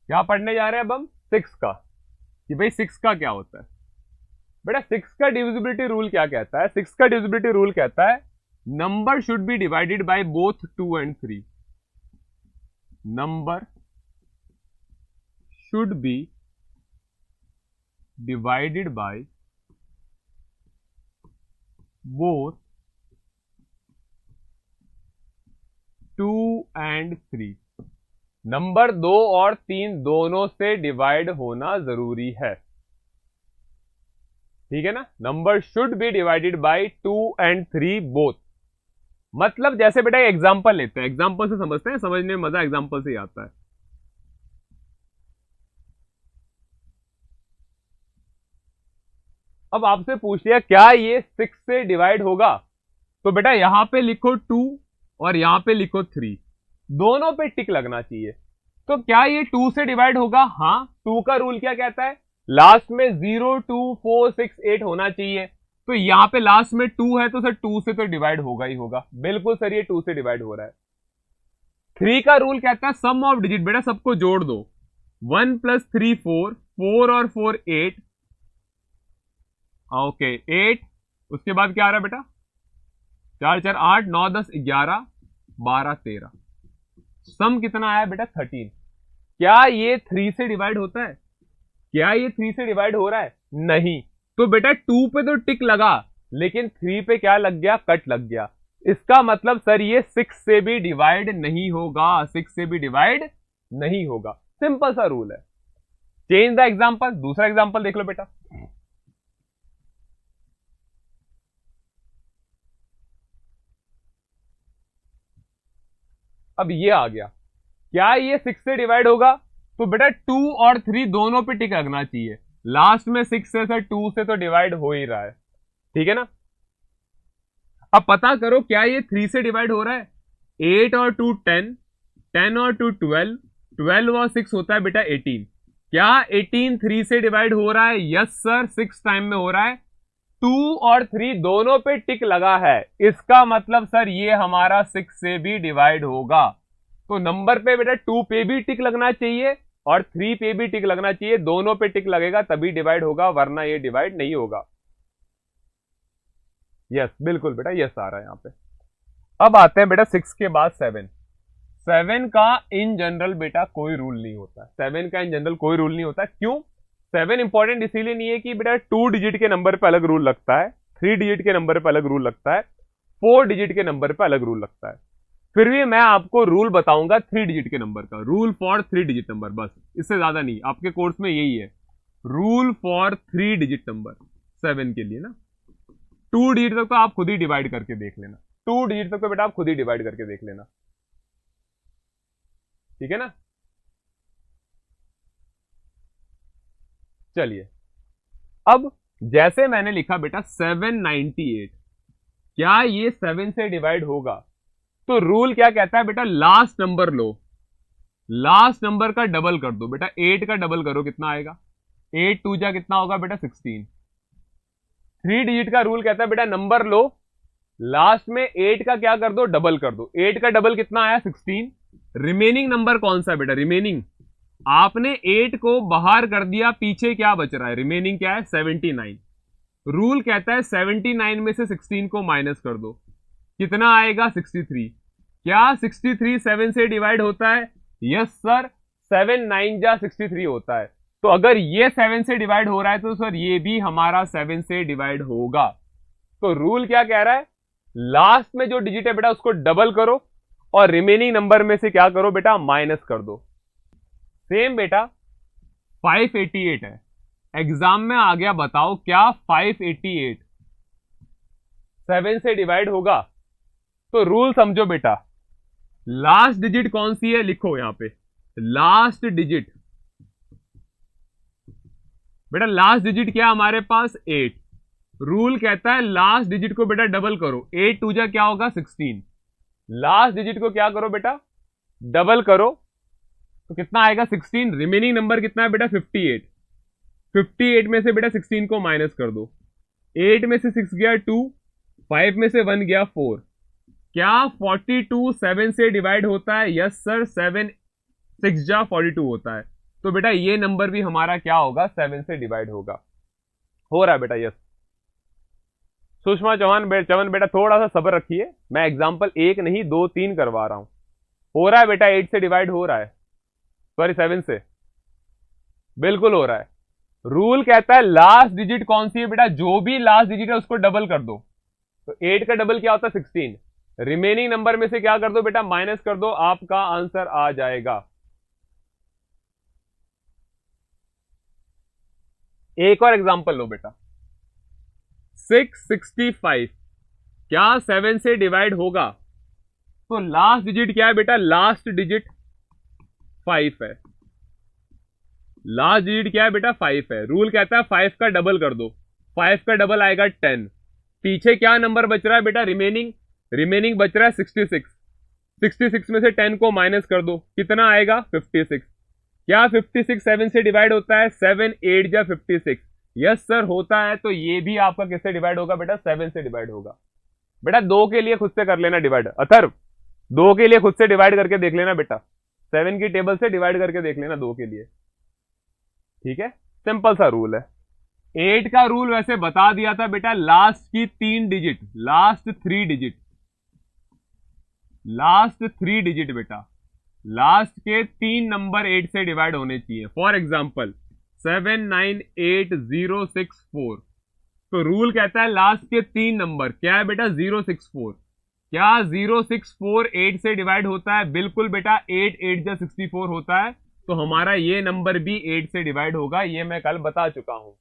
क्या पढ़ने जा रहे हैं अब हम? 6 का, कि भाई 6 का क्या होता है। बेटा 6 का डिविजिबिलिटी रूल क्या कहता है? 6 का डिविजिबिलिटी रूल कहता है number should be divided by both 2 and 3। Number should be divided by both 2 and 3। Number 2 और 3 दोनों से डिवाइड होना जरूरी है, ठीक है ना। Number should be divided by 2 and 3 both. मतलब जैसे बेटा एग्जांपल लेते हैं, एग्जांपल से समझते हैं, समझने में मजा एग्जांपल से ही आता है। अब आपसे पूछ लिया क्या ये 6 से डिवाइड होगा, तो बेटा यहां पे लिखो 2 और यहां पे लिखो 3, दोनों पे टिक लगना चाहिए। तो क्या ये 2 से डिवाइड होगा? हाँ। 2 का रूल क्या कहता है? लास्ट में 0 2 4 6 8 होना चाहिए। तो यहां पे लास्ट में 2 है तो सर 2 से तो डिवाइड होगा ही होगा। बिल्कुल सर, ये 2 से डिवाइड हो रहा है। 3 का रूल कहता है सम ऑफ डिजिट, बेटा सबको जोड़ दो। 1 + 3 4, 4 और 4 8, ओके 8। उसके बाद क्या आ रहा है बेटा? 4 4 8, 9 10 11 12 13, सम कितना आया बेटा? 13। क्या ये 3 से डिवाइड होता है? क्या ये 3 से डिवाइड हो रहा है? नहीं। तो बेटा 2 पे तो टिक लगा, लेकिन 3 पे क्या लग गया? कट लग गया। इसका मतलब सर ये 6 से भी डिवाइड नहीं होगा, 6 से भी डिवाइड नहीं होगा। सिंपल सा रूल है। Change the example. दूसरा एग्जांपल देख लो बेटा। अब ये आ गया, क्या ये 6 से डिवाइड होगा? तो बेटा 2 और 3 दोनों पे टिक लगना चाहिए। लास्ट में 6 से सर 2 से तो डिवाइड हो ही रहा है, ठीक है ना। अब पता करो क्या ये 3 से डिवाइड हो रहा है? 8 और 2 10, 10 और 2 12, 12 और 6 होता है बेटा 18। क्या 18 3 से डिवाइड हो रहा है? यस सर, 6 टाइम में हो रहा है। 2 और 3 दोनों पे टिक लगा है, इसका मतलब सर ये हमारा 6 से भी डिवाइड होगा। तो नंबर पे बेटा 2 पे भी टिक लगना चाहिए और 3 पे भी टिक लगना चाहिए। दोनों पे टिक लगेगा तभी डिवाइड होगा, वरना ये डिवाइड नहीं होगा। यस बिल्कुल बेटा, यस आ रहा है यहां पे। अब आते हैं बेटा 6 के बाद 7। 7 का इन जनरल बेटा कोई रूल नहीं होता। 7 का इन जनरल कोई रूल नहीं होता। क्यों? 7 इंपॉर्टेंट इसीलिए नहीं है कि बेटा 2 डिजिट के नंबर पे अलग रूल लगता है, 3 डिजिट के नंबर पे अलग रूल लगता है, 4 डिजिट के नंबर पे अलग रूल लगता है। फिर भी मैं आपको रूल बताऊंगा 3 डिजिट के नंबर का, रूल फॉर 3 डिजिट नंबर, बस इससे ज्यादा नहीं। आपके कोर्स में यही है, रूल फॉर 3 डिजिट नंबर 7 के लिए ना। 2 डिजिट तक तो आप खुद ही डिवाइड करके देख लेना, 2 डिजिट तक तो बेटा आप खुद ही डिवाइड करके देख लेना, ठीक है ना। चलिए, अब जैसे मैंने लिखा बेटा 798, क्या ये 7 से डिवाइड होगा? तो रूल क्या कहता है बेटा? लास्ट नंबर लो, लास्ट नंबर का डबल कर दो। बेटा 8 का डबल करो, कितना आएगा? 8 2 जा कितना होगा बेटा? 16। 3 डिजिट का रूल कहता है बेटा नंबर लो, लास्ट में 8 का क्या कर दो? डबल कर दो। 8 का डबल कितना आया? 16। रिमेनिंग नंबर कौन सा है बेटा? रिमेनिंग, आपने 8 को बाहर कर दिया, पीछे क्या बच रहा है? रिमेनिंग क्या है? 79। रूल कहता है 79 में से 16 को माइनस कर दो, कितना आएगा? 63। क्या 63 7 से डिवाइड होता है? यस सर, 7 9 जा 63 होता है। तो अगर ये 7 से डिवाइड हो रहा है तो सर ये भी हमारा 7 से डिवाइड होगा। तो रूल क्या कह रहा है? लास्ट में जो डिजिट है बेटा उसको डबल करो और रिमेनिंग नंबर में से क्या करो बेटा? माइनस कर दो। सेम बेटा 588 है, एग्जाम में आ गया, बताओ क्या 588 7 से डिवाइड होगा? तो रूल समझो बेटा, लास्ट डिजिट कौन सी है? लिखो यहां पे लास्ट डिजिट। बेटा लास्ट डिजिट क्या हमारे पास? 8। रूल कहता है लास्ट डिजिट को बेटा डबल करो, 8 2 जा क्या होगा? 16। लास्ट डिजिट को क्या करो बेटा? डबल करो, तो कितना आएगा? 16। रिमेनिंग नंबर कितना है बेटा? 58। 58 में से बेटा 16 को माइनस कर दो, 8 में से 6 गया 2, 5 में से 1 गया 4। क्या 42 7 से डिवाइड होता है? यस सर, 7 6 जा 42 होता है। तो बेटा ये नंबर भी हमारा क्या होगा, 7 से डिवाइड होगा। हो रहा है बेटा, यस। सुषमा चौहान चवन बेटा थोड़ा सा सब्र रखिए, मैं एग्जाम्पल 1 नहीं 2 3 करवा रहा हूं। हो रहा है बेटा, 8 से डिवाइड हो रहा है, सॉरी 7 से, बिल्कुल हो रहा है। रूल कहता है लास्ट डिजिट कौन सी है बेटा, जो भी लास्ट डिजिट है उसको डबल कर दो। तो 8 का डबल क्या होता है, 16। रिमेनिंग नंबर में से क्या कर दो बेटा, माइनस कर दो, आपका आंसर आ जाएगा। एक और एग्जांपल लो बेटा, 665 क्या 7 से डिवाइड होगा? तो लास्ट डिजिट क्या है बेटा, लास्ट डिजिट 5 है। लास्ट डिजिट क्या है बेटा, 5 है। रूल कहता है 5 का डबल कर दो, 5 का डबल आएगा 10। पीछे क्या नंबर बच रहा है बेटा, रिमेनिंग बच रहा है 66। 66 में से 10 को माइनस कर दो, कितना आएगा, 56। क्या 56 7 से डिवाइड होता है, 7 8 जा 56, यस सर होता है। तो ये भी आपका किससे डिवाइड होगा बेटा, 7 से डिवाइड होगा। बेटा 2 के लिए खुद से कर लेना डिवाइड, अथर्व 2 के लिए खुद से डिवाइड करके देख लेना बेटा, 7 की टेबल से डिवाइड करके देख लेना 2 के लिए, ठीक है, सिंपल सा रूल है। 8 का रूल वैसे बता दिया था बेटा, लास्ट की 3 digit, last 3 digit, last 3 digit बेटा, लास्ट के 3 नंबर 8 से डिवाइड होने चाहिए। फॉर एग्जाम्पल 798064, तो रूल कहता है लास्ट के 3 नंबर क्या है बेटा, 064। क्या 064 8 से डिवाइड होता है, बिल्कुल बेटा, 8 8 जा 64 होता है। तो हमारा ये नंबर भी 8 से डिवाइड होगा, ये मैं कल बता चुका हूं।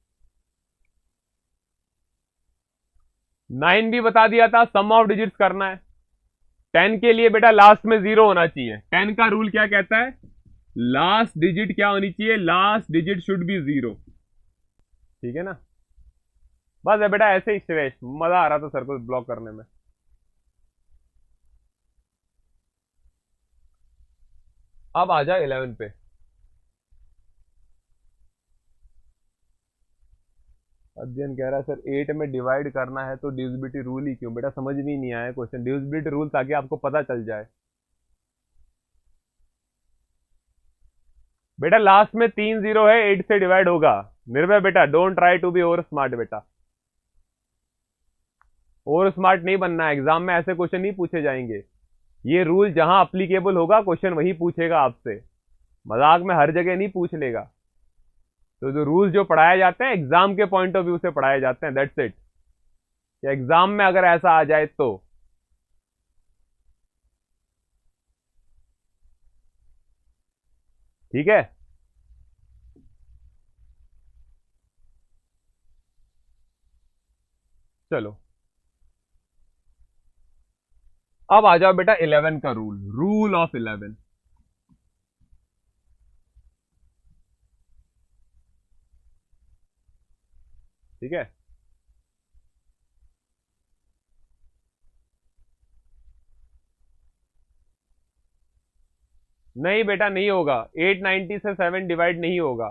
9 भी बता दिया था, सम ऑफ डिजिट्स करना है। 10 के लिए बेटा लास्ट में 0 होना चाहिए। 10 का रूल क्या कहता है, लास्ट डिजिट क्या होनी चाहिए, लास्ट डिजिट शुड बी 0, ठीक है ना। बस है बेटा, ऐसे ही श्रेष्ठ, मजा आ रहा था सर को ब्लॉक करने में। अब आ जाए 11 पे। अध्ययन कह रहा है सर 8 में डिवाइड करना है तो डिविजिबिलिटी रूल ही क्यों? बेटा समझ भी नहीं आया क्वेश्चन, डिविजिबिलिटी रूल ताकि आपको पता चल जाए। बेटा लास्ट में 3 0 है, 8 से डिवाइड होगा। निर्भय बेटा don't try to be over smart बेटा, ओवर स्मार्ट नहीं बनना है। एग्जाम में ऐसे क्वेश्चन नहीं पूछे जाएंगे, ये रूल जहां अप्लीकेबल होगा क्वेश्चन वही पूछेगा आपसे, मजाक में हर जगह नहीं पूछ लेगा। तो जो रूल जो पढ़ाए जाते हैं एग्जाम के पॉइंट ऑफ व्यू से पढ़ाए जाते हैं, दैट्स इट। एग्जाम में अगर ऐसा आ जाए तो ठीक है। चलो अब आ जाओ बेटा 11 का रूल, रूल ऑफ 11। ठीक है, नहीं बेटा नहीं होगा, 890 से 7 डिवाइड नहीं होगा,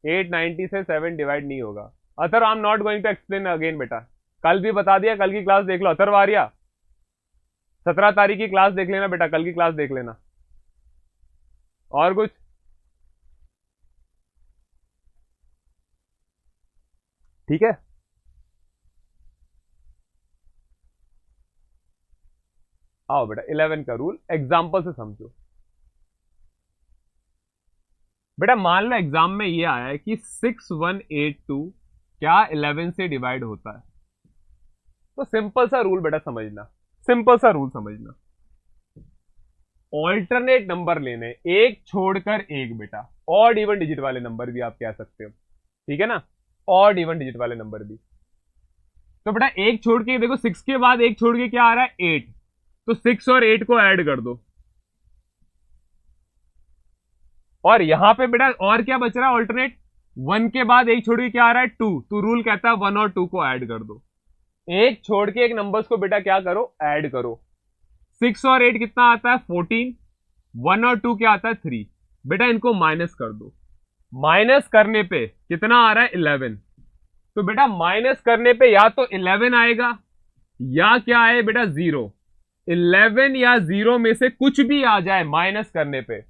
890 से 7 डिवाइड नहीं होगा। Other I am not going to explain again बेटा, कल भी बता दिया, कल की क्लास देख लो। अथर वारिया 17 तारीख की क्लास देख लेना बेटा, कल की क्लास देख लेना। और कुछ ठीक है, आओ बेटा 11 का रूल एग्जाम्पल से समझो। बेटा मान लो एग्जाम में ये आया है कि 6182 क्या 11 से डिवाइड होता है। तो सिंपल सा रूल बेटा समझना, सिंपल सा रूल समझना, ऑल्टरनेट नंबर लेने, एक छोड़कर एक बेटा, ऑड इवन डिजिट वाले नंबर भी आप कह सकते हो, ठीक है ना, ऑड इवन डिजिट वाले नंबर भी। तो बेटा एक छोड़ के देखो, 6 के बाद एक छोड़ के क्या आ रहा है, 8, तो 6 और 8 को ऐड कर दो, और यहां पे बेटा और क्या बच रहा है, ऑल्टरनेट 1 के बाद एक छोड़ के क्या आ रहा है, 2, तो रूल कहता है 1 और 2 को ऐड कर दो। एक छोड़ के एक नंबर्स को बेटा क्या करो, ऐड करो। 6 और 8 कितना आता है, 14, 1 और 2 क्या आता है, 3। बेटा इनको माइनस कर दो, माइनस करने पे कितना आ रहा है, 11। तो बेटा माइनस करने पे या तो 11 आएगा या क्या आए बेटा, 0। 11 या 0 में से कुछ भी आ जाए माइनस करने पे,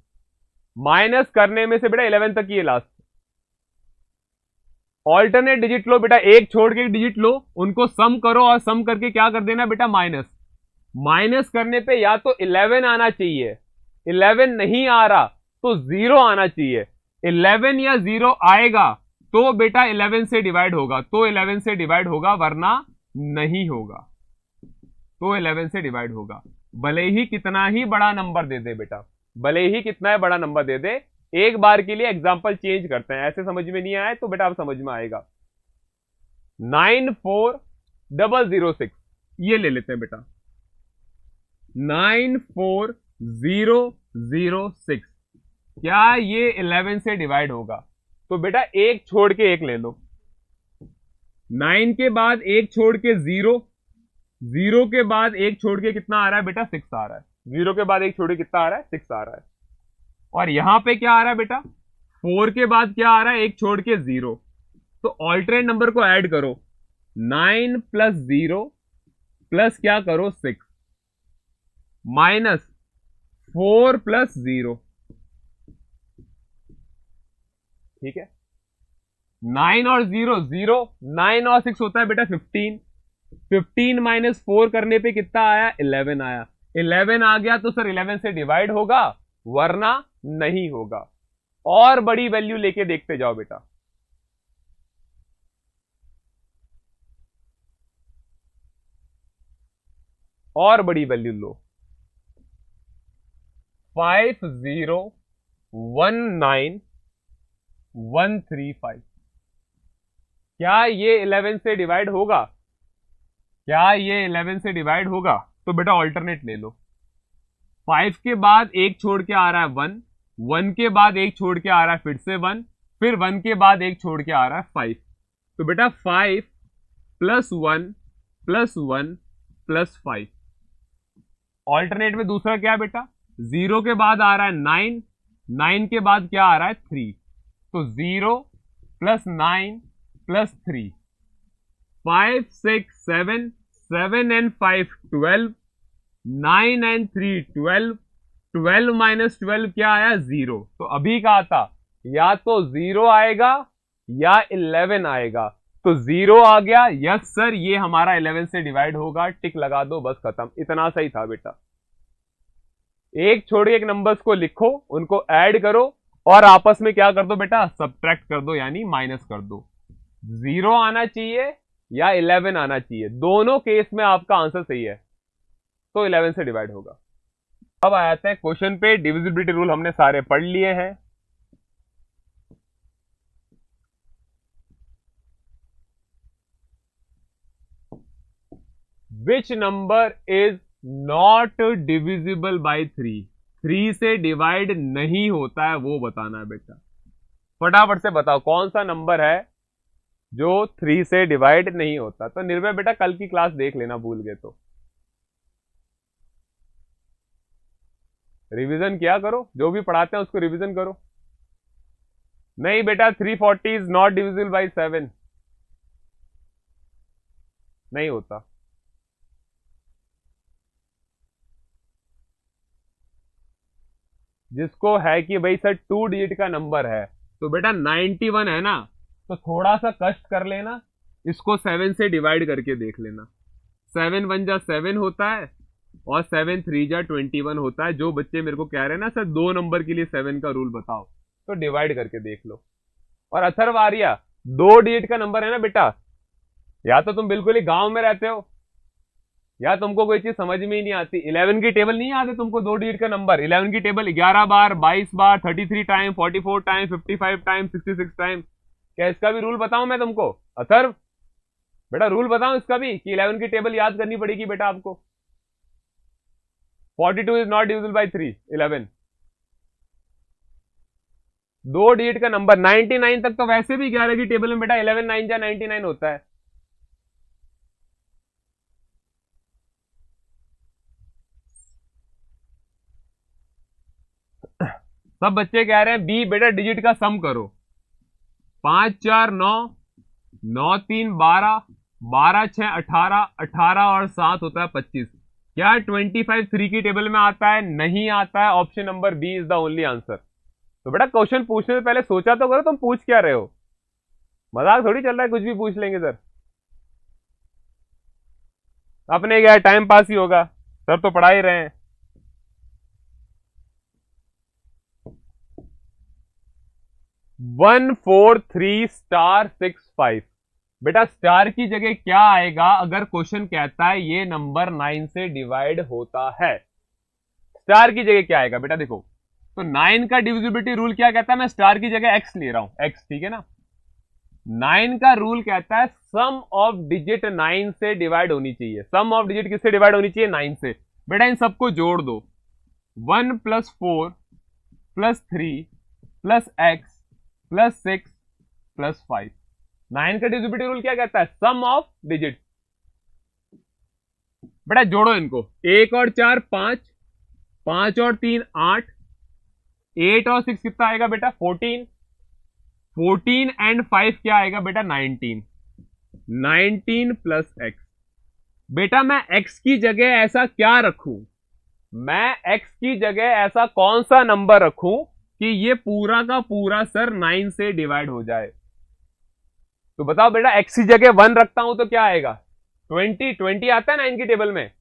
माइनस करने में से बेटा 11 तक ही है लास्ट। ऑल्टरनेट डिजिट लो बेटा, एक छोड़ के एक डिजिट लो, उनको सम करो और सम करके क्या कर देना बेटा माइनस। माइनस करने पे या तो 11 आना चाहिए, 11 नहीं आ रहा तो 0 आना चाहिए। 11 या 0 आएगा तो बेटा 11 से डिवाइड होगा, तो 11 से डिवाइड होगा, वरना नहीं होगा। तो 11 से डिवाइड होगा, भले ही कितना ही बड़ा नंबर दे दे बेटा, भले ही कितना ही बड़ा नंबर दे दे। एक बार के लिए एग्जांपल चेंज करते हैं, ऐसे समझ में नहीं आया तो बेटा अब समझ में आएगा। 94006 ये ले लेते हैं बेटा, 94006 क्या ये 11 से डिवाइड होगा? तो बेटा एक छोड़ के एक ले लो, 9 के बाद एक छोड़ के 0, 0 के बाद एक छोड़ के कितना आ रहा है बेटा 6 आ रहा है, 0 के बाद एक छोड़ के कितना आ रहा है 6 आ रहा है। और यहां पे क्या आ रहा है बेटा 4 के बाद क्या आ रहा है, एक छोड़ के 0, तो ऑल्टरनेट नंबर को ऐड करो, 9 प्लस 0 प्लस क्या करो 6 माइनस 4 प्लस 0, ठीक है। 9 और 0 0, 9 और 6 होता है बेटा 15, 15 माइनस 4 करने पे कितना आया 11 आया, 11 आ गया तो सर 11 से डिवाइड होगा, वरना नहीं होगा। और बड़ी वैल्यू लेके देखते जाओ बेटा, और बड़ी वैल्यू लो, 5019135 क्या ये 11 से डिवाइड होगा? क्या ये 11 से डिवाइड होगा? तो बेटा ऑल्टरनेट ले लो, 5 के बाद एक छोड़ के आ रहा है 1, 1 के बाद एक छोड़ के आ रहा है फिर से 1, फिर 1 के बाद एक छोड़ के आ रहा है 5, तो बेटा 5 प्लस 1 प्लस 1 प्लस 5। ऑल्टरनेट में दूसरा क्या है बेटा, 0 के बाद आ रहा है 9, 9 के बाद क्या आ रहा है 3, तो 0 plus 9 plus 3, 5 6 7, 7 and 5 12, 9 and 3 12, 12 minus 12 क्या आया 0, तो अभी कहा था या तो 0 आएगा या 11 आएगा, तो 0 आ गया, यस सर ये हमारा 11 से डिवाइड होगा, टिक लगा दो, बस खत्म, इतना सही था बेटा। एक छोड़ एक नंबर्स को लिखो, उनको ऐड करो और आपस में क्या कर दो बेटा सब्ट्रैक्ट कर दो, यानी माइनस कर दो। 0 आना चाहिए या 11 आना चाहिए, दोनों केस में आपका आंसर सही है, तो 11 से डिवाइड होगा। अब आ जाते हैं क्वेश्चन पे, डिविजिबिलिटी रूल हमने सारे पढ़ लिए हैं। Which number is not divisible by 3, 3 से डिवाइड नहीं होता है वो बताना है बेटा, फटाफट से बताओ कौन सा नंबर है जो 3 से डिवाइड नहीं होता। तो निर्भय बेटा कल की क्लास देख लेना, भूल गए तो रिवीजन किया करो, जो भी पढ़ाते हैं उसको रिवीजन करो। नहीं बेटा 340 इज नॉट डिविजिबल बाय 7, नहीं होता। जिसको है कि भाई सर 2 डिजिट का नंबर है, तो बेटा 91 है ना, तो थोड़ा सा कष्ट कर लेना, इसको 7 से डिवाइड करके देख लेना। 7 1 जा 7 होता है और 7 3 जा 21 होता है। जो बच्चे मेरे को कह रहे हैं ना सर 2 नंबर के लिए 7 का रूल बताओ, तो डिवाइड करके देख लो। और अथर्व आर्या 2 डिजिट का नंबर है ना बेटा, या तो तुम बिल्कुल ही गांव में रहते हो या तुमको कोई चीज समझ में ही नहीं आती। 11 की टेबल नहीं आती तुमको, 2 डिजिट का नंबर 11 की टेबल 11 बार, 22 बार, 33 टाइम, 44 टाइम, 55 टाइम, 66 टाइम। क्या इसका भी रूल बताऊं मैं तुमको अथर्व? बेटा रूल बताऊं इसका भी कि 11 की टेबल याद करनी पड़ेगी बेटा आपको। 42 is not divisible by 3, 11 2 digit का नंबर। 99 तक तो वैसे भी 11 की टेबल में बेटा 11 9 जा 99 होता है। सब बच्चे कह रहे हैं बी बेटा डिजिट का सम करो। 5 4 9, 9 3 12, 12 6 18, 18 और 7 होता है 25। क्या 25 3 की टेबल में आता है? नहीं आता है। Option number B is the only answer. तो बेटा क्वेश्चन पूछने से पहले सोचा तो करो तुम पूछ क्या रहे हो, मजाक थोड़ी चल रहा है कुछ भी पूछ लेंगे सर। अपने क्या टाइम पास ही होगा, सर तो पढ़ा ही रहे हैं। वन फोर थ्री स्टार 6 5, बेटा स्टार की जगह क्या आएगा अगर क्वेश्चन कहता है ये नंबर 9 से डिवाइड होता है? स्टार की जगह क्या आएगा बेटा? देखो तो 9 का डिविजिबिलिटी रूल क्या कहता है, मैं स्टार की जगह x ले रहा हूं, x, ठीक है ना। 9 का रूल कहता है सम ऑफ डिजिट 9 से डिवाइड होनी चाहिए। सम ऑफ डिजिट किससे डिवाइड होनी चाहिए? 9 से। बेटा इन सबको जोड़ दो, 1 + 4 + 3 + x + 6 + 5। 9 का डिविजिबिलिटी रूल क्या कहता है? सम ऑफ डिजिट। बेटा जोड़ो इनको, 1 और 4 5, 5 और 3 8, 8 और 6 कितना आएगा बेटा? 14, 14 एंड 5 क्या आएगा बेटा? 19, 19 + x। बेटा मैं x की जगह ऐसा क्या रखूं, मैं x की जगह ऐसा कौन सा नंबर रखूं कि ये पूरा का पूरा सर 9 से डिवाइड हो जाए? तो बताओ बेटा, x की जगह 1 रखता हूं तो क्या आएगा? 20, 20 आता है 9 की टेबल में।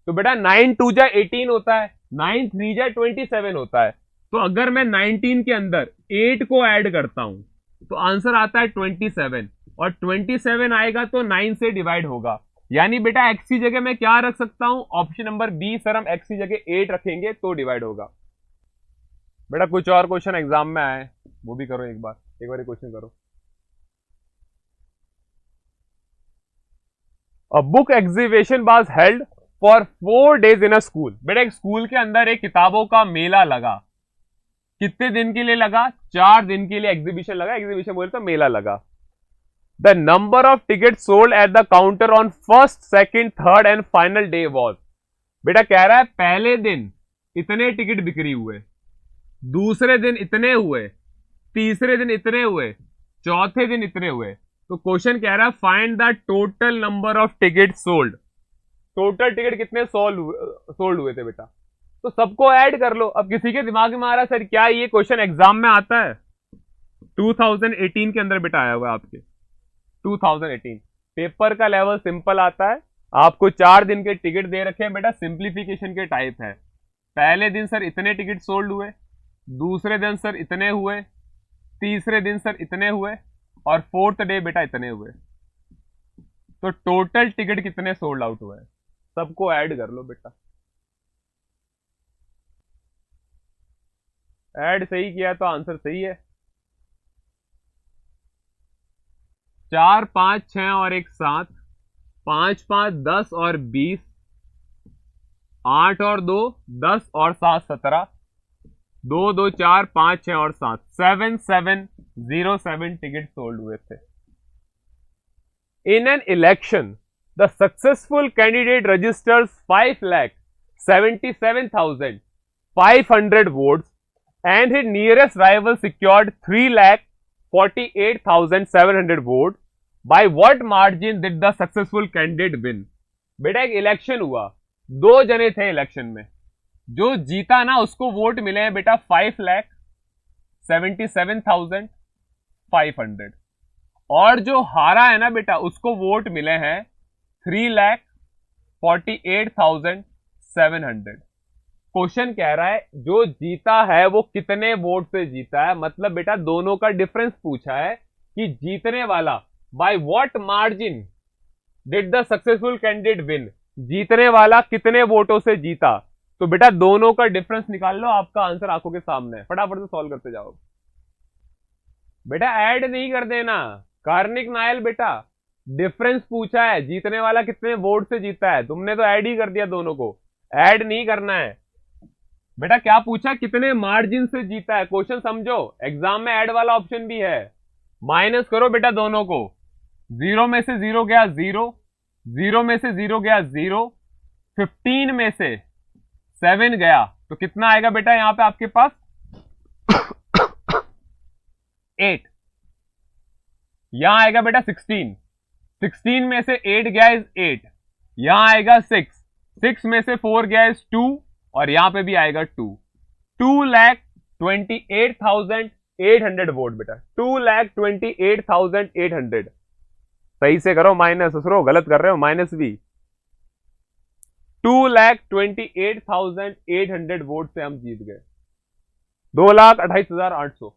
तो बेटा 9 2 जा 18 होता है, 9 3 जा 27 होता है। तो अगर मैं 19 के अंदर 8 को ऐड करता हूं तो आंसर आता है 27, और 27 आएगा तो 9 से डिवाइड होगा। यानी बेटा x की जगह मैं क्या रख सकता हूं? ऑप्शन नंबर बी सर, हम x की जगह 8 रखेंगे तो डिवाइड होगा। बेटा कुछ और क्वेश्चन एग्जाम में आए वो भी करो, एक बार क्वेश्चन करो। A book exhibition was held for 4 days in a school। बेटा एक स्कूल के अंदर एक किताबों का मेला लगा। कितने दिन के लिए लगा? 4 दिन के लिए एग्जीबिशन लगा। एग्जीबिशन बोले तो मेला लगा। The number of ticket sold at the counter on first, second, third and final day was. बेटा कह रहा है पहले दिन इतने टिकट बिक्री हुए, दूसरे दिन इतने हुए, तीसरे दिन इतने हुए, चौथे दिन इतने हुए। तो क्वेश्चन कह रहा है find the total number of ticket sold. Total ticket कितने सोल्ड हुए थे बेटा? तो सबको ऐड कर लो। अब किसी के दिमाग में आ रहा है सर क्या ये क्वेश्चन एग्जाम में आता है? 2018 के अंदर बेटा आया हुआ है आपके, 2018 पेपर का लेवल सिंपल आता है। आपको 4 दिन के टिकट दे रखे हैं बेटा, सिंप्लीफिकेशन के टाइप है। पहले दिन सर इतने टिकट सोल्ड हुए, दूसरे दिन सर इतने हुए, तीसरे दिन सर इतने हुए, और फोर्थ डे बेटा इतने हुए। तो टोटल टिकट कितने सोल्ड आउट हुए? सबको ऐड कर लो बेटा। ऐड सही किया तो आंसर सही है। 4 5 6 और 1 7, 5 5 10 और 20, 8 और 2 10 और 7 17, 2 2 4 5 6 और 7, 7 7 0 7 टिकट सोल्ड हुए थे। In an election, the successful candidate registers 5,77,500 votes and his nearest rival secured 3,48,700 votes. By what margin did the successful candidate win? बेटा एक इलेक्शन हुआ, 2 जने थे इलेक्शन में, जो जीता ना उसको वोट मिले हैं बेटा 5,77,500, और जो हारा है ना बेटा उसको वोट मिले हैं 3,48,700। क्वेश्चन कह रहा है जो जीता है वो कितने वोट से जीता है, मतलब बेटा दोनों का डिफरेंस पूछा है कि जीतने वाला by what margin did the successful candidate win, जीतने वाला कितने वोटों से जीता। तो बेटा दोनों का डिफरेंस निकाल लो, आपका आंसर आंखों के सामने है, फटाफट से सॉल्व करते जाओ। बेटा ऐड नहीं कर देना, कार्निक नायल बेटा डिफरेंस पूछा है, जीतने वाला कितने वोट से जीता है, तुमने तो ऐड ही कर दिया दोनों को, ऐड नहीं करना है। बेटा क्या पूछा? कितने मार्जिन से जीता है। क्वेश्चन समझो, एग्जाम में ऐड वाला ऑप्शन भी है। माइनस करो बेटा दोनों को, 0 में से 0 गया 0, 0 में से 0 गया 0, 15 में से 7 गया तो कितना आएगा बेटा यहां पे आपके पास? 8। यहां आएगा बेटा 16, 16 में से 8 गया इज 8, यहां आएगा 6 में से 4 गया इज 2, और यहां पे भी आएगा 2। 2 लाख 2,28,800 वोट बेटा, 2,28,800। सही से करो माइनस, उसरो गलत कर रहे हो, माइनस भी। 2,28,800 वोट से हम जीत गए। 2,28,800।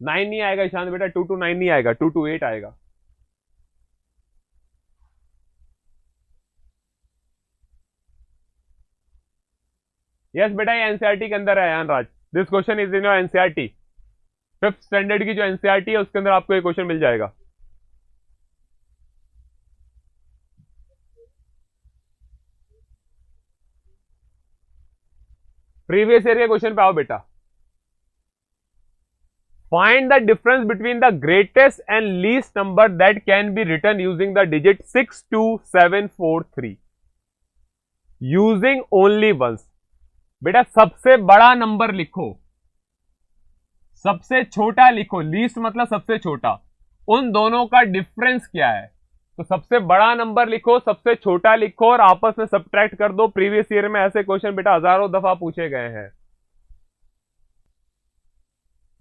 9 नहीं आएगा ईशान बेटा, 229 नहीं आएगा, 228 आएगा। यस बेटा, ये एनसीईआरटी के अंदर है यान राज। This question is in your NCERT. 5th standard की जो एनसीईआरटी है उसके अंदर आपको ये क्वेश्चन मिल जाएगा। प्रीवियस ईयर के क्वेश्चन पे आओ बेटा। Find the difference between the greatest and least number that can be written using the digit 62743 using only once. बेटा सबसे बड़ा नंबर लिखो, सबसे छोटा लिखो, लीस्ट मतलब सबसे छोटा, उन दोनों का डिफरेंस क्या है? तो सबसे बड़ा नंबर लिखो, सबसे छोटा लिखो और आपस में सब्ट्रैक्ट कर दो। प्रीवियस ईयर में ऐसे क्वेश्चन बेटा हजारों दफा पूछे गए हैं।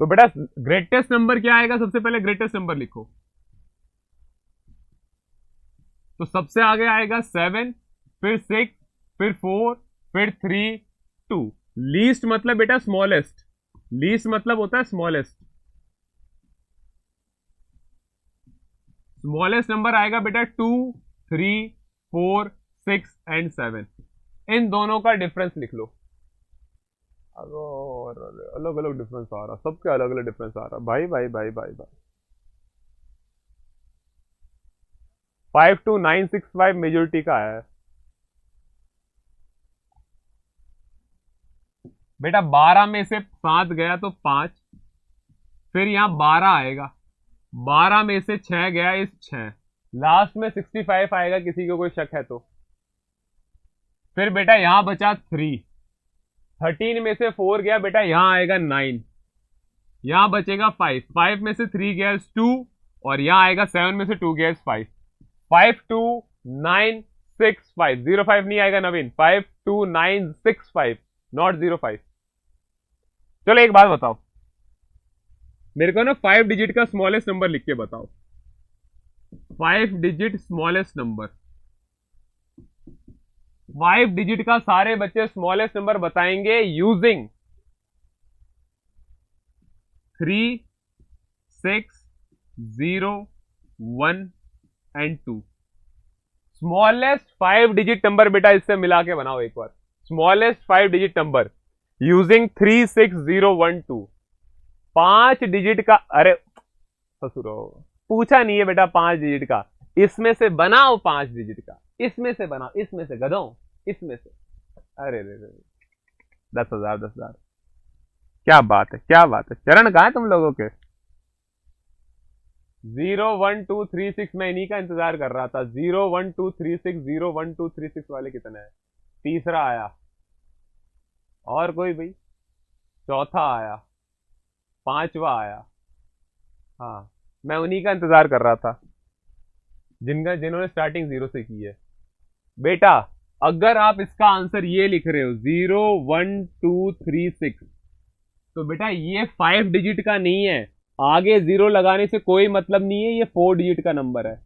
तो बेटा ग्रेटेस्ट नंबर क्या आएगा? सबसे पहले ग्रेटेस्ट नंबर लिखो, तो सबसे आगे आएगा 7, फिर 6, फिर 4, फिर 3, 2। लीस्ट मतलब बेटा स्मॉलेस्ट, लीस्ट मतलब होता है स्मॉलेस्ट। स्मॉलेस्ट नंबर आएगा बेटा 2, 3, 4, 6 एंड 7। इन दोनों का डिफरेंस लिख लो। अलग अलग डिफरेंस आ रहा, सबके अलग अलग डिफरेंस आ रहा। भाई भाई भाई भाई भाई 52965 मेजोरिटी का है बेटा। 12 में से 7 गया तो 5, फिर यहां 12 आएगा, 12 में से 6 गया इस 6, लास्ट में 65 आएगा, किसी को कोई शक है तो। फिर बेटा यहां बचा 3, 13 में से 4 गया बेटा, यहां आएगा 9, यहां बचेगा 5, 5 में से 3 गया 2, और यहां आएगा 7 में से 2 गया 5, 52965। 05 नहीं आएगा नवीन, 52965 नॉट 05। चलो एक बात बताओ मेरे को ना, 5 डिजिट का स्मॉलेस्ट नंबर लिख के बताओ। 5 डिजिट स्मॉलेस्ट नंबर, 5 डिजिट का सारे बच्चे स्मॉलेस्ट नंबर बताएंगे using 3, 6, 0, 1 and 2। Smallest 5 digit number बेटा इससे मिला के बनाओ एक बार। Smallest 5 digit number using 3, 6, 0, 1, 2। 5 digit का, अरे ससुरो पूछा नहीं है बेटा 5 डिजिट का, इसमें से बनाओ 5 डिजिट का, इसमें से बनाओ, इसमें से गधों, इसमें से। अरे रे रे 10,000 10,000, क्या बात है, क्या बात है। चरण कहां है तुम लोगों के? 0, 1, 2, 3, 6 मैं इन्हीं का इंतजार कर रहा था। 0, 1, 2, 3, 6, 0, 1, 2, 3, 6 वाले कितने हैं? तीसरा आया, और कोई भाई? चौथा आया, पांचवा आया। हाँ मैं उन्हीं का इंतजार कर रहा था जिन्होंने स्टार्टिंग 0 से की है। बेटा अगर आप इसका आंसर ये लिख रहे हो 0, 1, 2, 3, 6, तो बेटा ये 5 डिजिट का नहीं है, आगे 0 लगाने से कोई मतलब नहीं है, ये 4 डिजिट का नंबर है।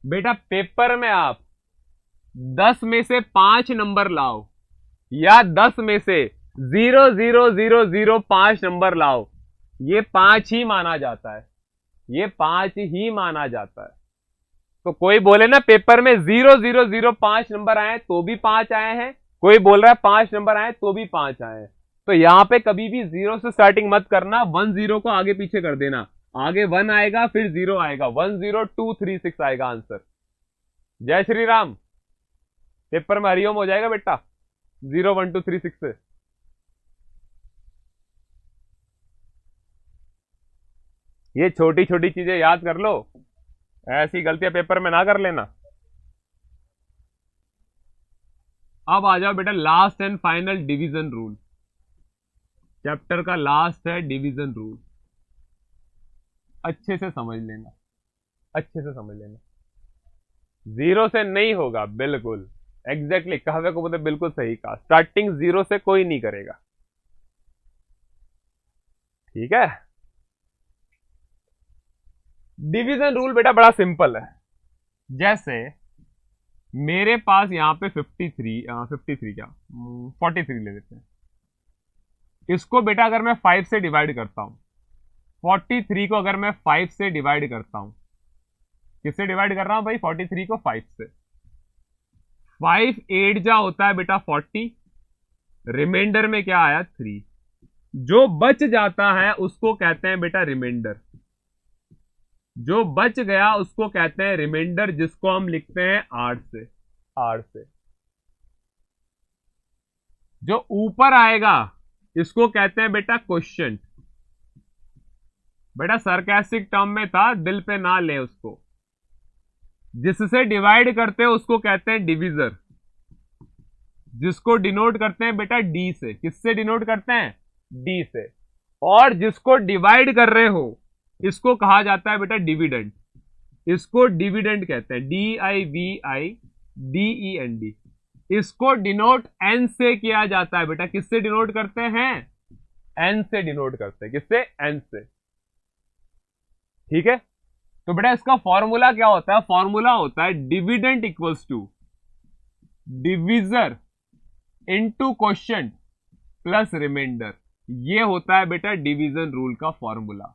बेटा पेपर में आप 10 में से 5 नंबर लाओ, या 10 में से 0, 0, 0, 0, 5 नंबर लाओ, ये 5 ही माना जाता है, ये 5 ही माना जाता है। तो कोई बोले ना पेपर में 0, 0, 0, 5 नंबर आए तो भी 5 आए हैं, कोई बोल रहा है 5 नंबर आए तो भी 5 आए हैं। तो यहां पे कभी भी 0 से स्टार्टिंग मत करना, 1, 0 को आगे पीछे कर देना, आगे 1 आएगा फिर 0 आएगा, 1, 0, 2, 3, 6 आएगा आंसर। जय श्री राम। पेपर में हरिओम हो जाएगा बेटा 0, 1, 2, 3, 6 से। ये छोटी छोटी चीजें याद कर लो, ऐसी गलतियां पेपर में ना कर लेना। अब आ जाओ बेटा last and final division rule. Chapter का लास्ट है डिवीजन रूल, अच्छे से समझ लेना, अच्छे से समझ लेना। 0 से नहीं होगा, बिल्कुल एग्जैक्टली कहवे को बोलते बिल्कुल सही कहा, स्टार्टिंग 0 से कोई नहीं करेगा। ठीक है। डिवीजन रूल बेटा बड़ा सिंपल है। जैसे मेरे पास यहां पे 53 क्या 43 ले लेते हैं। इसको बेटा अगर मैं 5 से डिवाइड करता हूं, 43 को अगर मैं 5 से डिवाइड करता हूं, किससे डिवाइड कर रहा हूं भाई? 43 को 5 से। 5 8 जा होता है बेटा 40, रिमाइंडर में क्या आया 3। जो बच जाता है उसको कहते हैं बेटा रिमाइंडर। जो बच गया उसको कहते हैं रिमाइंडर, जिसको हम लिखते हैं 8 से। जो ऊपर आएगा इसको कहते हैं बेटा क्वोशिएंट। बेटा सरकास्टिक टर्म में था, दिल पे ना ले उसको। जिससे डिवाइड करते हैं उसको कहते हैं डिविजर, जिसको डिनोट करते हैं बेटा डी से। किससे डिनोट करते हैं? डी से। और जिसको डिवाइड कर रहे हो इसको कहा जाता है बेटा डिविडेंड। इसको डिविडेंड कहते हैं, DIVIDEND। इसको डिनोट एन से किया जाता है बेटा। किससे डिनोट करते हैं? एन से डिनोट करते हैं। किससे? एन से। ठीक है। तो बेटा इसका फॉर्मूला क्या होता है? फॉर्मूला होता है dividend equals to divisor into quotient plus reminder. ये होता है बेटा डिवीजन रूल का formula.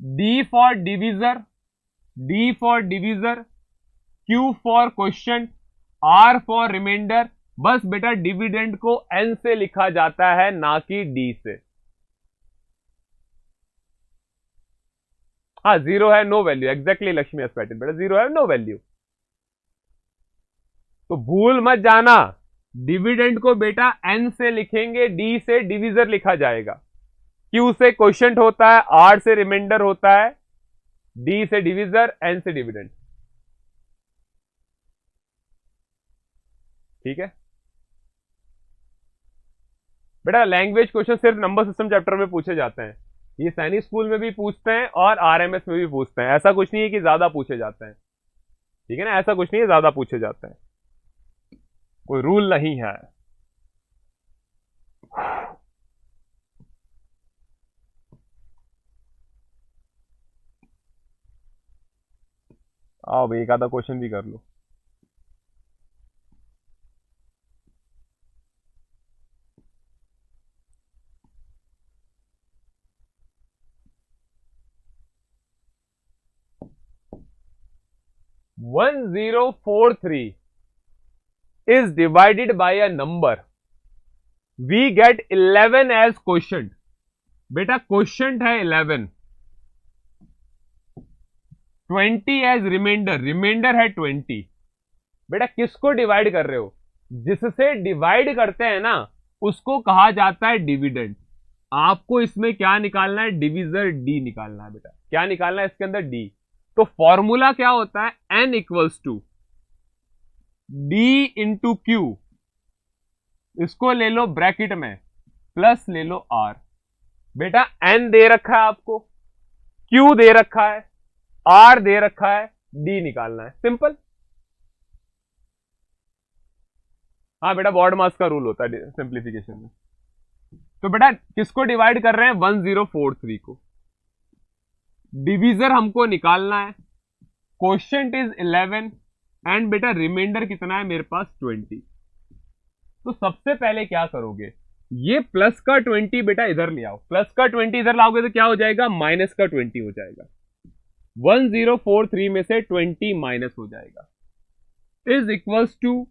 D for divisor, Q for quotient, R for reminder. बस बेटा डिविडेंड को एन से लिखा जाता है, ना कि डी से। हाँ, 0 है, no value. Exactly Lakshmi as pattern बेटा, 0 है, नो वैल्यू। तो भूल मत जाना, डिविडेंड को बेटा एन से लिखेंगे, डी से डिविजर लिखा जाएगा, क्यू से क्वोशिएंट होता है, आर से रिमाइंडर होता है, डी से डिविजर, एन से डिविडेंड। ठीक है बेटा। लैंग्वेज क्वेश्चन सिर्फ नंबर सिस्टम चैप्टर में पूछे जाते हैं। ये सैनिक स्कूल में भी पूछते हैं और आरएमएस में भी पूछते हैं। ऐसा कुछ नहीं है कि ज्यादा पूछे जाते हैं। ठीक है ना, ऐसा कुछ नहीं है ज्यादा पूछे जाते हैं, कोई रूल नहीं है। आओ भाई, एक आधा क्वेश्चन भी कर लो। One 1043 is divided by a number, we get 11 as quotient। बेटा क्वोशिएंट है 11, 20 एज रिमाइंडर, रिमाइंडर है 20। बेटा किसको डिवाइड कर रहे हो? जिससे डिवाइड करते हैं ना उसको कहा जाता है डिविडेंड। आपको इसमें क्या निकालना है? डिविजर डी निकालना है बेटा। क्या निकालना है इसके अंदर? डी। तो फॉर्मूला क्या होता है? N equals to D into Q, इसको ले लो ब्रैकेट में, प्लस ले लो आर। बेटा एन दे रखा है आपको, क्यू दे रखा है, आर दे रखा है, डी निकालना है। सिंपल। हाँ बेटा, बॉड मास का रूल होता है सिंप्लीफिकेशन में। तो बेटा किसको डिवाइड कर रहे हैं? 1043 को। डिवीजर हमको निकालना है, क्वोशिएंट इज 11 एंड बेटा रिमाइंडर कितना है मेरे पास? 20। तो सबसे पहले क्या करोगे? ये प्लस का 20 बेटा इधर ले आओ। प्लस का 20 इधर लाओगे तो क्या हो जाएगा? माइनस का 20 हो जाएगा। 1043 में से 20 माइनस हो जाएगा, is equals to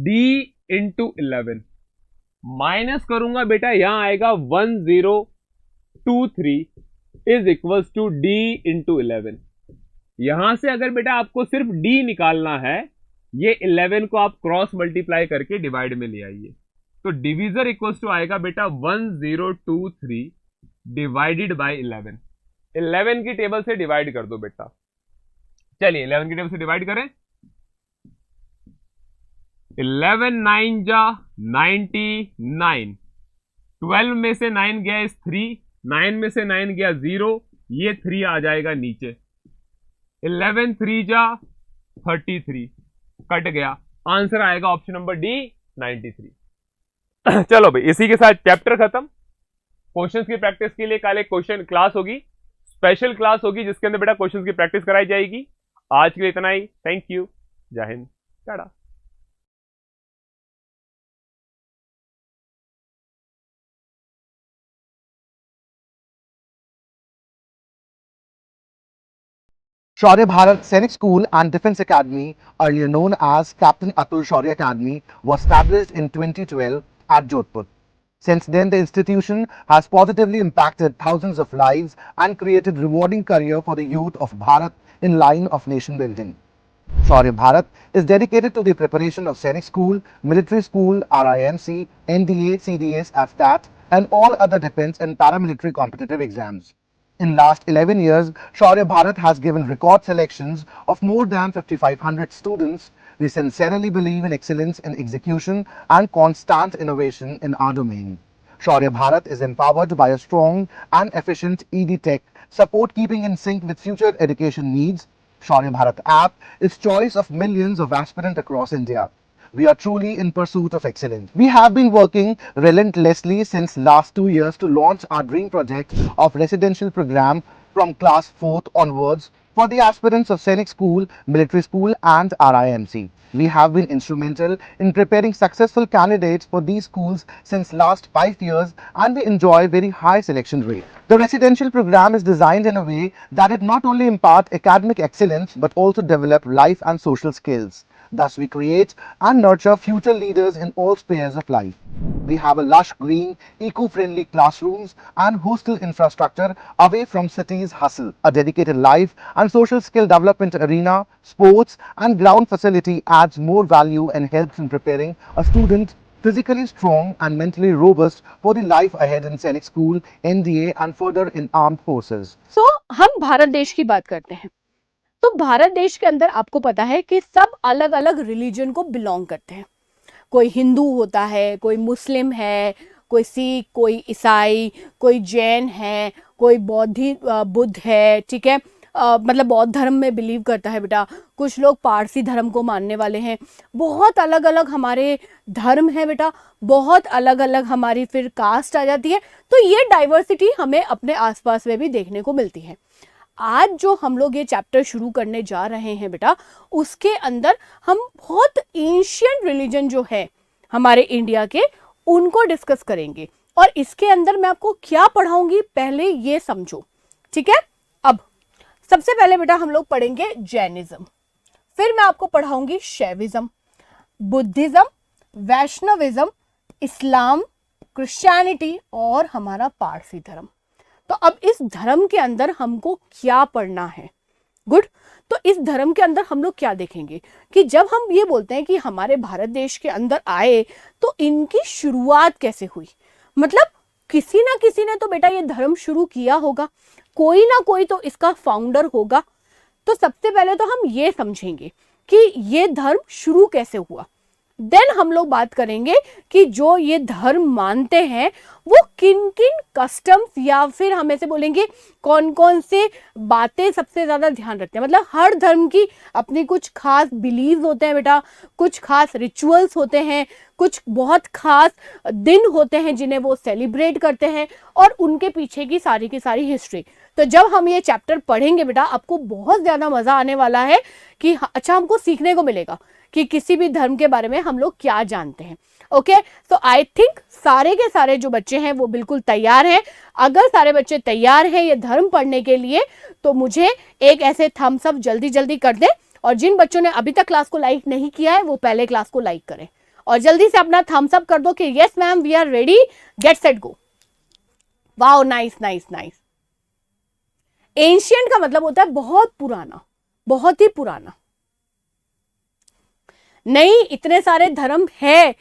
D into 11। Minus करूंगा बेटा, यहां आएगा 1023 is equals to D into 11। यहां से अगर बेटा आपको सिर्फ डी निकालना है, ये 11 को आप क्रॉस मल्टीप्लाई करके डिवाइड में ले आइए। तो डिवीजर इक्वल्स टू आएगा बेटा 1023 डिवाइडेड बाय 11। 11 की टेबल से डिवाइड कर दो बेटा। चलिए 11 की टेबल से डिवाइड करें। 11 9 जा 99, 12 में से 9 गया इस 3, 9 में से 9 गया 0, ये 3 आ जाएगा नीचे। 11 3 जा 33, कट गया, आंसर आएगा ऑप्शन नंबर डी 93। चलो भाई, इसी के साथ चैप्टर खत्म। क्वेश्चंस की प्रैक्टिस के लिए कल एक क्वेश्चन क्लास होगी, स्पेशल क्लास होगी जिसके अंदर बेटा क्वेश्चंस की प्रैक्टिस कराई जाएगी। आज के लिए इतना ही, थैंक यू, जय Hind, Tata. Shaurya Bharat Sainik School and Defence Academy, earlier known as Captain Atul Shaurya Academy, was established in 2012 at Jodhpur. Since then, the institution has positively impacted thousands of lives and created rewarding career for the youth of Bharat in line of nation building. Shaurya Bharat is dedicated to the preparation of Sainik School, Military School, RIMC, NDA, CDS, AFTAT, and all other defence and paramilitary competitive exams. In last 11 years, Shaurya Bharat has given record selections of more than 5,500 students. We sincerely believe in excellence in execution and constant innovation in our domain. Shaurya Bharat is empowered by a strong and efficient ED tech support keeping in sync with future education needs. Shaurya Bharat app is choice of millions of aspirants across India. We are truly in pursuit of excellence. We have been working relentlessly since last 2 years to launch our dream project of residential program from class 4th onwards for the aspirants of Sainik School, Military School and RIMC. We have been instrumental in preparing successful candidates for these schools since last 5 years and we enjoy very high selection rate. The residential program is designed in a way that it not only impart academic excellence but also develop life and social skills. Thus, we create and nurture future leaders in all spheres of life. We have a lush green, eco-friendly classrooms and hostel infrastructure away from city's hustle. A dedicated life and social skill development arena, sports and ground facility adds more value and helps in preparing a student physically strong and mentally robust for the life ahead in Sainik School, NDA and further in armed forces. So, हम भारत देश की बात करते हैं। तो भारत देश के अंदर आपको पता है कि सब अलग अलग रिलीजन को बिलोंग करते हैं। कोई हिंदू होता है, कोई मुस्लिम है, कोई सिख, कोई ईसाई, कोई जैन है, कोई बुद्ध है, ठीक है, मतलब बौद्ध धर्म में बिलीव करता है बेटा। कुछ लोग पारसी धर्म को मानने वाले हैं। बहुत अलग अलग हमारे धर्म है बेटा, बहुत अलग अलग हमारी फिर कास्ट आ जाती है। तो ये डाइवर्सिटी हमें अपने आसपास में भी देखने को मिलती है। आज जो हम लोग ये चैप्टर शुरू करने जा रहे हैं बेटा, उसके अंदर हम बहुत एंशिएंट रिलीजन जो है हमारे इंडिया के, उनको डिस्कस करेंगे। और इसके अंदर मैं आपको क्या पढ़ाऊंगी पहले ये समझो, ठीक है। अब सबसे पहले बेटा हम लोग पढ़ेंगे जैनिज्म, फिर मैं आपको पढ़ाऊंगी शैविज्म, बुद्धिज्म, वैष्णविज्म, इस्लाम, क्रिश्चियनिटी और हमारा पारसी धर्म। तो अब इस धर्म के अंदर हमको क्या पढ़ना है? गुड। तो इस धर्म के अंदर हम लोग क्या देखेंगे कि जब हम ये बोलते हैं कि हमारे भारत देश के अंदर आए तो इनकी शुरुआत कैसे हुई। मतलब किसी ना किसी ने तो बेटा ये धर्म शुरू किया होगा, कोई ना कोई तो इसका फाउंडर होगा। तो सबसे पहले तो हम ये समझेंगे कि ये धर्म शुरू कैसे हुआ। देन हम लोग बात करेंगे कि जो ये धर्म मानते हैं वो किन किन कस्टम्स या फिर हम ऐसे बोलेंगे कौन कौन से बातें सबसे ज़्यादा ध्यान रखते हैं। मतलब हर धर्म की अपनी कुछ खास बिलीव्स होते हैं बेटा, कुछ खास रिचुअल्स होते हैं, कुछ बहुत खास दिन होते हैं जिन्हें वो सेलिब्रेट करते हैं और उनके पीछे की सारी हिस्ट्री। तो जब हम ये चैप्टर पढ़ेंगे बेटा आपको बहुत ज़्यादा मज़ा आने वाला है कि अच्छा हमको सीखने को मिलेगा कि किसी भी धर्म के बारे में हम लोग क्या जानते हैं। ओके, तो आई थिंक सारे के सारे जो बच्चे हैं वो बिल्कुल तैयार हैं। अगर सारे बच्चे तैयार हैं ये धर्म पढ़ने के लिए तो मुझे एक ऐसे थम्स अप जल्दी जल्दी कर दें, और जिन बच्चों ने अभी तक क्लास को लाइक नहीं किया है वो पहले क्लास को लाइक करें और जल्दी से अपना थम्स अप कर दो कि yes ma'am we are ready, get set go. Wow, nice nice nice. Ancient का मतलब होता है बहुत पुराना, बहुत ही पुराना। नहीं, इतने सारे धर्म है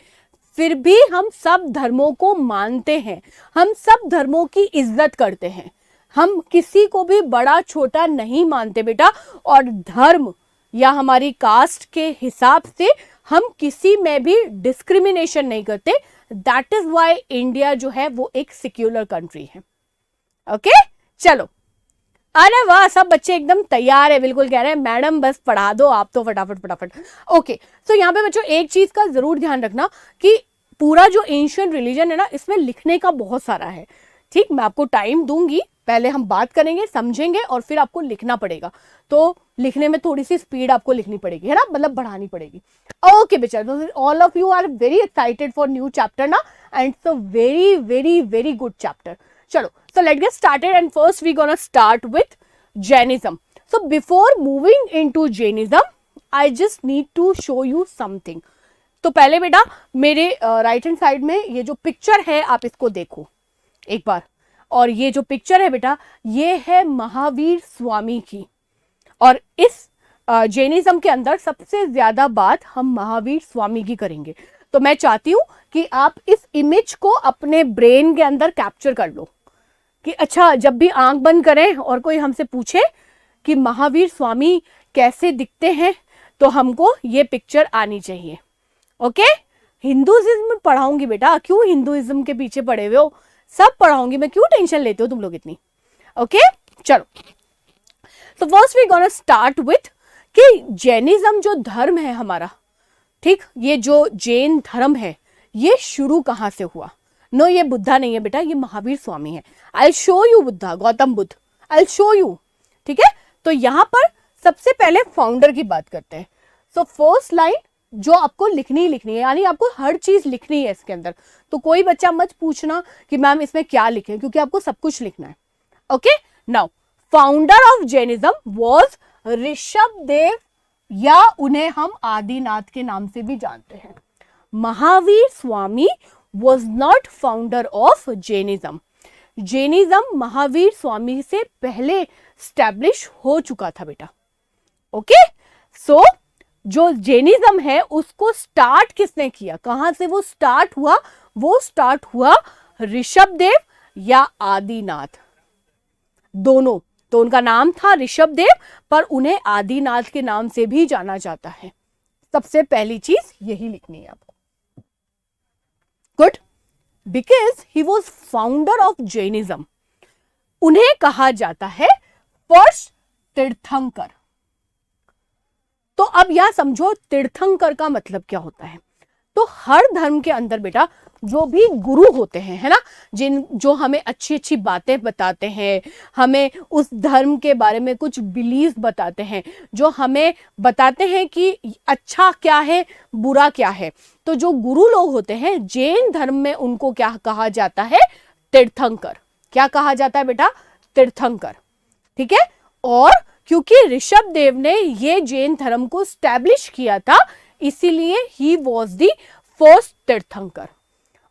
फिर भी हम सब धर्मों को मानते हैं, हम सब धर्मों की इज्जत करते हैं, हम किसी को भी बड़ा छोटा नहीं मानते बेटा। और धर्म या हमारी कास्ट के हिसाब से हम किसी में भी डिस्क्रिमिनेशन नहीं करते। दैट इज व्हाई इंडिया जो है वो एक सेक्युलर कंट्री है। ओके, चलो। अरे वाह, सब बच्चे एकदम तैयार है, बिल्कुल कह रहे हैं मैडम बस पढ़ा दो आप तो फटाफट फटाफट। ओके, तो यहाँ पे बच्चों एक चीज का जरूर ध्यान रखना कि पूरा जो एंशिएंट रिलीजन है ना इसमें लिखने का बहुत सारा है, ठीक, मैं आपको टाइम दूंगी, पहले हम बात करेंगे, समझेंगे और फिर आपको लिखना पड़ेगा। तो लिखने में थोड़ी सी स्पीड आपको लिखनी पड़ेगी, है ना, मतलब बढ़ानी पड़ेगी। ओके बेचा, all of you are very excited for new chapter ना, and it's a very very very good chapter. चलो, so let's get started, and first we're gonna start with Jainism. So before moving into Jainism, I just need to show you something. तो पहले बेटा मेरे right hand side में ये जो picture है आप इसको देखो एक बार, और ये जो पिक्चर है बेटा ये है महावीर स्वामी की, और इस जैनिज्म के अंदर सबसे ज्यादा बात हम महावीर स्वामी की करेंगे। तो मैं चाहती हूं कि आप इस इमेज को अपने ब्रेन के अंदर कैप्चर कर लो कि अच्छा, जब भी आंख बंद करें और कोई हमसे पूछे कि महावीर स्वामी कैसे दिखते हैं तो हमको ये पिक्चर आनी चाहिए। ओके, हिंदुइज्म पढ़ाऊंगी बेटा, क्यों हिंदुइज्म के पीछे पड़े हुए हो, सब पढ़ाऊंगी मैं, क्यों टेंशन लेते हो तुम लोग इतनी। ओके चलो, तो first we gonna start with कि जैनिज्म जो धर्म है हमारा, ठीक, ये जो जैन धर्म है ये शुरू कहां से हुआ। नो, ये बुद्धा नहीं है बेटा, ये महावीर स्वामी है। I show you Buddha, Gautam Buddha, I show you. ठीक है, तो यहां पर सबसे पहले फाउंडर की बात करते हैं। सो फर्स्ट लाइन जो आपको लिखनी है, यानी आपको हर चीज लिखनी है इसके अंदर। तो कोई बच्चा मत पूछना कि मैम इसमें क्या लिखे, क्योंकि आपको सब कुछ लिखना है। Okay, now founder of Jainism was Rishabh Dev, या उन्हें हम आदिनाथ के नाम से भी जानते हैं। Mahavir Swami was not founder of Jainism. Jainism Mahavir Swami से पहले स्टैब्लिश हो चुका था बेटा। ओके, सो जो जैनिज्म है उसको स्टार्ट किसने किया, कहां से वो स्टार्ट हुआ, वो स्टार्ट हुआ ऋषभ देव या आदिनाथ, दोनों। तो उनका नाम था ऋषभ देव, पर उन्हें आदिनाथ के नाम से भी जाना जाता है। सबसे पहली चीज यही लिखनी है आपको। Good, because he was founder of Jainism. उन्हें कहा जाता है फर्स्ट तीर्थंकर। तो अब यह समझो तीर्थंकर का मतलब क्या होता है। तो हर धर्म के अंदर बेटा जो भी गुरु होते हैं, है ना, जो हमें अच्छी अच्छी बातें बताते हैं, हमें उस धर्म के बारे में कुछ बिलीव बताते हैं, जो हमें बताते हैं कि अच्छा क्या है बुरा क्या है, तो जो गुरु लोग होते हैं जैन धर्म में उनको क्या कहा जाता है, तीर्थंकर। क्या कहा जाता है बेटा, तीर्थंकर। ठीक है, और क्योंकि ऋषभ देव ने ये जैन धर्म को स्टैब्लिश किया था, इसीलिए ही वॉज द फर्स्ट तीर्थंकर।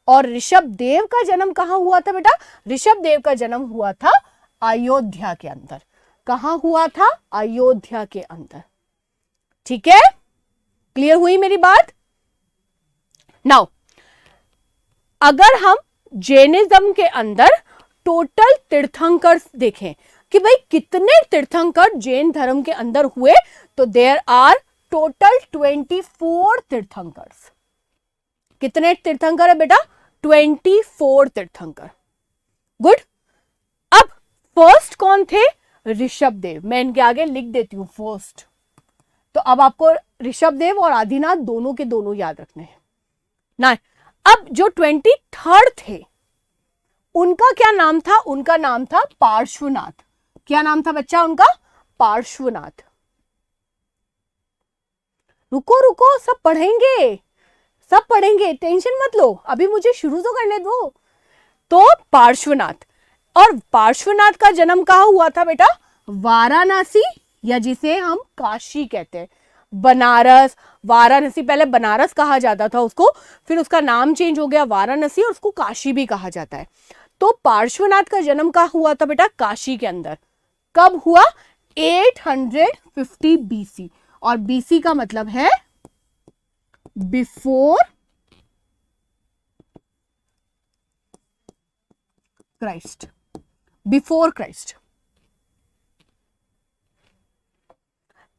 और ऋषभ देव का जन्म कहां हुआ था बेटा, ऋषभ देव का जन्म हुआ था अयोध्या के अंदर। कहां हुआ था, अयोध्या के अंदर। ठीक है, क्लियर हुई मेरी बात। नाउ अगर हम जैनिज्म के अंदर टोटल तीर्थंकर देखें कि भाई कितने तीर्थंकर जैन धर्म के अंदर हुए, तो देयर आर टोटल 24 तीर्थंकर्स। कितने तीर्थंकर है बेटा, 24 तीर्थंकर। गुड, अब फर्स्ट कौन थे, ऋषभ देव। मैं इनके आगे लिख देती हूं फर्स्ट। तो अब आपको ऋषभ देव और आदिनाथ दोनों के दोनों याद रखने हैं ना। अब जो 23rd थे उनका क्या नाम था, उनका नाम था पार्श्वनाथ। क्या नाम था बच्चा उनका, पार्श्वनाथ। रुको रुको, सब पढ़ेंगे, सब पढ़ेंगे, टेंशन मत लो, अभी मुझे शुरू तो करने दो। तो पार्श्वनाथ, और पार्श्वनाथ का जन्म कहाँ हुआ था बेटा, वाराणसी, या जिसे हम काशी कहते हैं, बनारस, वाराणसी, पहले बनारस कहा जाता था उसको, फिर उसका नाम चेंज हो गया वाराणसी, और उसको काशी भी कहा जाता है। तो पार्श्वनाथ का जन्म कहाँ हुआ था बेटा, काशी के अंदर। कब हुआ, 850 BC, और BC का मतलब है बिफोर क्राइस्ट, बिफोर क्राइस्ट।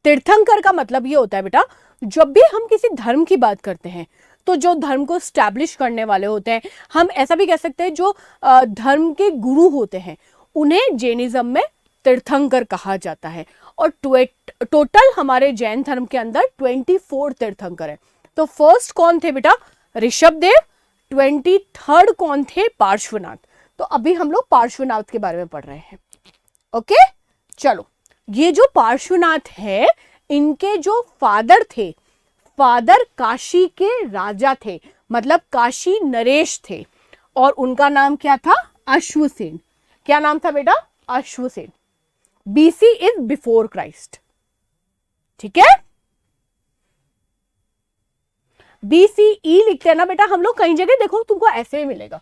तीर्थंकर का मतलब ये होता है बेटा, जब भी हम किसी धर्म की बात करते हैं तो जो धर्म को स्टैब्लिश करने वाले होते हैं, हम ऐसा भी कह सकते हैं जो धर्म के गुरु होते हैं, उन्हें जैनिज्म में तीर्थंकर कहा जाता है। और टोटल हमारे जैन धर्म के अंदर 24 तीर्थंकर है। तो फर्स्ट कौन थे बेटा, ऋषभ देव। 23rd कौन थे, पार्श्वनाथ। तो अभी हम लोग पार्श्वनाथ के बारे में पढ़ रहे हैं। ओके, चलो, ये जो पार्श्वनाथ है, इनके जो फादर थे, फादर काशी के राजा थे, मतलब काशी नरेश थे, और उनका नाम क्या था? अश्वसेन। क्या नाम था बेटा? Ashvasena. BC is before Christ, ठीक है। BCE लिखते हैं ना बेटा हम लोग कई जगह, देखो तुमको ऐसे ही मिलेगा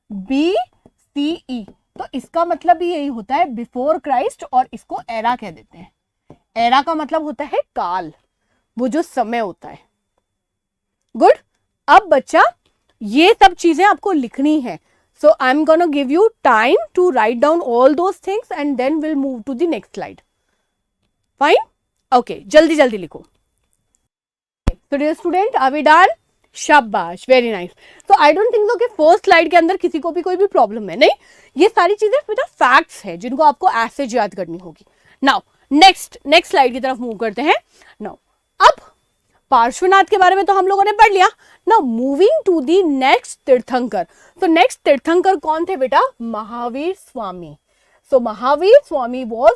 BCE, तो इसका मतलब भी यही होता है बिफोर क्राइस्ट, और इसको एरा कह देते हैं। एरा का मतलब होता है काल, वो जो समय होता है। गुड। अब बच्चा ये सब चीजें आपको लिखनी है, so I am gonna give you time to write down all those things and then will move to the next slide. Fine, okay, जल्दी जल्दी लिखो। So dear student, are we done? शाबाश, वेरी नाइस। तो I don't think so कि first slide के अंदर किसी को भी कोई भी प्रॉब्लम है, नहीं। ये सारी चीजें बेटा फैक्ट्स है जिनको आपको ऐसे याद करनी होगी। नाउ नेक्स्ट स्लाइड की तरफ मूव करते हैं। नाउ अब पार्श्वनाथ के बारे में तो हम लोगों ने पढ़ लिया। Now moving to the next tirthankar. तो नेक्स्ट तीर्थंकर कौन थे बेटा? Mahavir Swami. So Mahavir Swami was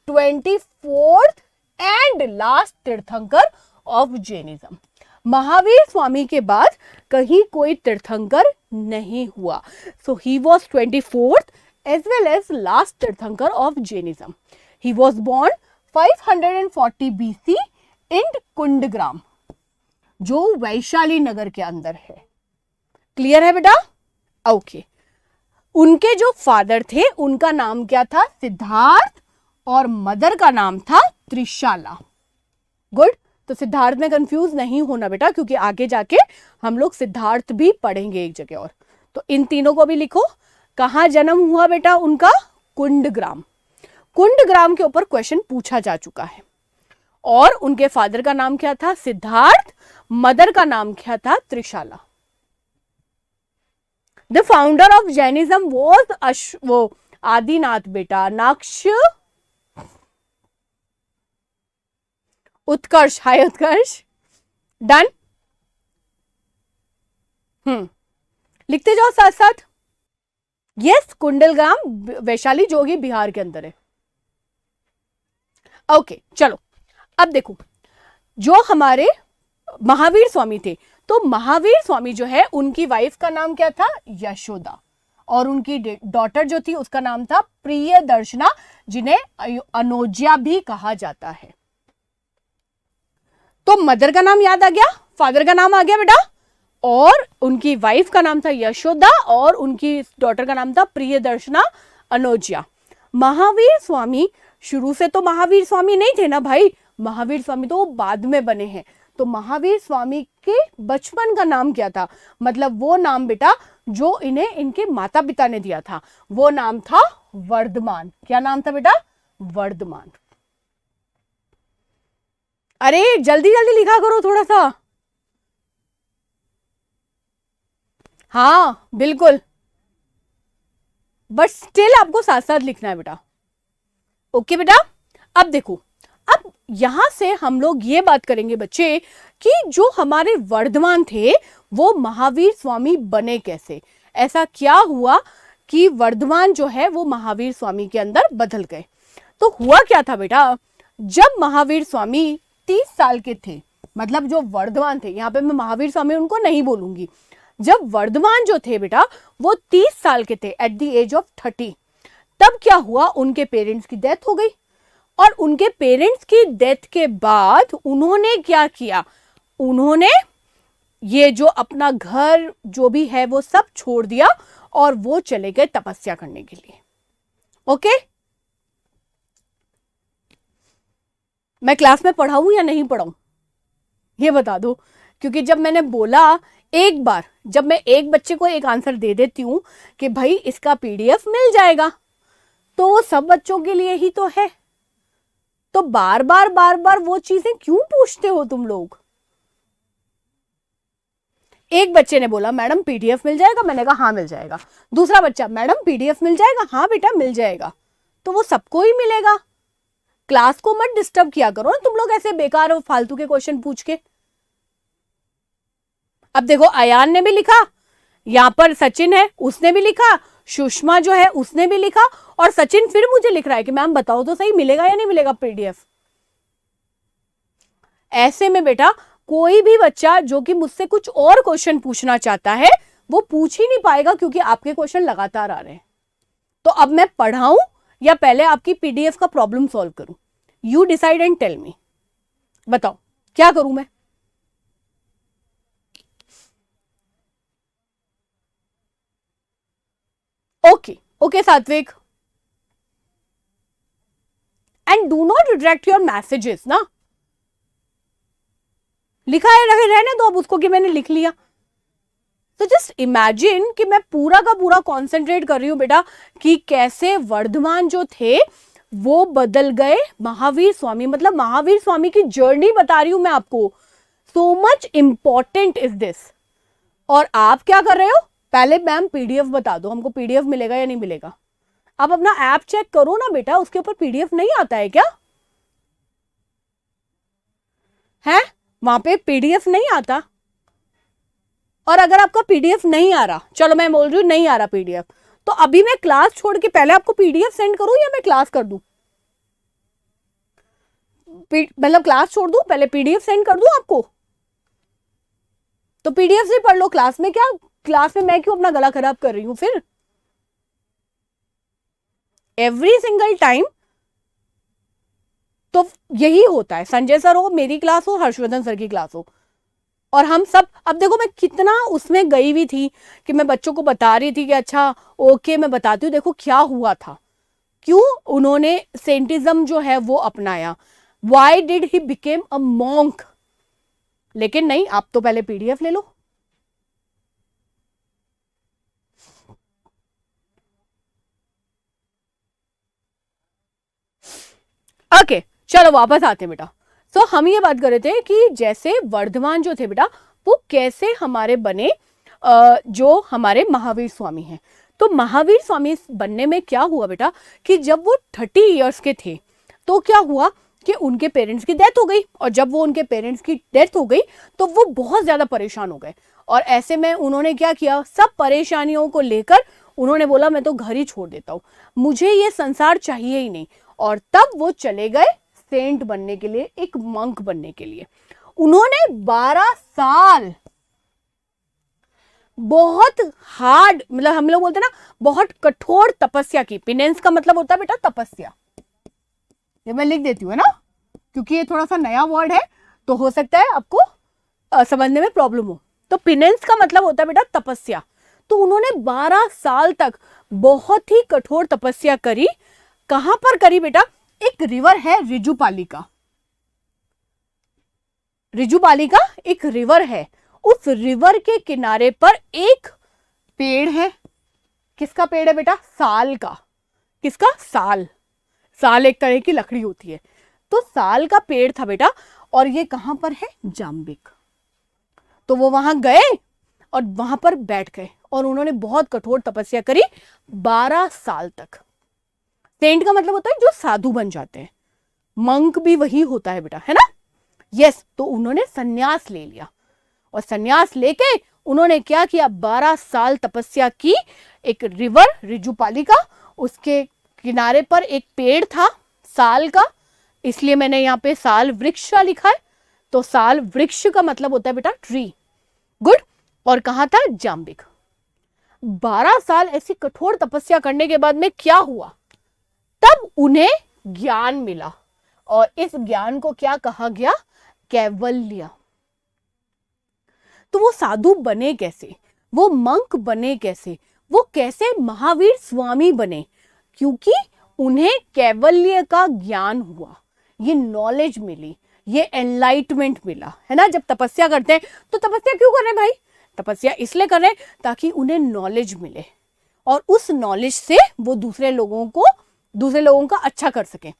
24th and last tirthankar of Jainism. Mahavir Swami के बाद कहीं कोई तीर्थंकर नहीं हुआ। So he was 24th as well as last tirthankar of Jainism. He was born 540 BC in Kundagram, जो वैशाली नगर के अंदर है। क्लियर है बेटा? ओके। उनके जो फादर थे उनका नाम क्या था? सिद्धार्थ, और मदर का नाम था त्रिशाला। गुड। तो सिद्धार्थ में कंफ्यूज नहीं होना बेटा, क्योंकि आगे जाके हम लोग सिद्धार्थ भी पढ़ेंगे एक जगह और। तो इन तीनों को भी लिखो। कहां जन्म हुआ बेटा उनका? कुंडग्राम। कुंडग्राम के ऊपर क्वेश्चन पूछा जा चुका है। और उनके फादर का नाम क्या था? सिद्धार्थ। मदर का नाम क्या था? Trishala. The founder of Jainism was वो आदिनाथ बेटा, नाक्ष उत्कर्ष। हाय उत्कर्ष, डन। लिखते जाओ साथ साथ। यस, कुंडलग्राम वैशाली, जो कि बिहार के अंदर है। ओके, चलो अब देखो, जो हमारे महावीर स्वामी थे, तो महावीर स्वामी जो है उनकी वाइफ का नाम क्या था? यशोदा। और उनकी डॉटर जो थी उसका नाम था प्रियदर्शना, जिन्हें अनोज्या भी कहा जाता है। तो मदर का नाम याद आ गया, फादर का नाम आ गया बेटा, और उनकी वाइफ का नाम था यशोदा, और उनकी डॉटर का नाम था प्रियदर्शना अनोज्या। महावीर स्वामी शुरू से तो महावीर स्वामी नहीं थे ना भाई, महावीर स्वामी तो बाद में बने हैं। तो महावीर स्वामी के बचपन का नाम क्या था? मतलब वो नाम बेटा जो इन्हें इनके माता पिता ने दिया था, वो नाम था वर्धमान। क्या नाम था बेटा? वर्धमान। अरे जल्दी जल्दी लिखा करो थोड़ा सा। हाँ बिल्कुल, बट स्टिल आपको साथ साथ लिखना है बेटा। ओके बेटा, अब देखो, अब यहां से हम लोग ये बात करेंगे बच्चे कि जो हमारे वर्धमान थे वो महावीर स्वामी बने कैसे। ऐसा क्या हुआ कि वर्धमान जो है वो महावीर स्वामी के अंदर बदल गए। तो हुआ क्या था बेटा, जब महावीर स्वामी 30 साल के थे, मतलब जो वर्धमान थे, यहां पे मैं महावीर स्वामी उनको नहीं बोलूंगी, जब वर्धमान जो थे बेटा वो 30 साल के थे, एट द एज ऑफ 30, तब क्या हुआ, उनके पेरेंट्स की डेथ हो गई। और उनके पेरेंट्स की डेथ के बाद उन्होंने क्या किया, उन्होंने ये जो अपना घर जो भी है वो सब छोड़ दिया और वो चले गए तपस्या करने के लिए। ओके, मैं क्लास में पढ़ाऊं या नहीं पढ़ाऊं ये बता दो, क्योंकि जब मैंने बोला एक बार, जब मैं एक बच्चे को एक आंसर दे देती हूं कि भाई इसका PDF मिल जाएगा, तो वो सब बच्चों के लिए ही तो है। तो बार बार वो चीजें क्यों पूछते हो तुम लोग। एक बच्चे ने बोला मैडम PDF मिल जाएगा, मैंने कहा हाँ मिल जाएगा। दूसरा बच्चा, मैडम PDF मिल जाएगा, हाँ बेटा मिल जाएगा। तो वो सबको ही मिलेगा। क्लास को मत डिस्टर्ब किया करो ना तुम लोग ऐसे बेकार और फालतू के क्वेश्चन पूछ के। अब देखो, अयान ने भी लिखा, यहां पर सचिन है उसने भी लिखा, सुषमा जो है उसने भी लिखा, और सचिन फिर मुझे लिख रहा है कि मैम बताओ तो सही, मिलेगा या नहीं मिलेगा पीडीएफ। ऐसे में बेटा कोई भी बच्चा जो कि मुझसे कुछ और क्वेश्चन पूछना चाहता है वो पूछ ही नहीं पाएगा, क्योंकि आपके क्वेश्चन लगातार आ रहे हैं। तो अब मैं पढ़ाऊं या पहले आपकी पीडीएफ का प्रॉब्लम सॉल्व करूं? You decide and tell me, बताओ क्या करूं मैं? Okay Satvik, and do not retract your messages ना। लिखा है रहने दो अब उसको कि मैंने लिख लिया। तो जस्ट इमेजिन कि मैं पूरा का पूरा कॉन्सेंट्रेट कर रही हूं बेटा कि कैसे वर्धमान जो थे वो बदल गए महावीर स्वामी, मतलब महावीर स्वामी की जर्नी बता रही हूं मैं आपको। So much important is this. और आप क्या कर रहे हो? पहले मैम पीडीएफ बता दो, हमको पीडीएफ मिलेगा या नहीं मिलेगा। आप अपना ऐप चेक करो ना बेटा, उसके ऊपर पीडीएफ नहीं आता है क्या? है वहां पे पीडीएफ नहीं आता। और अगर आपका पीडीएफ नहीं आ रहा, चलो मैं बोल रही हूं नहीं आ रहा पीडीएफ, तो अभी मैं क्लास छोड़ के पहले आपको पीडीएफ सेंड करूं या मैं क्लास कर दूं? मतलब क्लास छोड़ दूं पहले पीडीएफ सेंड कर दूं आपको? तो पीडीएफ से पढ़ लो, क्लास में क्या, क्लास में मैं क्यों अपना गला खराब कर रही हूं फिर? एवरी सिंगल टाइम तो यही होता है, संजय सर हो, मेरी क्लास हो, हर्षवर्धन सर की क्लास हो, और हम सब। अब देखो मैं कितना उसमें गई हुई थी कि मैं बच्चों को बता रही थी कि अच्छा ओके मैं बताती हूँ, देखो क्या हुआ था, क्यों उन्होंने सेंटिज्म जो है वो अपनाया, why did he became a monk. लेकिन नहीं, आप तो पहले पीडीएफ ले लो। ओके चलो वापस आते हैं बेटा। तो हम ये बात कर रहे थे कि जैसे वर्धमान जो थे बेटा वो कैसे हमारे बने, जो हमारे महावीर स्वामी हैं। तो महावीर स्वामी बनने में क्या हुआ बेटा कि जब वो 30 इयर्स के थे तो क्या हुआ कि उनके पेरेंट्स की डेथ हो गई, और जब वो उनके पेरेंट्स की डेथ हो गई तो वो बहुत ज्यादा परेशान हो गए, और ऐसे में उन्होंने क्या किया, सब परेशानियों को लेकर उन्होंने बोला मैं तो घर ही छोड़ देता हूं, मुझे ये संसार चाहिए ही नहीं। और तब वो चले गए सेंट बनने के लिए, एक मंक बनने के लिए। उन्होंने 12 साल बहुत हार्ड, मतलब हम लोग बोलते हैं ना बहुत कठोर तपस्या की। पिनेंस का मतलब होता है बेटा तपस्या, ये मैं लिख देती हूँ ना, क्योंकि ये थोड़ा सा नया वर्ड है तो हो सकता है आपको समझने में प्रॉब्लम हो। तो पिनेंस का मतलब होता है बेटा तपस्या। तो उन्होंने 12 साल तक बहुत ही कठोर तपस्या करी। कहां पर करी बेटा? एक रिवर है रिजुपालिका, रिजुपालिका एक रिवर है, उस रिवर के किनारे पर एक पेड़ है। किसका पेड़ है बेटा? साल का। किसका? साल। साल एक तरह की लकड़ी होती है, तो साल का पेड़ था बेटा, और ये कहां पर है? जाम्बिक। तो वो वहां गए और वहां पर बैठ गए, और उन्होंने बहुत कठोर तपस्या करी 12 साल तक। सेंट का मतलब होता है जो साधु बन जाते हैं, मंक भी वही होता है बेटा, है ना? यस। तो उन्होंने सन्यास ले लिया, और सन्यास लेके उन्होंने क्या किया, 12 साल तपस्या की। एक रिवर रिजुपालिका, उसके किनारे पर एक पेड़ था साल का, इसलिए मैंने यहाँ पे साल वृक्ष लिखा है। तो साल वृक्ष का मतलब होता है बेटा ट्री। गुड। और कहां था? जाम्बिक। 12 साल ऐसी कठोर तपस्या करने के बाद में क्या हुआ? तब उन्हें ज्ञान मिला, और इस ज्ञान को क्या कहा गया? कैवल्य। तो वो साधु बने कैसे, वो मंक बने कैसे, वो कैसे महावीर स्वामी बने? क्योंकि उन्हें कैवल्य का ज्ञान हुआ, ये नॉलेज मिली, ये एनलाइटमेंट मिला, है ना? जब तपस्या करते हैं तो तपस्या क्यों कर रहे हैं भाई? तपस्या इसलिए कर रहे हैं ताकि उन्हें नॉलेज मिले, और उस नॉलेज से वो दूसरे लोगों का अच्छा कर सके।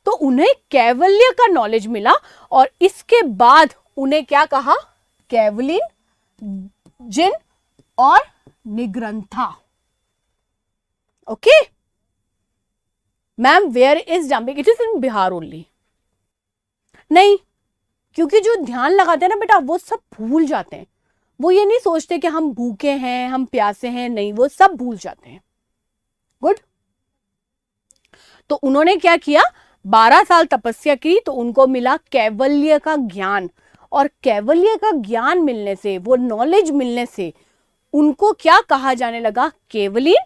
तो उन्हें कैवल्य का नॉलेज मिला, और इसके बाद उन्हें क्या कहा? कैवलिन, जिन और Nirgrantha. Okay ma'am, where is Jambhik? It is in Bihar only. नहीं, क्योंकि जो ध्यान लगाते हैं ना बेटा वो सब भूल जाते हैं, वो ये नहीं सोचते कि हम भूखे हैं, हम प्यासे हैं, नहीं, वो सब भूल जाते हैं। गुड। तो उन्होंने क्या किया, 12 साल तपस्या की तो उनको मिला कैवल्य का ज्ञान, और कैवल्य का ज्ञान मिलने से, वो नॉलेज मिलने से उनको क्या कहा जाने लगा, केवलीन,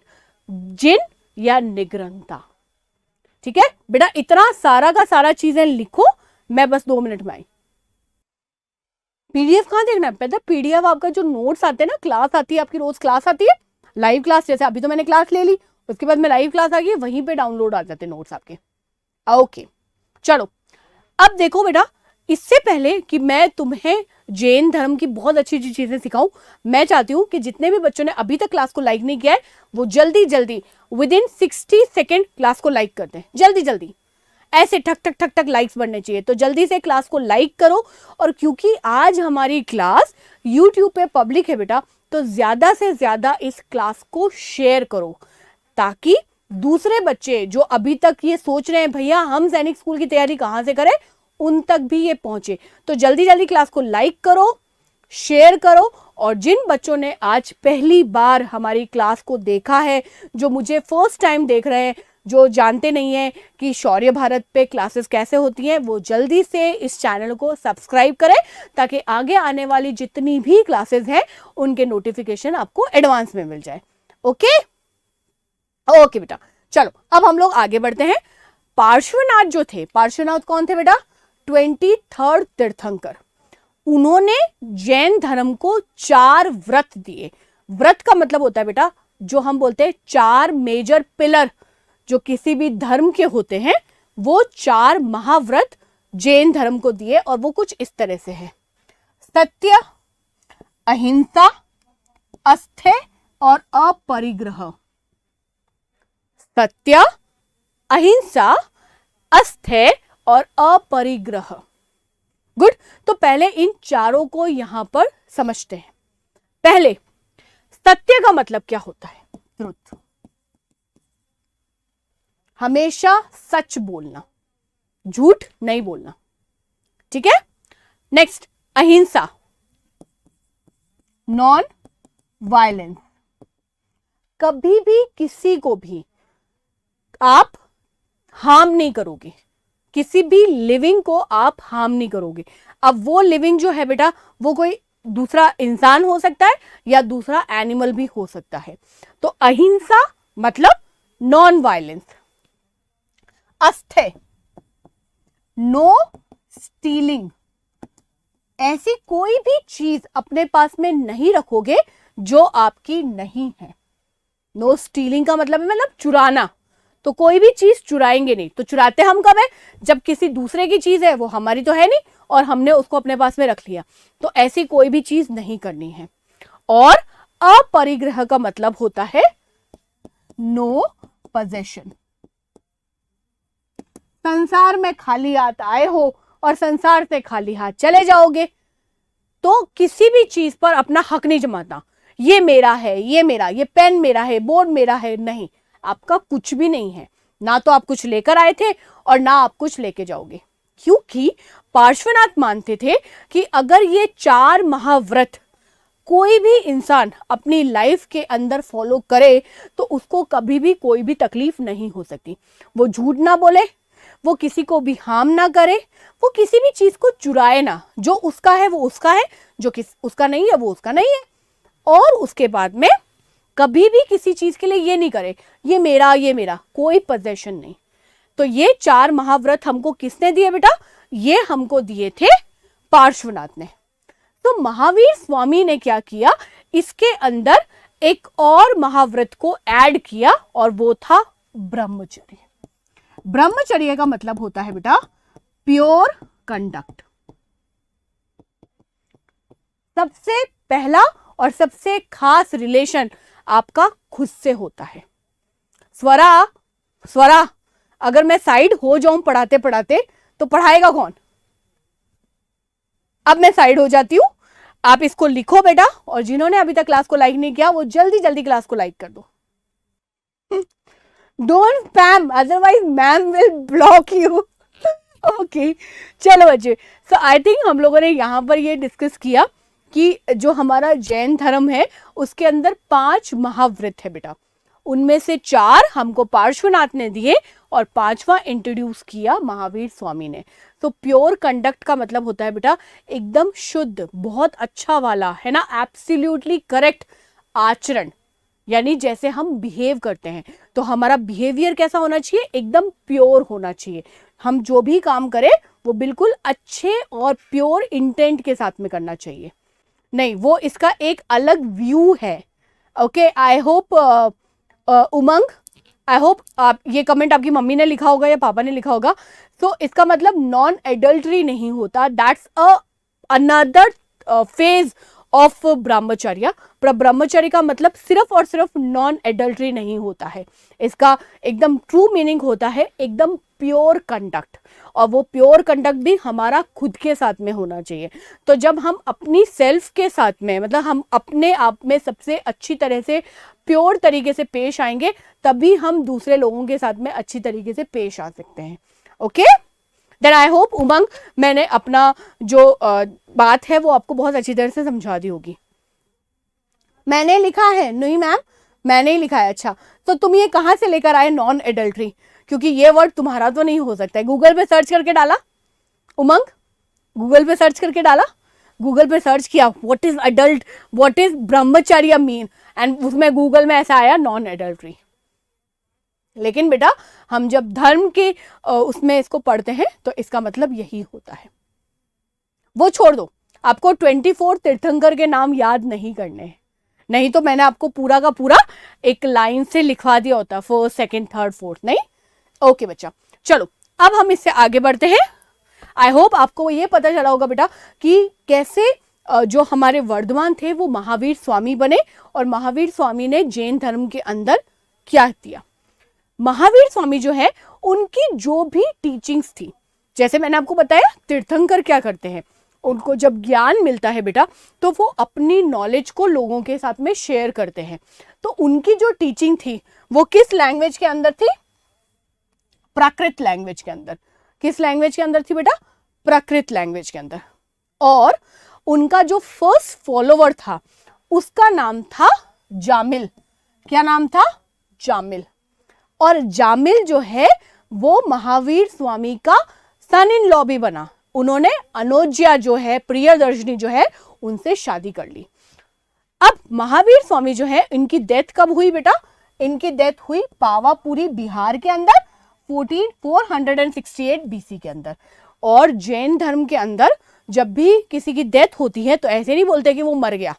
जिन या निग्रंता। ठीक है बेटा, इतना सारा का सारा चीजें लिखो, मैं बस 2 मिनट में आई। पीडीएफ कहाँ देखना है, पता पीडीएफ आपका जो नोट्स आते हैं ना, क्लास आती है आपकी, रोज क्लास आती है, लाइव क्लास, जैसे अभी तो मैंने क्लास ले ली, उसके बाद में लाइव क्लास आ गई, वहीं पे डाउनलोड आ जाते हैं नोट्स आपके। ओके चलो, अब देखो बेटा, इससे पहले कि मैं तुम्हें जैन धर्म की बहुत अच्छी अच्छी चीजें सिखाऊं, मैं चाहती हूं कि जितने भी बच्चों ने अभी तक क्लास को लाइक नहीं किया है, वो जल्दी जल्दी विद इन 60 सेकेंड क्लास को लाइक कर दें, जल्दी जल्दी, ऐसे ठक ठक ठक ठक लाइक्स बढ़ने चाहिए। तो जल्दी से क्लास को लाइक करो, और क्योंकि आज हमारी क्लास यूट्यूब पे पब्लिक है बेटा, तो ज्यादा से ज्यादा इस क्लास को शेयर करो, ताकि दूसरे बच्चे जो अभी तक ये सोच रहे हैं भैया हम सैनिक स्कूल की तैयारी कहां से करें, उन तक भी ये पहुंचे। तो जल्दी जल्दी क्लास को लाइक करो, शेयर करो, और जिन बच्चों ने आज पहली बार हमारी क्लास को देखा है, जो मुझे फर्स्ट टाइम देख रहे हैं, जो जानते नहीं है कि शौर्य भारत पे क्लासेस कैसे होती हैं, वो जल्दी से इस चैनल को सब्सक्राइब करें, ताकि आगे आने वाली जितनी भी क्लासेस हैं उनके नोटिफिकेशन आपको एडवांस में मिल जाए। ओके ओके बेटा, चलो अब हम लोग आगे बढ़ते हैं। पार्श्वनाथ जो थे, पार्श्वनाथ कौन थे बेटा, 23rd तीर्थंकर। उन्होंने जैन धर्म को 4 व्रत दिए। व्रत का मतलब होता है बेटा, जो हम बोलते हैं 4 मेजर पिलर जो किसी भी धर्म के होते हैं, वो 4 महाव्रत जैन धर्म को दिए, और वो कुछ इस तरह से है: सत्य, अहिंसा, अस्थेय और अपरिग्रह। सत्य, अहिंसा, अस्थेय और अपरिग्रह। गुड। तो पहले इन चारों को यहां पर समझते हैं। पहले, सत्य का मतलब क्या होता है, ट्रुथ, हमेशा सच बोलना, झूठ नहीं बोलना। ठीक है। नेक्स्ट, अहिंसा, नॉन वायलेंस, कभी भी किसी को भी आप हार्म नहीं करोगे, किसी भी लिविंग को आप हार्म नहीं करोगे। अब वो लिविंग जो है बेटा, वो कोई दूसरा इंसान हो सकता है या दूसरा एनिमल भी हो सकता है। तो अहिंसा मतलब नॉन वायलेंस। अस्थेय, नो स्टीलिंग, ऐसी कोई भी चीज अपने पास में नहीं रखोगे जो आपकी नहीं है। नो स्टीलिंग का मतलब चुराना, तो कोई भी चीज चुराएंगे नहीं। तो चुराते हम कब है, जब किसी दूसरे की चीज है, वो हमारी तो है नहीं और हमने उसको अपने पास में रख लिया। तो ऐसी कोई भी चीज नहीं करनी है। और अपरिग्रह का मतलब होता है नो पोजेशन। संसार में खाली हाथ आए हो और संसार से खाली हाथ चले जाओगे, तो किसी भी चीज पर अपना हक नहीं जमाना। ये मेरा है, ये मेरा, ये पेन मेरा है, बोर्ड मेरा है, नहीं, आपका कुछ भी नहीं है। ना तो आप कुछ लेकर आए थे और ना आप कुछ लेके जाओगे, क्योंकि पार्श्वनाथ मानते थे कि अगर ये 4 महाव्रत कोई भी इंसान अपनी लाइफ के अंदर फॉलो करे, तो उसको कभी भी कोई भी तकलीफ नहीं हो सकती। वो झूठ ना बोले, वो किसी को भी हार्म ना करे, वो किसी भी चीज को चुराए ना। जो उसका है वो उसका है, जो उसका नहीं है वो उसका नहीं है। और उसके बाद में कभी भी किसी चीज के लिए ये नहीं करे ये मेरा, कोई पोजेशन नहीं। तो ये 4 महाव्रत हमको किसने दिए बेटा, ये हमको दिए थे पार्श्वनाथ ने। तो महावीर स्वामी ने क्या किया, इसके अंदर एक और महाव्रत को ऐड किया, और वो था ब्रह्मचर्य। ब्रह्मचर्य का मतलब होता है बेटा प्योर कंडक्ट। सबसे पहला और सबसे खास रिलेशन आपका खुद से होता है। स्वरा, अगर मैं साइड हो जाऊं पढ़ाते पढ़ाते, तो पढ़ाएगा कौन? अब मैं साइड हो जाती हूं, आप इसको लिखो बेटा, और जिन्होंने अभी तक क्लास को लाइक नहीं किया, वो जल्दी जल्दी क्लास को लाइक कर दो। Don't spam, otherwise ma'am will block you. Okay, चलो बच्चे, सो आई थिंक हम लोगों ने यहां पर ये डिस्कस किया कि जो हमारा जैन धर्म है उसके अंदर 5 महाव्रत है बेटा। उनमें से 4 हमको पार्श्वनाथ ने दिए और 5वां इंट्रोड्यूस किया महावीर स्वामी ने। तो प्योर कंडक्ट का मतलब होता है बेटा एकदम शुद्ध, बहुत अच्छा वाला, है ना, एब्सोल्युटली करेक्ट आचरण, यानी जैसे हम बिहेव करते हैं तो हमारा बिहेवियर कैसा होना चाहिए, एकदम प्योर होना चाहिए। हम जो भी काम करें वो बिल्कुल अच्छे और प्योर इंटेंट के साथ में करना चाहिए। नहीं, वो इसका एक अलग व्यू है। Okay, I hope Umang, I hope आप ये कमेंट आपकी मम्मी ने लिखा होगा या पापा ने लिखा होगा। तो इसका मतलब नॉन एडल्ट्री नहीं होता, दैट्स अनदर फेज ऑफ ब्रह्मचर्य। पर ब्रह्मचर्य का मतलब सिर्फ और सिर्फ नॉन एडल्ट्री नहीं होता है, इसका एकदम ट्रू मीनिंग होता है एकदम प्योर कंडक्ट, और वो प्योर कंडक्ट भी हमारा खुद के साथ में होना चाहिए। तो जब हम अपनी सेल्फ के साथ में, मतलब हम अपने आप में सबसे अच्छी तरह से प्योर तरीके से पेश आएंगे, तभी हम दूसरे लोगों के साथ में अच्छी तरीके से पेश आ सकते हैं। ओके, देन आई होप उमंग मैंने अपना जो बात है वो आपको बहुत अच्छी तरह से समझा दी होगी। मैंने लिखा है, नहीं मैम मैंने ही लिखा है। अच्छा, तो तुम ये कहां से लेकर आए नॉन एडल्ट्री, क्योंकि ये वर्ड तुम्हारा तो नहीं हो सकता है। गूगल पे सर्च करके डाला उमंग, गूगल पे सर्च करके डाला, गूगल पे सर्च किया what is adult, what is ब्रह्मचर्य मीन, एंड उसमें गूगल में ऐसा आया नॉन एडल्ट्री। लेकिन बेटा हम जब धर्म के उसमें इसको पढ़ते हैं तो इसका मतलब यही होता है। वो छोड़ दो, आपको 24 तीर्थंकर के नाम याद नहीं करने हैं, नहीं तो मैंने आपको पूरा का पूरा एक लाइन से लिखवा दिया होता, 1st, 2nd, 3rd, 4th, नहीं। ओके बच्चा, चलो अब हम इससे आगे बढ़ते हैं। आई होप आपको ये पता चला होगा बेटा कि कैसे जो हमारे वर्धमान थे वो महावीर स्वामी बने, और महावीर स्वामी ने जैन धर्म के अंदर क्या दिया। महावीर स्वामी जो है उनकी जो भी टीचिंग्स थी, जैसे मैंने आपको बताया तीर्थंकर क्या करते हैं, उनको जब ज्ञान मिलता है बेटा तो वो अपनी नॉलेज को लोगों के साथ में शेयर करते हैं। तो उनकी जो टीचिंग थी वो किस लैंग्वेज के अंदर थी, प्राकृत लैंग्वेज के अंदर। किस लैंग्वेज के अंदर थी बेटा, प्राकृत लैंग्वेज के अंदर। और उनका जो फर्स्ट फॉलोवर था उसका नाम था जामिल। क्या नाम था, जामिल। और जामिल जो है वो महावीर स्वामी का सन इन लॉ भी बना। उन्होंने अनुज्या जो है, प्रियदर्शनी जो है, उनसे शादी कर ली। अब महावीर स्वामी जो है इनकी डेथ कब हुई बेटा, इनकी डेथ हुई पावापुरी बिहार के अंदर 468 बीसी के अंदर। और जैन धर्म के अंदर जब भी किसी की डेथ होती है तो ऐसे नहीं बोलते कि वो मर गया,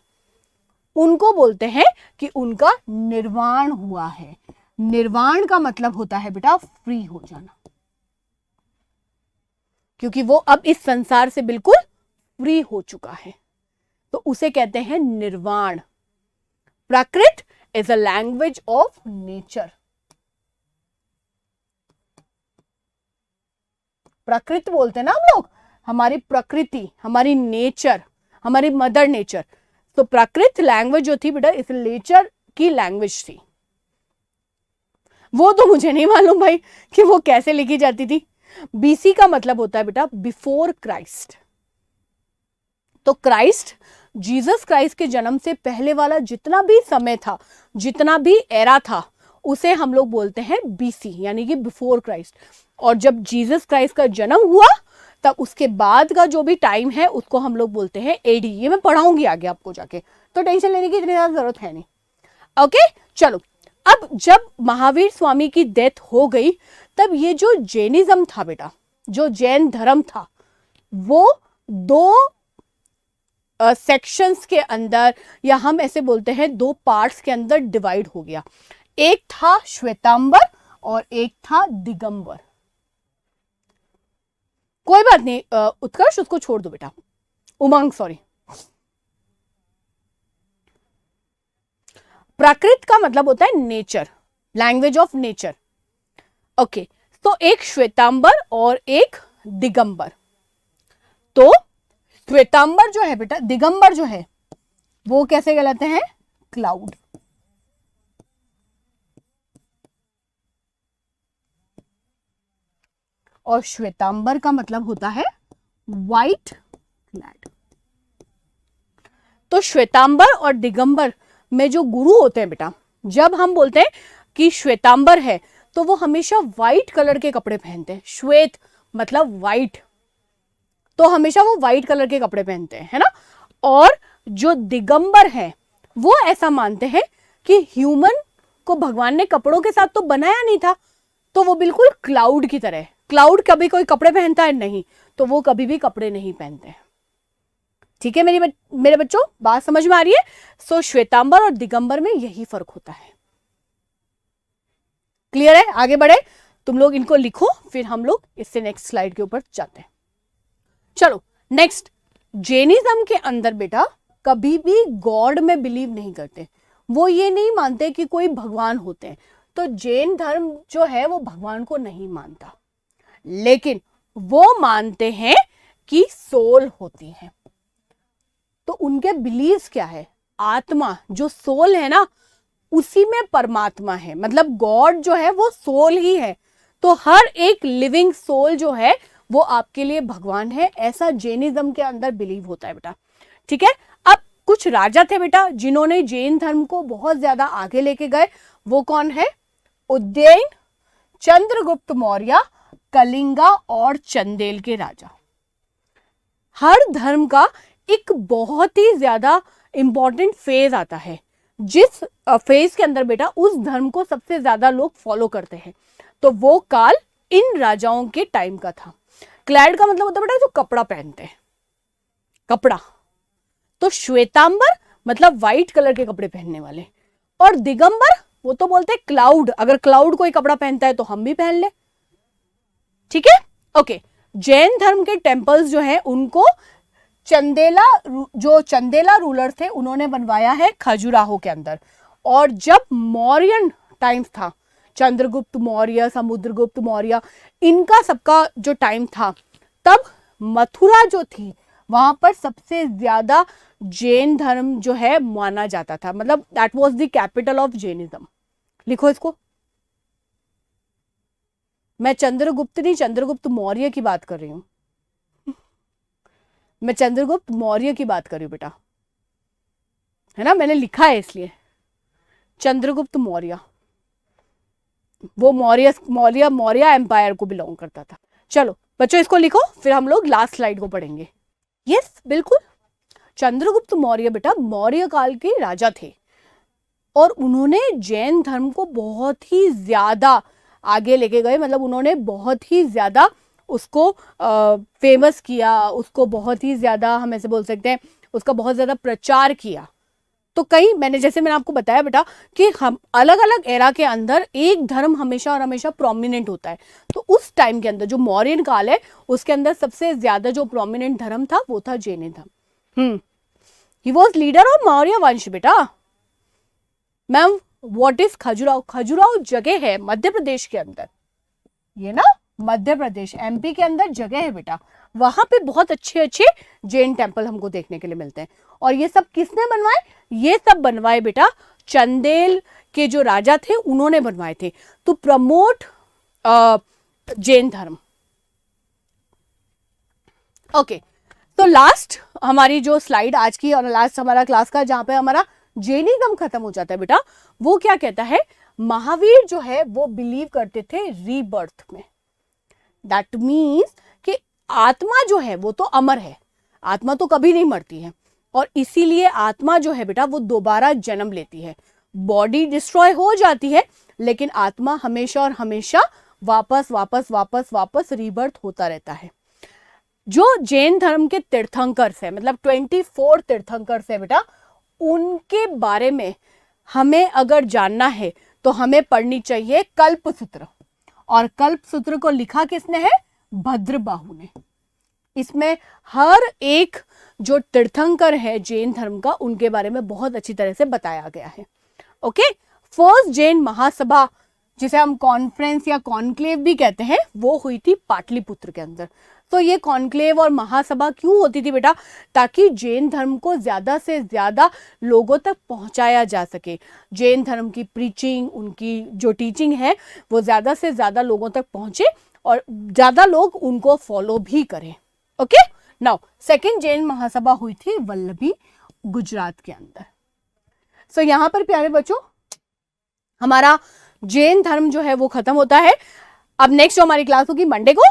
उनको बोलते हैं कि उनका निर्वाण हुआ है। निर्वाण का मतलब होता है बेटा फ्री हो जाना, क्योंकि वो अब इस संसार से बिल्कुल फ्री हो चुका है, तो उसे कहते हैं nirvana. Prakrit is a language of nature. Prakrit बोलते हैं ना हम लोग, हमारी प्रकृति, हमारी नेचर, हमारी मदर नेचर। तो प्राकृत लैंग्वेज जो थी बेटा इस नेचर की लैंग्वेज थी। वो तो मुझे नहीं मालूम भाई कि वो कैसे लिखी जाती थी। बीसी का मतलब होता है बेटा बिफोर क्राइस्ट। तो क्राइस्ट, जीसस क्राइस्ट के जन्म से पहले वाला जितना भी समय था, जितना भी एरा था, उसे हम लोग बोलते हैं बीसी, यानी कि बिफोर क्राइस्ट। और जब जीसस क्राइस्ट का जन्म हुआ तब उसके बाद का जो भी टाइम है उसको हम लोग बोलते हैं एडी। ये मैं पढ़ाऊंगी आगे आपको जाके, तो टेंशन लेने की इतनी ज्यादा जरूरत है नहीं। ओके चलो, अब जब महावीर स्वामी की डेथ हो गई तब ये जो जैनिज्म था बेटा, जो जैन धर्म था, वो 2 सेक्शंस के अंदर, या हम ऐसे बोलते हैं 2 पार्ट्स के अंदर डिवाइड हो गया। एक था श्वेतांबर और एक था दिगंबर। कोई बात नहीं उत्कर्ष, उसको छोड़ दो बेटा, उमंग सॉरी। प्राकृत का मतलब होता है nature, language of nature. Okay, तो एक श्वेतांबर और एक दिगंबर। तो श्वेतांबर जो है बेटा, दिगंबर जो है वो कैसे कहलाते हैं, क्लाउड। और श्वेतांबर का मतलब होता है व्हाइट क्लैड। तो श्वेतांबर और दिगंबर में जो गुरु होते हैं बेटा, जब हम बोलते हैं कि श्वेतांबर है तो वो हमेशा व्हाइट कलर के कपड़े पहनते हैं। श्वेत मतलब व्हाइट, तो हमेशा वो व्हाइट कलर के कपड़े पहनते हैं, है ना। और जो दिगंबर है वो ऐसा मानते हैं कि ह्यूमन को भगवान ने कपड़ों के साथ तो बनाया नहीं था, तो वो बिल्कुल क्लाउड की तरह। क्लाउड कभी कोई कपड़े पहनता है? नहीं, तो वो कभी भी कपड़े नहीं पहनते हैं। ठीक है मेरे बच्चों, बात समझ में आ रही है? सो श्वेतांबर और दिगंबर में यही फर्क होता है। क्लियर है? आगे बढ़े, तुम लोग इनको लिखो, फिर हम लोग इससे नेक्स्ट स्लाइड के ऊपर जाते हैं। चलो नेक्स्ट, जैनिज्म के अंदर बेटा कभी भी गॉड में बिलीव नहीं करते। वो ये नहीं मानते कि कोई भगवान होते हैं। तो जैन धर्म जो है वो भगवान को नहीं मानता, लेकिन वो मानते हैं कि सोल होती है। तो उनके बिलीव्स क्या है? आत्मा, जो सोल है ना, उसी में परमात्मा है। मतलब गॉड जो है वो सोल ही है। तो हर एक लिविंग सोल जो है वो आपके लिए भगवान है, ऐसा जैनिज्म के अंदर बिलीव होता है बेटा। ठीक है। अब कुछ राजा थे बेटा जिन्होंने जैन धर्म को बहुत ज्यादा आगे लेके गए। वो कौन है? उज्जैन, चंद्रगुप्त मौर्य, कलिंगा और चंदेल के राजा। हर धर्म का एक बहुत ही ज्यादा इंपॉर्टेंट फेज आता है, जिस फेज के अंदर बेटा उस धर्म को सबसे ज्यादा लोग फॉलो करते हैं। तो वो काल इन राजाओं के टाइम का था। क्लैड का मतलब होता है बेटा जो कपड़ा पहनते हैं, कपड़ा। तो श्वेतांबर मतलब व्हाइट कलर के कपड़े पहनने वाले, और दिगंबर वो तो बोलते हैं क्लाउड। अगर क्लाउड कोई कपड़ा पहनता है तो हम भी पहन ले। ठीक है, ओके। जैन धर्म के टेम्पल्स जो है उनको चंदेला रूलर थे उन्होंने बनवाया है खजुराहो के अंदर। और जब मौर्यन टाइम्स था, चंद्रगुप्त मौर्य, समुद्रगुप्त मौर्य, इनका सबका जो टाइम था, तब मथुरा जो थी वहां पर सबसे ज्यादा जैन धर्म जो है माना जाता था। मतलब that was the capital of Jainism. लिखो इसको। मैं चंद्रगुप्त नहीं, चंद्रगुप्त मौर्य की बात कर रही हूं। मैं चंद्रगुप्त मौर्य की बात कर रही हूं बेटा, है ना, मैंने लिखा है इसलिए। चंद्रगुप्त मौर्य वो मौर्य एम्पायर को बिलोंग करता था। चलो बच्चों इसको लिखो, फिर हम लोग लास्ट स्लाइड को पढ़ेंगे। यस बिल्कुल, चंद्रगुप्त मौर्य बेटा मौर्य काल के राजा थे और उन्होंने जैन धर्म को बहुत ही ज्यादा आगे लेके गए। मतलब उन्होंने बहुत ही ज्यादा उसको फेमस किया, उसको बहुत ही ज्यादा, हम ऐसे बोल सकते हैं, उसका बहुत ज्यादा प्रचार किया। तो मैंने आपको बताया बेटा कि हम अलग अलग एरा के अंदर एक धर्म हमेशा और हमेशा प्रोमिनेंट होता है। तो उस टाइम के अंदर जो मौर्यन काल है उसके अंदर सबसे ज्यादा जो प्रोमिनेंट धर्म था वो था जैन धर्म। He was leader of Maurya वंश बेटा। Ma'am what is Khajuraho? Khajuraho जगह है मध्य प्रदेश के अंदर, ये ना मध्य प्रदेश एमपी के अंदर जगह है बेटा। वहां पे बहुत अच्छे अच्छे जैन टेम्पल हमको देखने के लिए मिलते हैं। और ये सब किसने बनवाए? ये सब बनवाए बेटा चंदेल के जो राजा थे उन्होंने बनवाए थे, टू प्रमोट जैन धर्म। ओके, तो लास्ट हमारी जो स्लाइड आज की और लास्ट हमारा क्लास का जहां पे हमारा जैनिज्म खत्म हो जाता है बेटा, वो क्या कहता है? महावीर जो है वो बिलीव करते थे रीबर्थ में। दैट मीन्स कि आत्मा जो है वो तो अमर है, आत्मा तो कभी नहीं मरती है, और इसीलिए आत्मा जो है बेटा वो दोबारा जन्म लेती है। बॉडी डिस्ट्रॉय हो जाती है लेकिन आत्मा हमेशा और हमेशा वापस वापस वापस वापस रीबर्थ होता रहता है। जो जैन धर्म के तीर्थंकर है, मतलब 24 तीर्थंकर है बेटा, उनके बारे में हमें अगर जानना है तो हमें पढ़नी चाहिए कल्पसूत्र। और कल्पसूत्र को लिखा किसने है? भद्रबाहु ने। इसमें हर एक जो तीर्थंकर है जैन धर्म का उनके बारे में बहुत अच्छी तरह से बताया गया है। ओके, फर्स्ट जैन महासभा जिसे हम कॉन्फ्रेंस या कॉन्क्लेव भी कहते हैं वो हुई थी पाटलिपुत्र के अंदर। तो ये कॉन्क्लेव और महासभा क्यों होती थी बेटा? ताकि जैन धर्म को ज्यादा से ज्यादा लोगों तक पहुंचाया जा सके। जैन धर्म की प्रीचिंग, उनकी जो टीचिंग है वो ज्यादा से ज्यादा लोगों तक पहुंचे और ज्यादा लोग उनको फॉलो भी करें। ओके, नाउ सेकेंड जैन महासभा हुई थी वल्लभी, गुजरात के अंदर। सो यहां पर प्यारे बच्चों हमारा जैन धर्म जो है वो खत्म होता है। अब नेक्स्ट जो हमारी क्लास होगी मंडे को,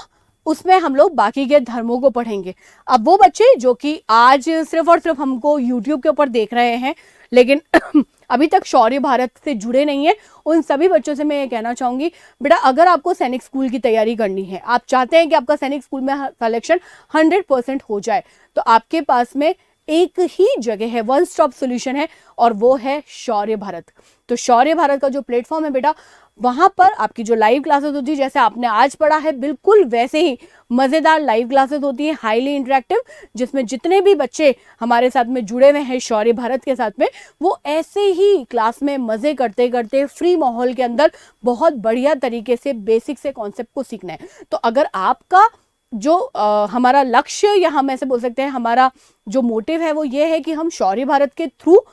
उसमें हम लोग बाकी के धर्मों को पढ़ेंगे। अब वो बच्चे जो कि आज सिर्फ और सिर्फ हमको यूट्यूब के ऊपर देख रहे हैं लेकिन अभी तक शौर्य भारत से जुड़े नहीं है, उन सभी बच्चों से मैं ये कहना चाहूंगी, बेटा अगर आपको सैनिक स्कूल की तैयारी करनी है, आप चाहते हैं कि आपका सैनिक स्कूल में सिलेक्शन 100% हो जाए, तो आपके पास में एक ही जगह है, वन स्टॉप सोल्यूशन है, और वो है शौर्य भारत। तो शौर्य भारत का जो प्लेटफॉर्म है बेटा, वहां पर आपकी जो लाइव क्लासेस होती है, जैसे आपने आज पढ़ा है बिल्कुल वैसे ही मजेदार लाइव क्लासेस होती है, हाईली इंटरेक्टिव, जिसमें जितने भी बच्चे हमारे साथ में जुड़े हुए हैं शौर्य भारत के साथ में, वो ऐसे ही क्लास में मजे करते करते फ्री माहौल के अंदर बहुत बढ़िया तरीके से बेसिक से कॉन्सेप्ट को सीखना है। तो अगर आपका जो हमारा लक्ष्य, या हम ऐसे बोल सकते हैं हमारा जो मोटिव है, वो ये है कि हम शौर्य भारत के थ्रू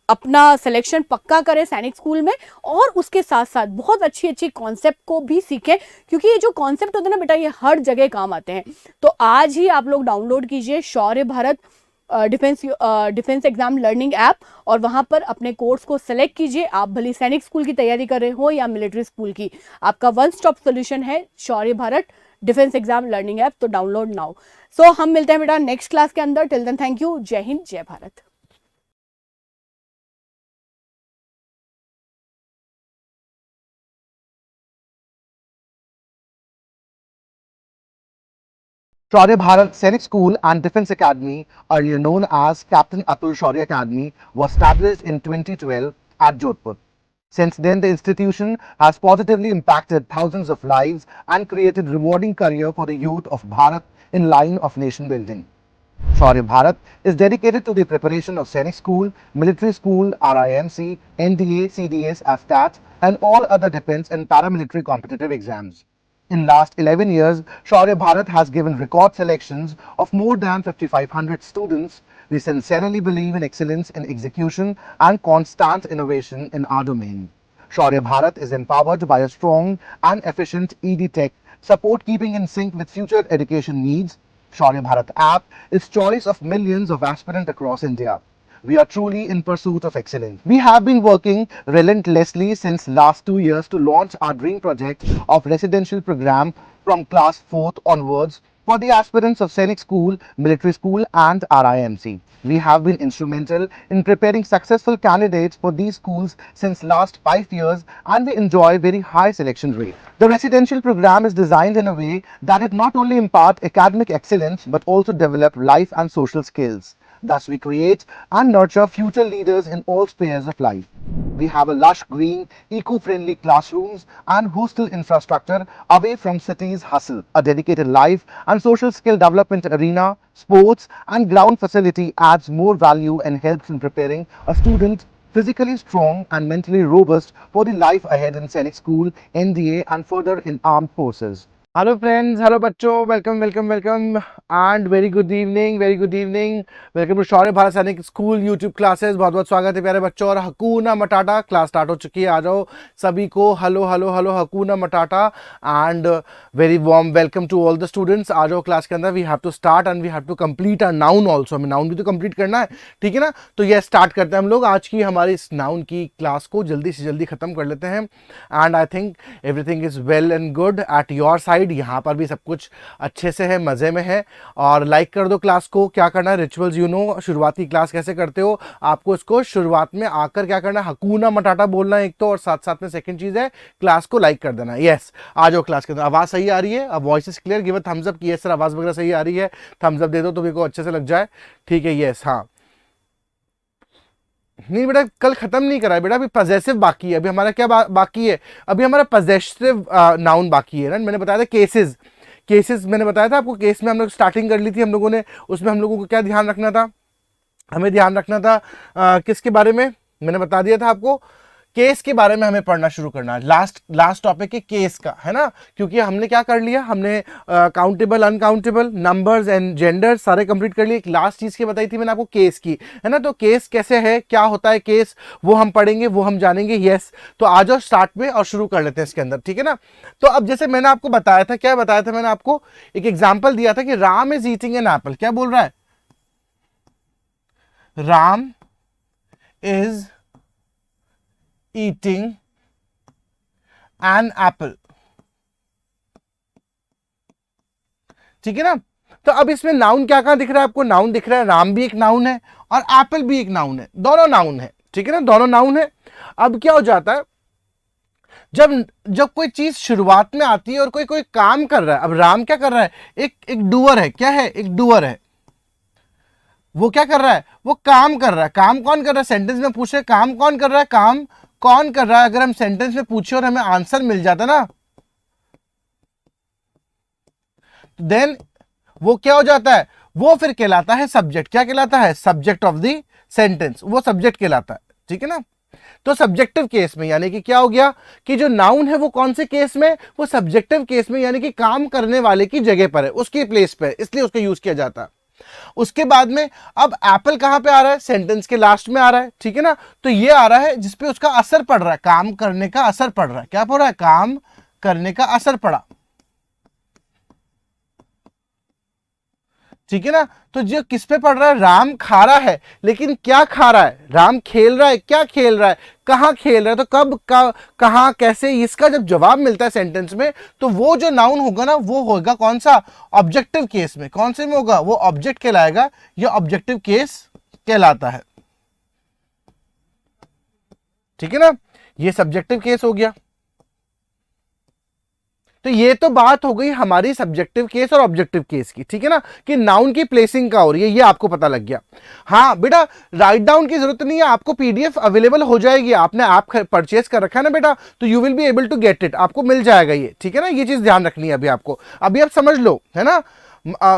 अपना सिलेक्शन पक्का करें सैनिक स्कूल में, और उसके साथ साथ बहुत अच्छी अच्छी कॉन्सेप्ट को भी सीखें, क्योंकि ये जो कॉन्सेप्ट होते हैं ना बेटा, ये हर जगह काम आते हैं। तो आज ही आप लोग डाउनलोड कीजिए Shaurya Bharat defence exam learning app, और वहां पर अपने कोर्स को सेलेक्ट कीजिए। आप भले सैनिक स्कूल की तैयारी कर रहे हो या मिलिट्री स्कूल की, आपका वन स्टॉप सोल्यूशन है Shaurya Bharat defence exam learning app, तो डाउनलोड नाउ। सो हम मिलते हैं बेटा नेक्स्ट क्लास के अंदर। टिल देन थैंक यू, जय हिंद, जय Bharat. Shaurya Bharat Sainik School and Defence Academy, earlier known as Captain Atul Shaurya Academy, was established in 2012 at Jodhpur. Since then, the institution has positively impacted thousands of lives and created rewarding career for the youth of Bharat in line of nation building. Shaurya Bharat is dedicated to the preparation of Sainik School, Military School, RIMC, NDA, CDS, AFTAT, and all other defence and paramilitary competitive exams. In last 11 years, Shaurya Bharat has given record selections of more than 5,500 students. We sincerely believe in excellence in execution and constant innovation in our domain. Shaurya Bharat is empowered by a strong and efficient ED tech support, keeping in sync with future education needs. Shaurya Bharat app is choice of millions of aspirants across India. We are truly in pursuit of excellence. We have been working relentlessly since last 2 years to launch our dream project of residential program from class 4th onwards for the aspirants of Sainik School, Military School and RIMC. We have been instrumental in preparing successful candidates for these schools since last 5 years, and we enjoy very high selection rate. The residential program is designed in a way that it not only impart academic excellence but also develop life and social skills. Thus, we create and nurture future leaders in all spheres of life. We have a lush green, eco-friendly classrooms and hostel infrastructure away from city's hustle. A dedicated life and social skill development arena, sports and ground facility adds more value and helps in preparing a student physically strong and mentally robust for the life ahead in Sainik School, NDA and further in armed forces. Hello friends, hello बच्चों, welcome and very good evening, welcome to शौर्य भारत सैनिक school YouTube classes. बहुत बहुत स्वागत है प्यारे बच्चों, और हकूना मटाटा class start हो चुकी है। आ जाओ सभी को, हेलो हेलो हेलो हकूना मटाटा and very warm welcome to all the students. आ जाओ क्लास के अंदर। We have to start and we have to complete our noun also, हमें नाउन भी तो कंप्लीट करना है, ठीक है ना। तो ये स्टार्ट करते हैं हम लोग आज की हमारी इस नाउन की क्लास को, जल्दी से जल्दी खत्म कर लेते हैं। And I think everything is well and good at your side. यहाँ पर भी सब कुछ अच्छे से है, मजे में है। और लाइक कर दो क्लास को। क्या करना है, रिचुअल्स यू नो, शुरुआती क्लास कैसे करते हो, आपको इसको शुरुआत में आकर क्या करना है, हकूना मटाटा बोलना है एक तो, और साथ साथ में सेकंड चीज है क्लास को लाइक कर देना है। यस, आ जाओ क्लास के अंदर। आवाज सही आ रही है, अब voice is clear, give a thumbs up कि यस सर आवाज वगैरह सही आ रही है। थम्स अप दे दो तो मेरे को अच्छे से लग जाए, ठीक है। यस, हाँ नहीं बेटा कल खत्म नहीं करा है बेटा, अभी पजेसिव बाकी है। अभी हमारा क्या बाकी है, अभी हमारा पजेसिव नाउन बाकी है ना। मैंने बताया था केसेस मैंने बताया था आपको, केस में हम लोग स्टार्टिंग कर ली थी हम लोगों ने। उसमें हम लोगों को क्या ध्यान रखना था, हमें ध्यान रखना था किसके बारे में, मैंने बता दिया था आपको, केस के बारे में हमें पढ़ना शुरू करना है। लास्ट टॉपिक है केस का, है ना। क्योंकि हमने क्या कर लिया, हमने countable uncountable numbers and gender सारे कंप्लीट कर लिए। एक लास्ट चीज की बताई थी मैंने आपको, केस की, है ना। तो केस कैसे है, क्या होता है केस, वो हम पढ़ेंगे, वो हम जानेंगे। यस, तो आ जाओ स्टार्ट में और शुरू कर लेते हैं इसके अंदर, ठीक है ना। तो अब जैसे मैंने आपको बताया था, क्या बताया था मैंने आपको, एक एग्जाम्पल दिया था कि Ram is eating an apple. क्या बोल रहा है, Ram is eating an apple, ठीक है ना। तो अब इसमें नाउन क्या क्या दिख रहा है आपको, नाउन दिख रहा है, राम भी एक नाउन है और एप्पल भी एक नाउन है, दोनों नाउन है, ठीक है ना, दोनों नाउन है। अब क्या हो जाता है, जब जब कोई चीज शुरुआत में आती है और कोई कोई काम कर रहा है, अब राम क्या कर रहा है, एक डूअर है, क्या है, एक डूअर है, वो क्या कर रहा है, वो काम कर रहा है। काम कौन कर रहा है, सेंटेंस में पूछे काम कौन कर रहा है, काम कौन कर रहा है, अगर हम सेंटेंस में पूछे और हमें आंसर मिल जाता ना, देन वो क्या हो जाता है, वो फिर कहलाता है सब्जेक्ट। क्या कहलाता है, सब्जेक्ट ऑफ द सेंटेंस, वो सब्जेक्ट कहलाता है, ठीक है ना। तो सब्जेक्टिव केस में यानी कि क्या हो गया कि जो नाउन है वो कौन से केस में, वो सब्जेक्टिव केस में, यानी कि काम करने वाले की जगह पर है, उसकी प्लेस पे है, इसलिए उसका यूज किया जाता है। उसके बाद में अब एप्पल कहां पे आ रहा है, सेंटेंस के लास्ट में आ रहा है, ठीक है ना। तो ये आ रहा है जिसपे उसका असर पड़ रहा है, काम करने का असर पड़ रहा है। क्या पड़ रहा है, काम करने का असर पड़ा, ठीक है ना। तो जो किस पे पड़ रहा है, राम खा रहा है, लेकिन क्या खा रहा है, राम खेल रहा है, क्या खेल रहा है, कहां खेल रहा है, तो कब कहां कैसे, इसका जब जवाब मिलता है सेंटेंस में, तो वो जो नाउन होगा ना वो होगा कौन सा, ऑब्जेक्टिव केस में। कौन से में होगा, वो ऑब्जेक्ट कहलाएगा, या ऑब्जेक्टिव केस कहलाता है, ठीक है ना। ये सब्जेक्टिव केस हो गया। तो ये तो बात हो गई हमारी सब्जेक्टिव केस और ऑब्जेक्टिव केस की, ठीक है ना, कि नाउन की प्लेसिंग का हो रही है, ये आपको पता लग गया। हाँ बेटा, राइट डाउन की जरूरत नहीं है, आपको पीडीएफ अवेलेबल हो जाएगी, आपने ऐप परचेज कर रखा है ना बेटा, तो you will be able to get it, आपको मिल जाएगा ये, ठीक है ना। ये चीज ध्यान रखनी है अभी आपको, अभी आप समझ लो, है ना।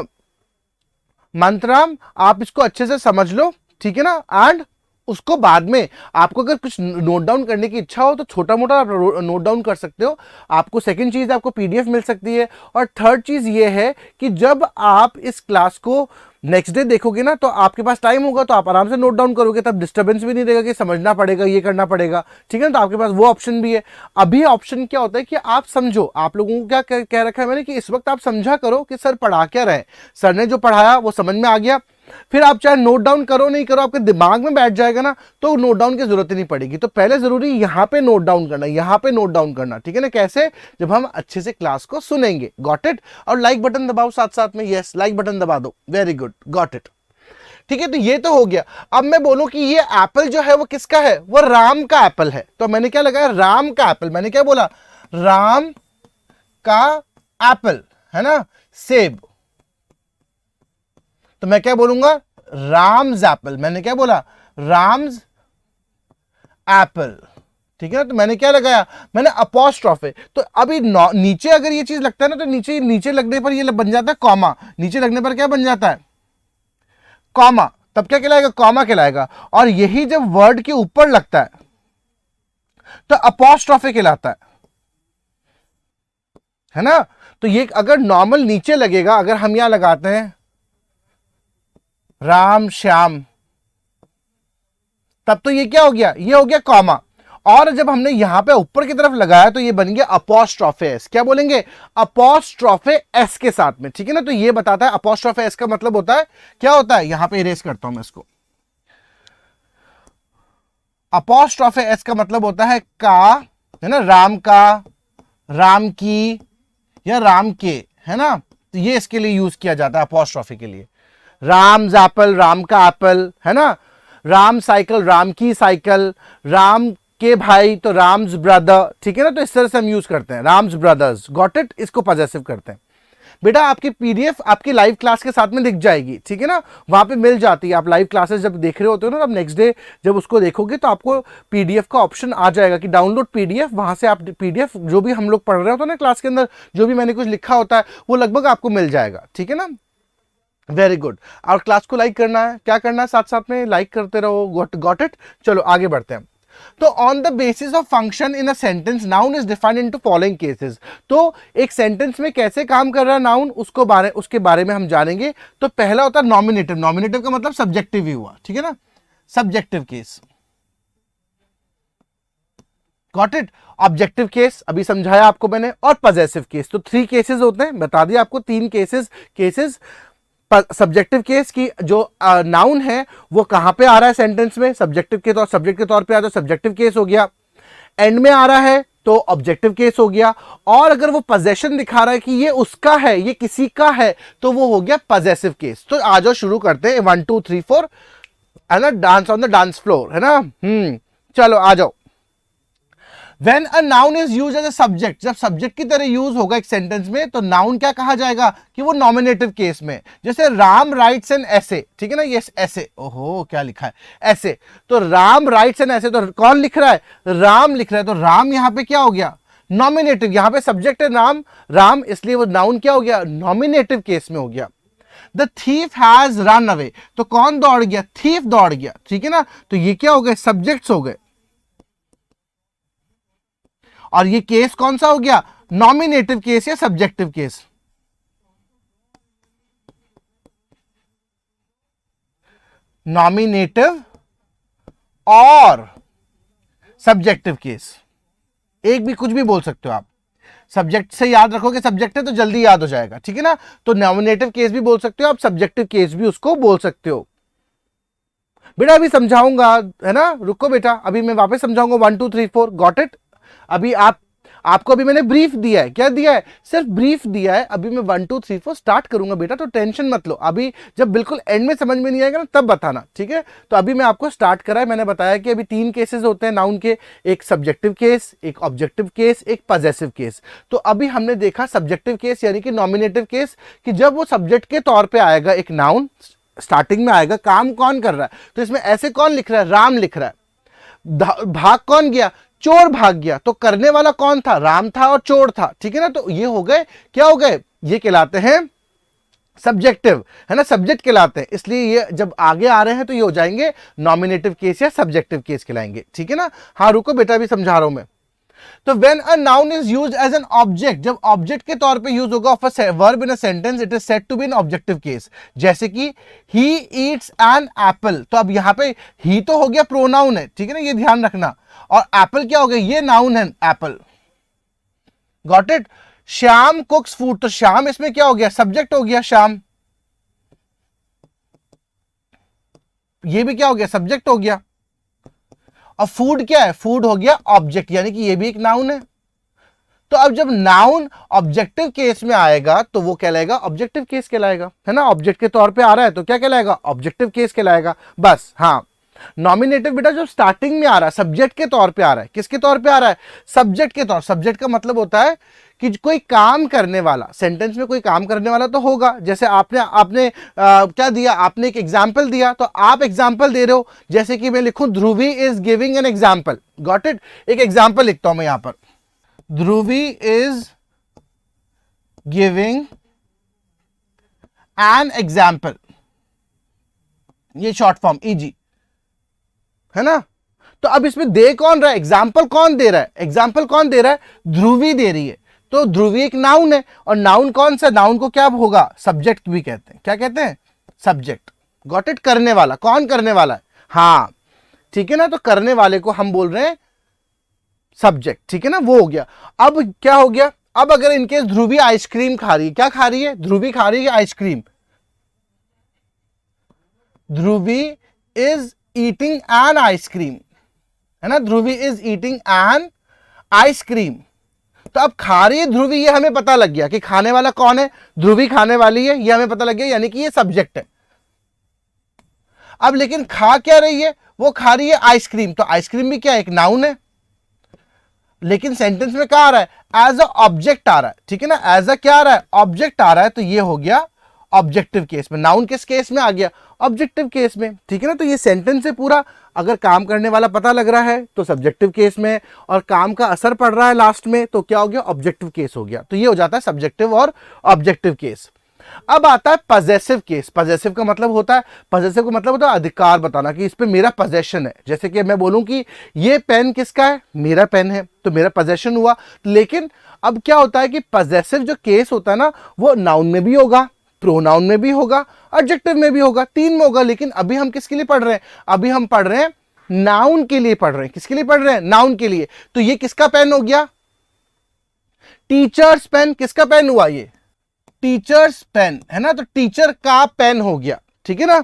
मंत्राम आप इसको अच्छे से समझ लो, ठीक है ना। एंड उसको बाद में आपको अगर कुछ नोट डाउन करने की इच्छा हो तो छोटा मोटा आप नोट डाउन कर सकते हो। आपको सेकंड चीज आपको पीडीएफ मिल सकती है, और थर्ड चीज ये है कि जब आप इस क्लास को नेक्स्ट डे देखोगे ना, तो आपके पास टाइम होगा, तो आप आराम से नोट डाउन करोगे, तब डिस्टर्बेंस भी नहीं रहेगा कि समझना पड़ेगा, ये करना पड़ेगा, ठीक है ना। तो आपके पास वो ऑप्शन भी है। अभी ऑप्शन क्या होता है कि आप समझो, आप लोगों को क्या कह रखा है मैंने कि इस वक्त आप समझा करो कि सर पढ़ा क्या रहे, सर ने जो पढ़ाया वो समझ में आ गया, फिर आप चाहे नोट डाउन करो नहीं करो, आपके दिमाग में बैठ जाएगा ना, तो नोट डाउन की जरूरत ही नहीं पड़ेगी। तो पहले जरूरी यहां पे नोट डाउन करना, यहां पे नोट डाउन करना, ठीक है ना। कैसे, जब हम अच्छे से क्लास को सुनेंगे। Got it. और लाइक बटन दबाओ साथ साथ में, यस लाइक बटन दबा दो, वेरी गुड, गॉट इट, ठीक है। तो ये तो हो गया। अब मैं बोलूं कि ये एप्पल जो है वो किसका है, वो राम का एप्पल है। तो मैंने क्या लगाया, राम का एप्पल, मैंने क्या बोला, राम का एप्पल, है ना, सेब। तो मैं क्या बोलूंगा, राम्स एप्पल। मैंने क्या बोला, राम्स एप्पल, ठीक है ना। तो मैंने क्या लगाया, मैंने अपोस्ट्रोफे। तो अभी नीचे अगर ये चीज लगता है ना, तो नीचे नीचे लगने पर ये बन जाता है कॉमा, नीचे लगने पर क्या बन जाता है, कॉमा, तब क्या कहलाएगा, कॉमा कहलाएगा। और यही जब वर्ड के ऊपर लगता है तो अपोस्ट्रोफे कहलाता है ना। तो ये अगर नॉर्मल नीचे लगेगा, अगर हम यहां लगाते हैं राम श्याम, तब तो ये क्या हो गया, ये हो गया कॉमा। और जब हमने यहां पे ऊपर की तरफ लगाया तो ये बन गया अपोस्ट्रोफे एस। क्या बोलेंगे, अपोस्ट्रोफे एस के साथ में, ठीक है ना। तो ये बताता है अपोस्ट्रोफे एस का मतलब होता है, क्या होता है, यहां पे इरेज करता हूं मैं इसको। अपोस्ट्रोफे एस का मतलब होता है का, है ना, राम का, राम की, या राम के, है ना। तो ये इसके लिए यूज किया जाता है अपोस्ट्रोफे के लिए। राम्स एप्पल, राम का एप्पल, है ना। राम साइकिल, राम की साइकिल, राम के भाई तो राम्स ब्रदर, ठीक है ना। तो इस तरह से हम यूज करते हैं, राम्स ब्रदर्स, गॉट इट। इसको पॉजेसिव करते हैं बेटा। आपकी पीडीएफ आपकी लाइव क्लास के साथ में दिख जाएगी, ठीक है ना, वहां पे मिल जाती है। आप लाइव क्लासेस जब देख रहे होते हो ना, अब नेक्स्ट डे जब उसको देखोगे तो आपको पीडीएफ का ऑप्शन आ जाएगा कि डाउनलोड पीडीएफ, वहां से आप पीडीएफ जो भी हम लोग पढ़ रहे होते हैं ना क्लास के अंदर, जो भी मैंने कुछ लिखा होता है वो लगभग आपको मिल जाएगा, ठीक है ना। Very good. और क्लास को लाइक करना है, क्या करना है, साथ साथ में लाइक करते रहो, गॉट इट। चलो आगे बढ़ते हैं। तो on the basis of function in a sentence noun is defined into following cases. तो एक सेंटेंस में कैसे काम कर रहा है नाउन, उसके बारे में हम जानेंगे। तो पहला होता है नॉमिनेटिव। नॉमिनेटिव का मतलब सब्जेक्टिव ही हुआ, ठीक है ना, subjective case, got it. Objective case अभी समझाया आपको मैंने, और पॉजेसिव केस। तो 3 केसेस होते हैं, बता दिया आपको 3 केसेस। सब्जेक्टिव केस की जो नाउन है वो कहां पे आ रहा है सेंटेंस में, सब्जेक्टिव के तौर पे आ, तो सब्जेक्टिव केस हो गया। एंड में आ रहा है तो ऑब्जेक्टिव केस हो गया। और अगर वो पोजेशन दिखा रहा है कि ये उसका है, ये किसी का है, तो वो हो गया पॉजेसिव केस। तो आ जाओ शुरू करते हैं, 1 2 3 4 है ना, dance on the dance floor, है ना। चलो आ जाओ। When a noun is used as a subject, जब सब्जेक्ट की तरह यूज होगा एक सेंटेंस में, तो नाउन क्या कहा जाएगा कि वो नॉमिनेटिव केस में। जैसे राम राइट्स एन ऐसे, ठीक है ना, ये ऐसे, ओहो क्या लिखा है ऐसे, तो राम राइट्स एन ऐसे, तो कौन लिख रहा है, राम लिख रहा है, तो राम यहां पे क्या हो गया, नॉमिनेटिव। यहां पे सब्जेक्ट है नाम राम, इसलिए वो नाउन क्या हो गया, नॉमिनेटिव केस में हो गया। The thief has run away, तो कौन दौड़ गया, थीफ दौड़ गया, ठीक है ना, तो ये क्या हो गए, सब्जेक्ट्स हो गए। और ये केस कौन सा हो गया, नॉमिनेटिव केस या सब्जेक्टिव केस। नॉमिनेटिव और सब्जेक्टिव केस, एक भी कुछ भी बोल सकते हो आप, सब्जेक्ट से याद रखोगे, सब्जेक्ट है तो जल्दी याद हो जाएगा, ठीक है ना। तो नॉमिनेटिव केस भी बोल सकते हो आप, सब्जेक्टिव केस भी उसको बोल सकते हो। बेटा अभी समझाऊंगा, है ना, रुको बेटा, अभी मैं वापस समझाऊंगा 1 2 3 4, गॉट इट। अभी आपको अभी मैंने ब्रीफ दिया है, क्या दिया है, सिर्फ ब्रीफ दिया है। अभी मैं 1 2 3 4 स्टार्ट करूंगा बेटा, तो टेंशन मत लो। अभी जब बिल्कुल एंड में समझ में नहीं आएगा ना, तब बताना, ठीक है। तो अभी मैं आपको स्टार्ट करा है, मैंने बताया कि अभी 3 केसेस होते हैं नाउन के, एक सब्जेक्टिव केस, एक ऑब्जेक्टिव केस, एक पॉजेसिव केस। तो अभी हमने देखा सब्जेक्टिव केस यानी कि नॉमिनेटिव केस, कि जब वो सब्जेक्ट के तौर पर आएगा, एक नाउन स्टार्टिंग में आएगा, काम कौन कर रहा है, तो इसमें ऐसे कौन लिख रहा है, राम लिख रहा है। भाग कौन गया, चोर भाग गया, तो करने वाला कौन था, राम था और चोर था, ठीक है ना। तो ये हो गए, क्या हो गए, ये कहलाते हैं सब्जेक्टिव, है ना, सब्जेक्ट कहलाते हैं। इसलिए ये जब आगे आ रहे हैं तो ये हो जाएंगे नॉमिनेटिव केस या सब्जेक्टिव केस कहलाएंगे, ठीक है ना। हाँ रुको बेटा, भी समझा रहा हूं मैं। तो when a noun is used as an object, जब ऑब्जेक्ट के तौर पे यूज होगा of a verb in a sentence, it is said to be an objective case. जैसे कि he eats an apple, तो अब यहां पे he तो हो गया प्रोनाउन है, ठीक है ना, ये ध्यान रखना। और एप्पल क्या हो गया, ये नाउन है Apple, got it. Shyam कुक्स food, तो श्याम इसमें क्या हो गया, सब्जेक्ट हो गया श्याम, ये भी क्या हो गया, सब्जेक्ट हो गया। और फूड क्या है, फूड हो गया ऑब्जेक्ट, यानी कि ये भी एक नाउन है। तो अब जब नाउन ऑब्जेक्टिव केस में आएगा तो वो कहलाएगा ऑब्जेक्टिव केस कहलाएगा, है ना। ऑब्जेक्ट के तौर पे आ रहा है तो क्या कहलाएगा, ऑब्जेक्टिव केस कहलाएगा, बस। हाँ, नॉमिनेटिव बेटा जब स्टार्टिंग में आ रहा है, सब्जेक्ट के तौर पे आ रहा है, किसके तौर पे आ रहा है, सब्जेक्ट के तौर। सब्जेक्ट का मतलब होता है कि कोई काम करने वाला, सेंटेंस में कोई काम करने वाला तो होगा। जैसे आपने क्या दिया, आपने एक एग्जाम्पल दिया, तो आप एग्जाम्पल दे रहे हो। जैसे कि मैं लिखूं Dhruvi is giving an example, got it. एक एग्जाम्पल लिखता हूं मैं यहां पर, Dhruvi is giving an example, ये शॉर्ट फॉर्म ईजी, है ना। तो अब इसमें दे कौन रहा है, एग्जाम्पल कौन दे रहा है, एग्जाम्पल कौन दे रहा है, ध्रुवी दे रही है। तो ध्रुवी एक नाउन है, और नाउन कौन सा, नाउन को क्या होगा, सब्जेक्ट भी कहते हैं। क्या कहते हैं, सब्जेक्ट, गॉट इट। करने वाला, कौन करने वाला है, हाँ ठीक है ना। तो करने वाले को हम बोल रहे हैं सब्जेक्ट, ठीक है ना, वो हो गया। अब क्या हो गया, अब अगर इनकेस ध्रुवी आइसक्रीम खा रही है, क्या खा रही है, ध्रुवी खा रही है ice cream, Dhubri is eating an ice cream, है ना, ध्रुवी इज ईटिंग एन आइसक्रीम। तो अब खा रही है ध्रुवी, ये हमें पता लग गया कि खाने वाला कौन है, ध्रुवी खाने वाली है, ये हमें पता लग गया, यानी कि ये सब्जेक्ट है। अब लेकिन खा क्या रही है, वो खा रही है आइसक्रीम, तो आइसक्रीम भी क्या एक नाउन है, लेकिन सेंटेंस में क्या आ रहा है, एज अ ऑब्जेक्ट आ रहा है, ठीक है ना, एज अ क्या आ रहा है, ऑब्जेक्ट आ रहा है। तो ये हो गया ऑब्जेक्टिव केस में। नाउन किस केस में आ गया, ऑब्जेक्टिव केस में, ठीक है ना। तो ये सेंटेंस है पूरा, अगर काम करने वाला पता लग रहा है तो सब्जेक्टिव केस में, और काम का असर पड़ रहा है लास्ट में तो क्या हो गया, ऑब्जेक्टिव केस हो गया। तो ये हो जाता है सब्जेक्टिव और ऑब्जेक्टिव केस। अब आता है पजेसिव केस। पजेसिव का मतलब होता है, पजेसिव का मतलब होता है अधिकार बताना, कि इस पे मेरा पजेशन है। जैसे कि मैं बोलूं कि ये पेन किसका है, मेरा पेन है, तो मेरा पजेशन हुआ। लेकिन अब क्या होता है कि पजेसिव जो केस होता है ना, वो नाउन में भी होगा, प्रोनाउन में भी होगा, एडजेक्टिव में भी होगा, 3 में होगा। लेकिन अभी हम किसके लिए पढ़ रहे हैं, अभी हम पढ़ रहे हैं नाउन के लिए पढ़ रहे हैं। किसके लिए पढ़ रहे हैं, नाउन के लिए। तो ये किसका पेन हो गया, टीचर्स पेन। किसका पेन हुआ, ये टीचर्स पेन, है ना। तो टीचर का पेन हो गया, ठीक है ना,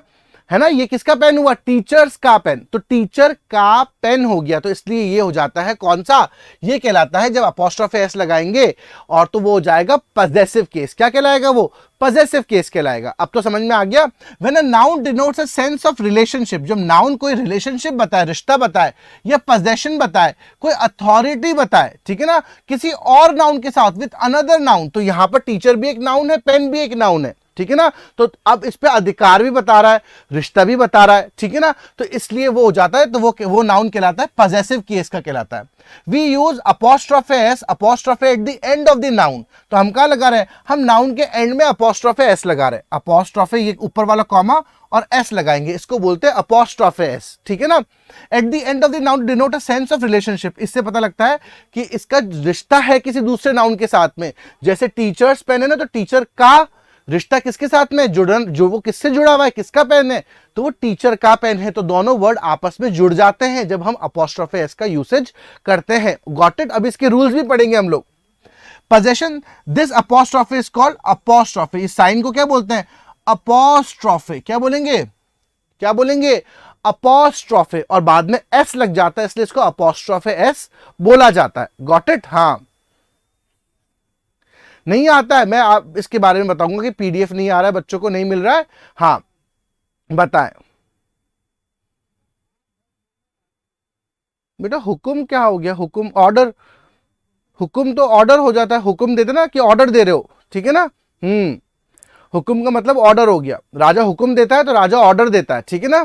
है ना, ये किसका पेन हुआ, टीचर्स का पेन, तो टीचर का पेन हो गया, तो इसलिए ये हो जाता है कौन सा, ये कहलाता है जब अपोस्ट्रोफी एस लगाएंगे और तो वो हो जाएगा पजेसिव केस, क्या कहलाएगा वो, पजेसिव केस कहलाएगा। अब तो समझ में आ गया। When a noun denotes a sense of relationship, जब नाउन कोई रिलेशनशिप बताए, रिश्ता बताए या पोजेशन बताए, कोई अथॉरिटी बताए, ठीक है ना, किसी और नाउन के साथ विद अनदर नाउन, तो यहां पर टीचर भी एक नाउन है, पेन भी एक नाउन है, ठीक है ना, तो अब इस पे अधिकार भी बता रहा है, रिश्ता भी बता रहा है, ठीक है ना, तो इसलिए वो हो जाता है, तो वो नाउन कहलाता है, पजेसिव केस का कहलाता है। We use apostrophe S, apostrophe at the end of the noun, तो हम क्या लगा रहे हैं, हम नाउन के एंड में अपोस्ट्रोफे एस लगा रहे हैं, अपोस्ट्रोफे ये ऊपर वाला कॉमा और एस लगाएंगे, इसको बोलते हैं अपोस्ट्रोफे एस, ठीक है ना। Eight the end of the noun denote a sense of relationship, इससे पता लगता है कि इसका रिश्ता है किसी दूसरे नाउन के साथ में, जैसे टीचर्स पेन है ना, तो टीचर का रिश्ता किसके साथ में जुड़न, जो वो किससे जुड़ा हुआ है, किसका पेन है, तो वो टीचर का पेन है, तो दोनों वर्ड आपस में जुड़ जाते हैं जब हम अपोस्ट्रोफे एस का यूसेज करते हैं। Got it. अब इसके रूल्स भी पढ़ेंगे हम लोग। Possession, this apostrophe is called apostrophe, इस साइन को क्या बोलते हैं, अपोस्ट्रोफे, क्या बोलेंगे, क्या बोलेंगे, अपोस्ट्रोफे, और बाद में एस लग जाता है इसलिए इसको अपोस्ट्रोफे एस बोला जाता है। Got it. हाँ, नहीं आता है, मैं आप इसके बारे में बताऊंगा कि पीडीएफ नहीं आ रहा है, बच्चों को नहीं मिल रहा है, हाँ बताएं बेटा। हुक्म क्या हो गया, हुक्म ऑर्डर, हुक्म तो ऑर्डर हो जाता है, हुक्म देते ना कि ऑर्डर दे रहे हो, ठीक है ना, हुक्म का मतलब ऑर्डर हो गया, राजा हुक्म देता है तो राजा ऑर्डर देता है, ठीक है ना।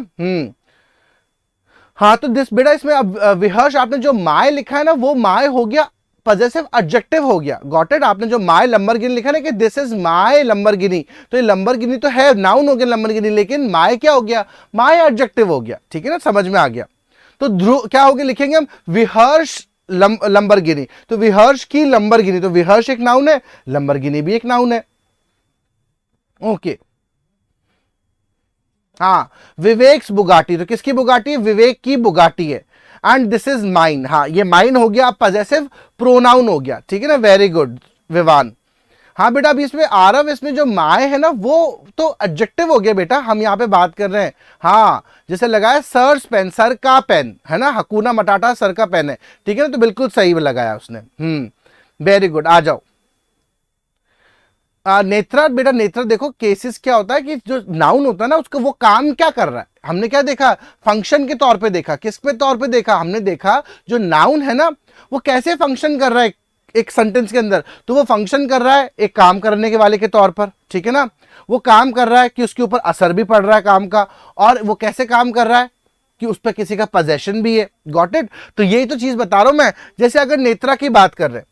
हाँ, तो दिस बेटा इसमें अब विहर्ष आपने जो माय लिखा है ना, वो माय हो गया पजेसिव एडजेक्टिव हो गया। Got it. आपने जो माय लंबरगिनी लिखा ना कि दिस इज माय लंबरगिनी, तो ये लंबरगिनी तो है नाउन हो गया लंबरगिनी, लेकिन माय क्या हो गया, माय एडजेक्टिव हो गया, ठीक है ना, समझ में आ गया। तो ध्रुव क्या हो गया, लिखेंगे हम विहर्ष लंबरगिनी, तो विहर्ष की लंबरगिनी, तो विहर्ष एक नाउन है, लंबरगिनी भी एक नाउन है। ओके। हाँ, विवेक्स बुगाटी, तो किसकी बुगाटी है, विवेक की बुगाटी है। एंड दिस इज माइन, हाँ ये माइन हो गया, अब पजेसिव प्रोनाउन हो गया, ठीक है ना, वेरी गुड विवान। हाँ बेटा, अभी इसमें आरव, इसमें जो माय है ना वो तो एडजेक्टिव हो गया बेटा, हम यहाँ पे बात कर रहे हैं। हाँ, जैसे लगाया सर्स पेन, सर का पेन है ना, हकूना मटाटा सर का पेन है, ठीक है ना, तो बिल्कुल सही लगाया उसने। Very good. आ जाओ नेत्रा, बेटा नेत्रा देखो, केसेस क्या होता है कि जो नाउन होता है ना उसका वो काम क्या कर रहा है, हमने क्या देखा, फंक्शन के तौर पे देखा, किस पे तौर पे देखा, हमने देखा जो नाउन है ना वो कैसे फंक्शन कर रहा है एक सेंटेंस के अंदर, तो वो फंक्शन कर रहा है एक काम करने के वाले के तौर पर, ठीक है ना, वो काम कर रहा है कि उसके ऊपर असर भी पड़ रहा है काम का, और वो कैसे काम कर रहा है कि उस पर किसी का पोजेशन भी है। Got it. तो यही तो चीज बता रहा हूं मैं। जैसे अगर नेत्रा की बात कर रहे हैं,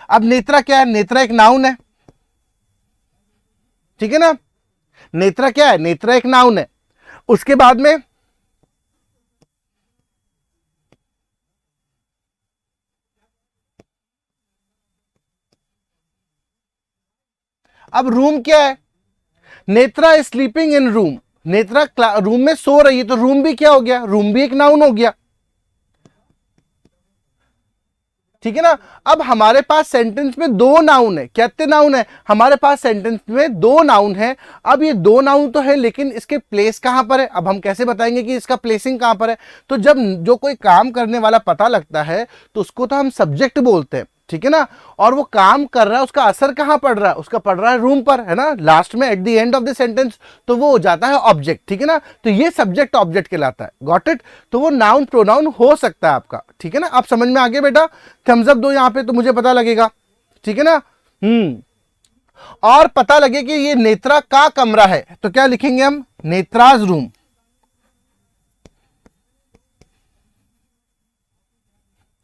अब नेत्रा क्या है, नेत्रा एक नाउन है, ठीक है ना, नेत्रा क्या है, नेत्रा एक नाउन है। उसके बाद में अब रूम क्या है, Netra is sleeping in room, Netra room में सो रही है, तो रूम भी क्या हो गया, रूम भी एक नाउन हो गया, ठीक है ना। अब हमारे पास सेंटेंस में दो नाउन है, कितने नाउन है हमारे पास सेंटेंस में, दो नाउन है। अब ये दो नाउन तो है, लेकिन इसके प्लेस कहां पर है, अब हम कैसे बताएंगे कि इसका प्लेसिंग कहां पर है, तो जब जो कोई काम करने वाला पता लगता है तो उसको तो हम सब्जेक्ट बोलते हैं, ठीक है ना, और वो काम कर रहा है उसका असर कहां पड़ रहा है, उसका पड़ रहा है रूम पर, है ना, लास्ट में eight the end of the sentence, तो वो हो जाता है ऑब्जेक्ट, ठीक है ना, तो ये सब्जेक्ट ऑब्जेक्ट कहलाता है। Got it. तो वो नाउन प्रोनाउन हो सकता है आपका, ठीक है ना, आप समझ में आ गए बेटा, थम्स अप दो यहां पे तो मुझे पता लगेगा, ठीक है ना। और पता लगे कि ये नेत्रा का कमरा है, तो क्या लिखेंगे हम, नेत्राज रूम,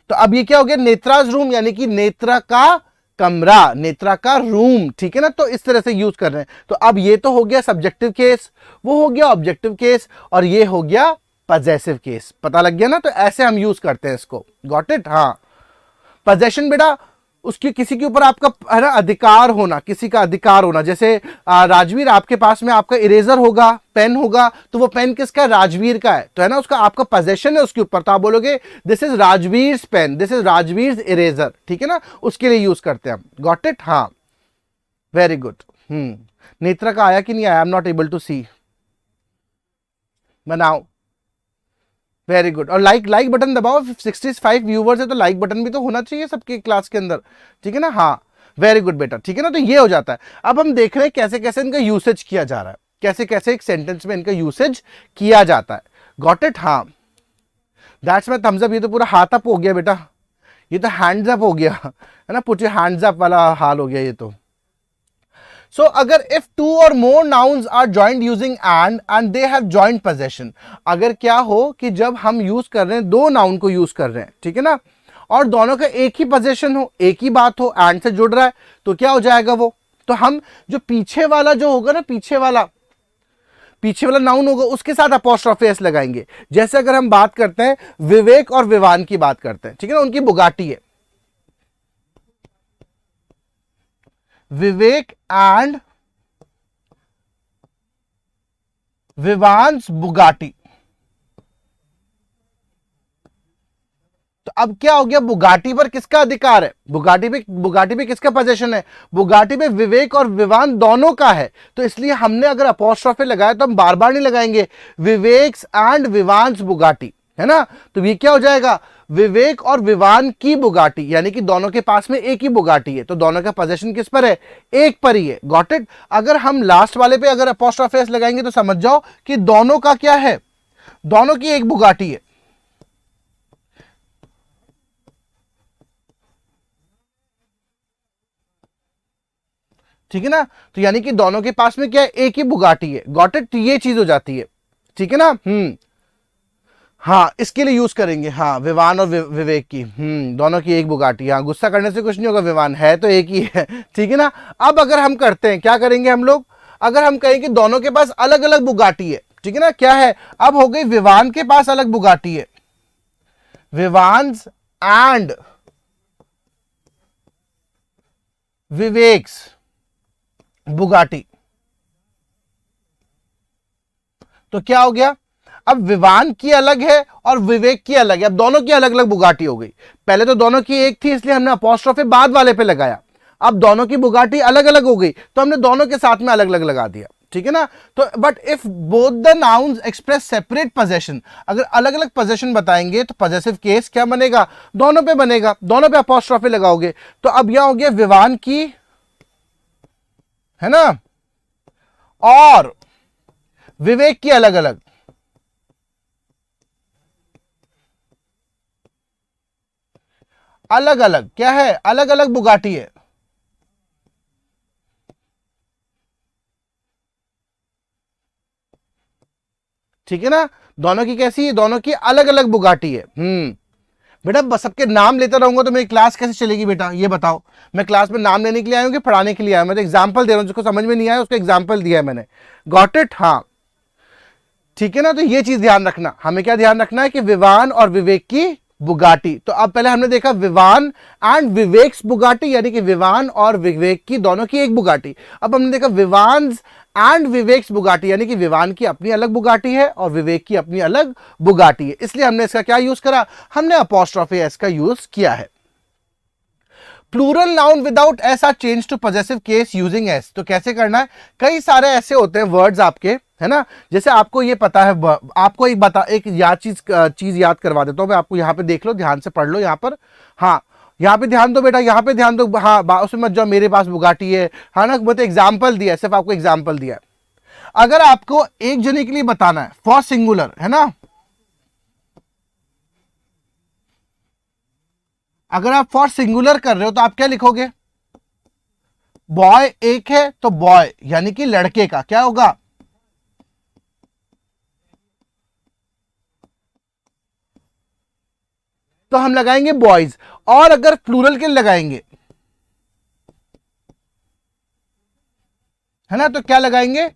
तो अब ये क्या हो गया, नेत्राज रूम, यानी कि नेत्रा का कमरा, नेत्रा का रूम, ठीक है ना, तो इस तरह से यूज कर रहे हैं। तो अब ये तो हो गया सब्जेक्टिव केस, वो हो गया ऑब्जेक्टिव केस, और ये हो गया पजेसिव केस, पता लग गया ना, तो ऐसे हम यूज करते हैं इसको। Got it. हाँ, पोजेशन बेटा उसकी किसी के ऊपर आपका है ना अधिकार होना, किसी का अधिकार होना, जैसे राजवीर आपके पास में आपका इरेजर होगा, पेन होगा, तो वो पेन किसका है, राजवीर का है, तो है ना उसका आपका पोजेशन है उसके ऊपर, तो आप बोलोगे this is Rajveer pen, this is Rajveer eraser, ठीक है ना, उसके लिए यूज करते हैं हम। Got it. हाँ, वेरी गुड। नेत्रा का आया कि नहीं आया? I am not able to see. बनाओ, वेरी गुड। और लाइक बटन दबाओ। 65 व्यूवर्स है तो लाइक बटन भी तो होना चाहिए सबके क्लास के अंदर, ठीक है ना? हाँ, वेरी गुड बेटा, ठीक है ना? तो ये हो जाता है। अब हम देख रहे हैं कैसे कैसे इनका यूसेज किया जा रहा है, कैसे कैसे एक सेंटेंस में इनका यूसेज किया जाता है। Got it? हाँ, दैट्स माय थम्स अप। ये तो पूरा हाथ अप हो गया बेटा, ये तो हैंड्स अप हो गया, है ना? पुट योर हैंड्स अप वाला हाल हो गया ये तो। सो अगर if two or more nouns are joined using and they have joint possession, अगर क्या हो कि जब हम यूज कर रहे हैं, दो नाउन को यूज कर रहे हैं, ठीक है ना, और दोनों का एक ही पोजेशन हो, एक ही बात हो, एंड से जुड़ रहा है, तो क्या हो जाएगा वो? तो हम जो पीछे वाला जो होगा ना, पीछे वाला नाउन होगा, उसके साथ अपॉस्ट्रोफी एस लगाएंगे। जैसे अगर हम बात करते हैं विवेक और विवान की बात करते हैं, ठीक है ना, उनकी बुगाटी है, विवेक एंड विवान्स बुगाटी। तो अब क्या हो गया? बुगाटी पर किसका अधिकार है? बुगाटी पे किसका पोजीशन है? बुगाटी पे विवेक और विवान दोनों का है। तो इसलिए हमने अगर अपॉस्ट्रोफी लगाया तो हम बार बार नहीं लगाएंगे, विवेक्स एंड विवान्स बुगाटी, है ना? तो ये क्या हो जाएगा? विवेक और विवान की बुगाटी, यानी कि दोनों के पास में एक ही बुगाटी है, तो दोनों का पोजीशन किस पर है? एक पर ही है। Got it? अगर हम लास्ट वाले पे अगर अपॉस्ट्रोफी लगाएंगे तो समझ जाओ कि दोनों का क्या है? दोनों की एक बुगाटी है। ठीक है ना? तो यानी कि दोनों के पास में क्या है? एक ही बुगाटी है। Got it? ये चीज हो जाती है, ठीक है ना? हाँ, इसके लिए यूज करेंगे, हाँ, विवान और विवेक की, दोनों की एक बुगाटी। हाँ, गुस्सा करने से कुछ नहीं होगा, विवान है तो एक ही है, ठीक है ना? अब अगर हम करते हैं, क्या करेंगे हम लोग? अगर हम कहें कि दोनों के पास अलग अलग बुगाटी है, ठीक है ना, क्या है? अब हो गई विवान के पास अलग बुगाटी है, विवान्स एंड विवेक्स बुगाटी। तो क्या हो गया? अब विवान की अलग है और विवेक की अलग है, अब दोनों की अलग अलग बुगाटी हो गई। पहले तो दोनों की एक थी, इसलिए हमने अपॉस्ट्रोफी बाद वाले पे लगाया। अब दोनों की बुगाटी अलग अलग हो गई, तो हमने दोनों के साथ में अलग अलग लगा दिया, ठीक है ना? तो but if both the nouns express separate possession, अगर अलग अलग पोजेशन बताएंगे तो पॉजेसिव केस क्या बनेगा? दोनों पे बनेगा, दोनों पे अपॉस्ट्रोफी लगाओगे। तो अब यह हो गया विवान की, है ना, और विवेक की अलग अलग। अलग अलग क्या है? अलग अलग बुगाटी है, ठीक है ना? दोनों की कैसी है? दोनों की अलग अलग बुगाटी है। बेटा बस सबके नाम लेता रहूंगा तो मेरी क्लास कैसे चलेगी बेटा? ये बताओ। मैं क्लास में नाम लेने के लिए आया हूं कि पढ़ाने के लिए आया हूं? मैं तो एग्जाम्पल दे रहा हूं, जिसको समझ में नहीं आया उसको एग्जाम्पल दिया है मैंने। Got it? हाँ, ठीक है ना? तो ये चीज ध्यान रखना, हमें क्या ध्यान रखना है कि विवान और विवेक की बुगाटी। तो अब पहले हमने देखा विवान एंड विवेक्स बुगाटी, यानी कि विवान और विवेक की दोनों की एक बुगाटी। अब हमने देखा विवान एंड विवेक्स बुगाटी, यानी कि विवान की अपनी अलग बुगाटी है और विवेक की अपनी अलग बुगाटी है। इसलिए हमने इसका क्या यूज करा? हमने अपॉस्ट्रोफी एस का यूज किया है। Plural noun without S are change to possessive case using S. तो कैसे करना है? कई सारे ऐसे होते हैं वर्ड्स आपके, है ना, जैसे आपको ये पता है, आपको एक चीज याद करवा देता हूं मैं आपको। यहां पे देख लो, ध्यान से पढ़ लो यहां पर। हाँ, यहां पे ध्यान दो बेटा, यहां पे ध्यान दो। हाँ, उसमें मत जाओ, मेरे पास बुगाटी है, हाँ ना, मतलब एग्जाम्पल दिया है, सिर्फ आपको एग्जाम्पल दिया है। अगर आपको एक जने के लिए बताना है फॉर सिंगुलर, है ना, अगर आप फॉर सिंगुलर कर रहे हो तो आप क्या लिखोगे? बॉय एक है तो बॉय, यानी कि लड़के का क्या होगा? तो हम लगाएंगे बॉयज। और अगर प्लूरल के लगाएंगे, है ना, तो क्या लगाएंगे?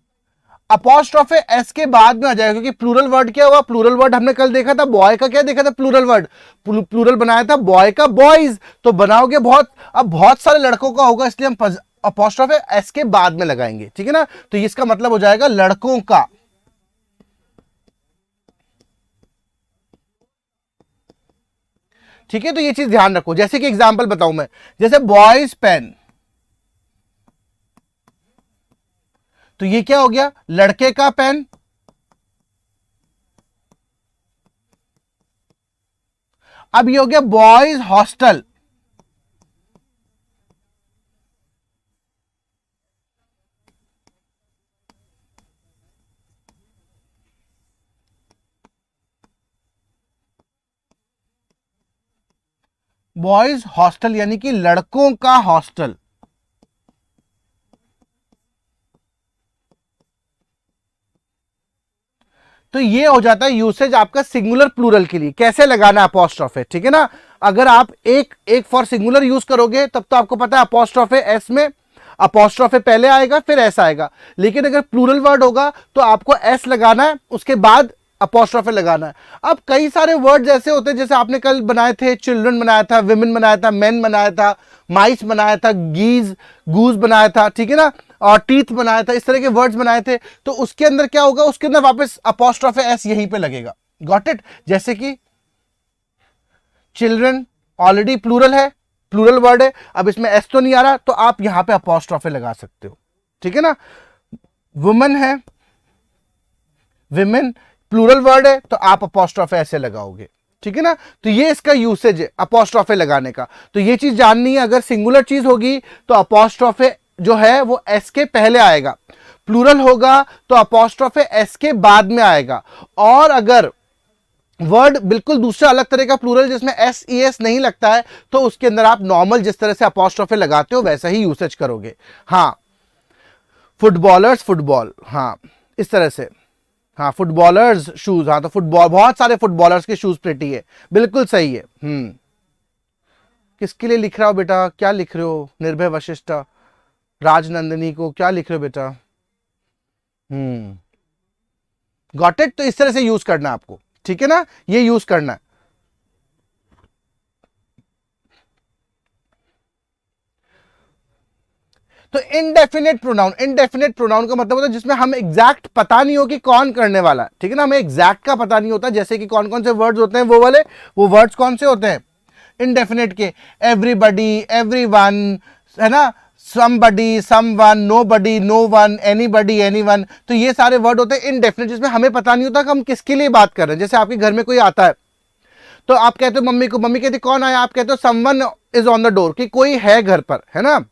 अपॉस्ट्रोफे एस के बाद में आ जाएगा, क्योंकि प्लूरल वर्ड क्या हुआ? प्लूरल वर्ड हमने कल देखा था, बॉय का क्या देखा था? प्लूरल वर्ड, प्लूरल बनाया था बॉय का बॉयज। तो बनाओगे बहुत, अब बहुत सारे लड़कों का होगा, इसलिए हम अपॉस्ट्रोफे एस के बाद में लगाएंगे, ठीक है ना? तो इसका मतलब हो जाएगा लड़कों का। ठीक है, तो ये चीज ध्यान रखो। जैसे कि एग्जांपल बताऊं मैं, जैसे बॉयज पेन, तो ये क्या हो गया, लड़के का पेन। अब ये हो गया बॉयज हॉस्टल। बॉयज हॉस्टल यानी कि लड़कों का हॉस्टल। तो ये हो जाता है यूसेज आपका सिंगुलर प्लूरल के लिए, कैसे लगाना अपोस्ट्रोफ है, ठीक है ना। अगर आप एक फॉर सिंगुलर यूज करोगे तब तो आपको पता है अपोस्ट्रोफ है एस में, अपोस्ट्रोफ पहले आएगा फिर एस आएगा। लेकिन अगर प्लूरल वर्ड होगा तो आपको एस लगाना है, उसके बाद अपोस्ट्रोफे लगाना है। अब कई सारे वर्ड्स ऐसे होते हैं, जैसे आपने कल बनाए थे, चिल्ड्रन बनाया था, विमेन बनाया था, मेन बनाया था, माइस बनाया था, गीज गूज बनाया था, ठीक है ना, और टीथ बनाया था, इस तरह के वर्ड्स बनाए थे। तो उसके अंदर क्या होगा, उसके अंदर वापस अपोस्ट्रोफे एस यहीं पे लगेगा। Got it. जैसे कि चिल्ड्रन ऑलरेडी प्लूरल है, प्लूरल वर्ड है, अब इसमें एस तो नहीं आ रहा, तो आप यहां पे अपोस्ट्रोफे लगा सकते हो, ठीक है ना। वुमेन है, विमेन प्लूरल वर्ड है, तो आप अपोस्ट्रोफे ऐसे लगाओगे, ठीक है ना। तो ये इसका यूसेज है अपोस्ट्रोफे लगाने का। तो ये चीज जाननी है, अगर सिंगुलर चीज होगी तो अपोस्ट्रोफे जो है वो एस के पहले आएगा, प्लूरल होगा तो अपोस्ट्रोफे एस के बाद में आएगा। और अगर वर्ड बिल्कुल दूसरा अलग तरह का प्लूरल जिसमें एस ई एस नहीं लगता है, तो उसके अंदर आप नॉर्मल जिस तरह से अपोस्ट्रोफे लगाते हो वैसा ही यूसेज करोगे। हाँ, फुटबॉलर्स फुटबॉल, हाँ इस तरह से। हाँ, फुटबॉलर्स शूज, हाँ तो फुटबॉल, बहुत सारे फुटबॉलर्स के शूज प्रिटी है, बिल्कुल सही है। किसके लिए लिख रहा हो बेटा, क्या लिख रहे हो, निर्भय वशिष्ठा, राजनंदिनी को क्या लिख रहे हो बेटा। Got it. तो इस तरह से यूज करना है आपको, ठीक है ना, ये यूज करना है। तो इनडेफिनेट प्रोनाउन, इनडेफिनेट प्रोनाउन का मतलब होता है जिसमें हम एग्जैक्ट पता नहीं हो कि कौन करने वाला है, ठीक है ना, हमें एग्जैक्ट का पता नहीं होता। जैसे कि कौन कौन से वर्ड्स होते हैं वो वाले, वो वर्ड्स कौन से होते हैं इनडेफिनेट के, एवरीबडी, एवरीवन, है ना, somebody, someone, nobody, no one, anybody, anyone। तो ये सारे वर्ड होते हैं इनडेफिनेट, जिसमें हमें पता नहीं होता कि हम किसके लिए बात कर रहे हैं। जैसे आपके घर में कोई आता है तो आप कहते हो मम्मी को, मम्मी कहती कौन आया, आप कहते हो someone is on the door, कि कोई है घर पर, है ना।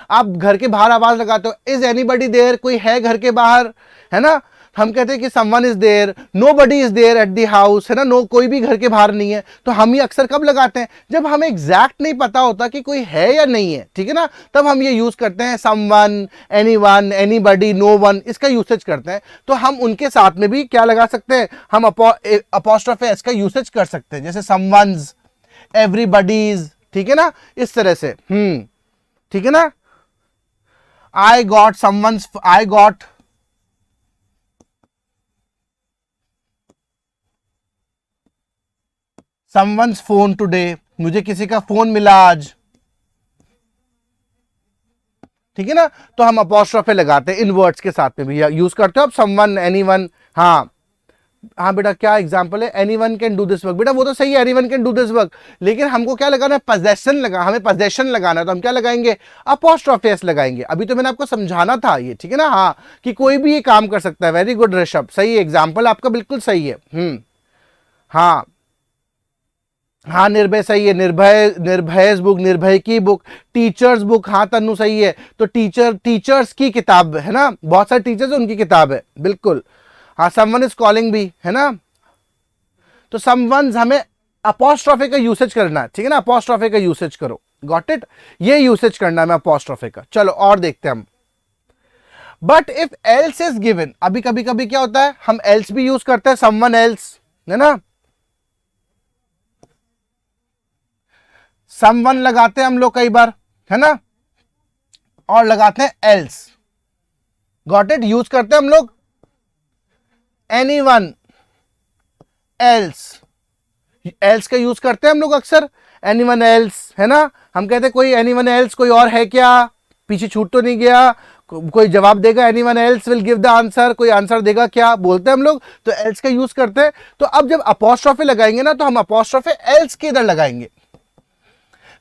आप घर के बाहर आवाज लगाते हो, इज एनीबडी देयर, कोई है घर के बाहर, है ना। हम कहते हैं कि someone is there, nobody is there at the house, है ना, नो कोई भी घर के बाहर नहीं है। तो हम ये अक्सर कब लगाते हैं, जब हमें एग्जैक्ट नहीं पता होता कि कोई है या नहीं है, ठीक है ना, तब हम ये यूज करते हैं someone, anyone, anybody, no one, इसका यूसेज करते हैं। तो हम उनके साथ में भी क्या लगा सकते हैं, हम अपोस्ट्रोफे एस का यूसेज कर सकते हैं, जैसे समवन्स, एवरीबडीज, ठीक है ना, इस तरह से। ठीक है ना। I got someone's phone today, मुझे किसी का फोन मिला आज, ठीक है ना। तो हम अपोस्ट्रोफे लगाते हैं इन वर्ड्स के साथ में भी यूज करते हो आप, समवन, एनीवन। हाँ हाँ बेटा, क्या एग्जांपल है, anyone can do this work, बेटा वो तो सही है, anyone can do this work, लेकिन हमको क्या लगाना है, पोजेशन लगा, हमें पोजेशन लगाना है, तो हम क्या लगाएंगे, अपोस्ट्रोफे एस लगाएंगे। अभी तो मैंने आपको समझाना था ये, ठीक है ना। हाँ, कि कोई भी ये काम कर सकता है। वेरी गुड ऋषभ, सही एग्जाम्पल आपका, बिल्कुल सही है। हाँ हाँ, निर्भय सही है, निर्भय बुक, निर्भय की बुक, टीचर्स बुक, हाँ तन्नू सही है। तो टीचर्स की किताब है ना, बहुत सारे टीचर्स उनकी किताब है, बिल्कुल। हाँ, समवन इज कॉलिंग भी है ना। तो समवन्स हमें अपोस्ट्रोफे का यूसेज करना है, ठीक है ना, अपोस्ट्रोफे का यूसेज करो। गॉट इट, ये यूसेज करना है हमें अपोस्ट्रोफे का। चलो और देखते हैं हम। But if else is given, अभी कभी कभी क्या होता है, हम एल्स भी यूज करते हैं, समवन एल्स, है ना, समवन लगाते हैं हम लोग कई बार, है ना, और लगाते हैं एल्स। गॉट इट, यूज करते हैं हम लोग एनीवन एल्स, एल्स का यूज करते हैं हम लोग अक्सर, एनीवन एल्स, है ना। हम कहते हैं कोई एनीवन एल्स, कोई और है क्या, पीछे छूट तो नहीं गया, कोई जवाब देगा, anyone else will give the answer, कोई आंसर देगा क्या, बोलते हैं हम लोग, तो एल्स का यूज करते हैं। तो अब जब अपोस्ट्रोफे लगाएंगे ना, तो हम अपोस्ट्रोफे एल्स के इधर लगाएंगे।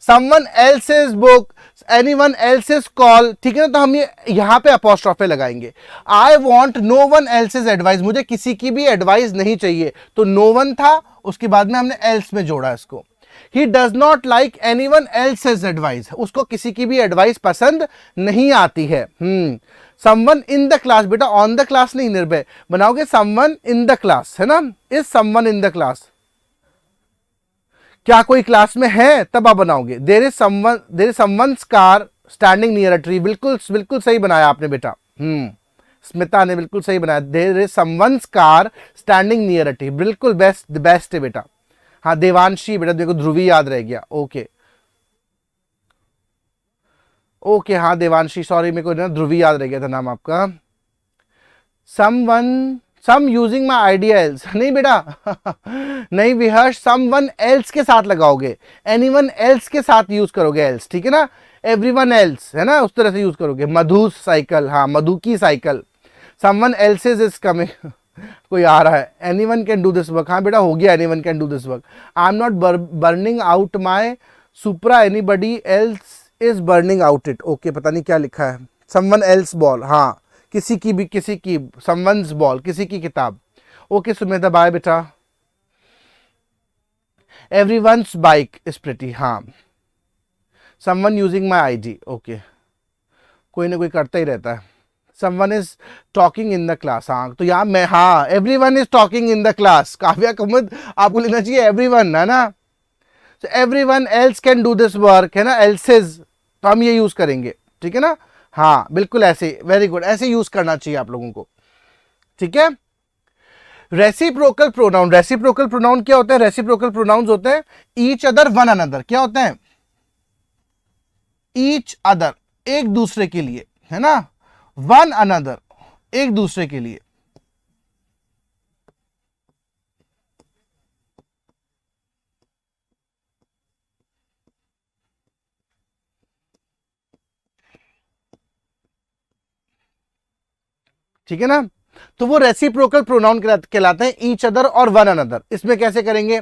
Someone else's book, anyone else's call, ठीक है ना, तो हम ये यहाँ पे apostrophe लगाएंगे. I want no one else's advice, मुझे किसी की भी एडवाइस नहीं चाहिए. तो no one था, उसके बाद में हमने else में जोड़ा इसको. He does not like anyone else's advice, उसको किसी की भी एडवाइस पसंद नहीं आती है. Someone in the class, बेटा on the class नहीं, निर्भय बनाओगे someone in the class, है ना. Is someone in the class, क्या कोई क्लास में है, तब आप बनाओगे. There is someone's car standing near a tree, बिल्कुल बिल्कुल सही बनाया आपने बेटा. स्मिता ने बिल्कुल सही बनाया. There is someone's car standing near a tree, बिल्कुल बेस्ट है बेटा. हाँ देवांशी बेटा, देखो ध्रुवी याद रह गया. ओके ओके, हाँ देवांशी, सॉरी मेरे को ना ध्रुवी याद रह गया था नाम आपका. सम यूजिंग माई आइडिया एल्स, नहीं बेटा नहीं विहर्ष, समवन एल्स के साथ लगाओगे, एनीवन एल्स के साथ यूज करोगे एल्स, ठीक है ना. एवरीवन एल्स, है ना, उस तरह से यूज करोगे. मधु साइकिल, हाँ मधु की cycle. Someone else's is coming, कोई आ रहा है. Anyone can do this work, हाँ बेटा हो गया, anyone can do this work. I am not burning out my supra, anybody else is burning out it. Okay, पता नहीं क्या लिखा है. समवन एल्स बॉल, हाँ किसी की भी, किसी की, समवन्स बॉल, किसी की किताब. ओके सुमेधा, बाय बेटा. एवरीवन्स बाइक इज प्रिटी, हाँ. Someone using my ID, okay, कोई ना कोई करता ही रहता है. Someone is talking in the class, हाँ तो यहाँ मैं, हाँ everyone is talking in the class. Kavya Kumud, आपको लेना चाहिए एवरीवन, है ना. So everyone else can do this work, है ना, else's, तो हम ये यूज करेंगे, ठीक है ना. हाँ बिल्कुल ऐसे, वेरी गुड, ऐसे यूज करना चाहिए आप लोगों को, ठीक है. रेसिप्रोकल प्रोनाउन, रेसिप्रोकल प्रोनाउन क्या होते हैं? रेसिप्रोकल प्रोनाउंस होते हैं ईच अदर, वन अनदर. क्या होते हैं? ईच अदर, एक दूसरे के लिए, है ना. वन अनदर, एक दूसरे के लिए. ठीक है ना. तो वो रेसिप्रोकल प्रोनाउन कहलाते हैं, ईच अदर और वन अनदर. इसमें कैसे करेंगे?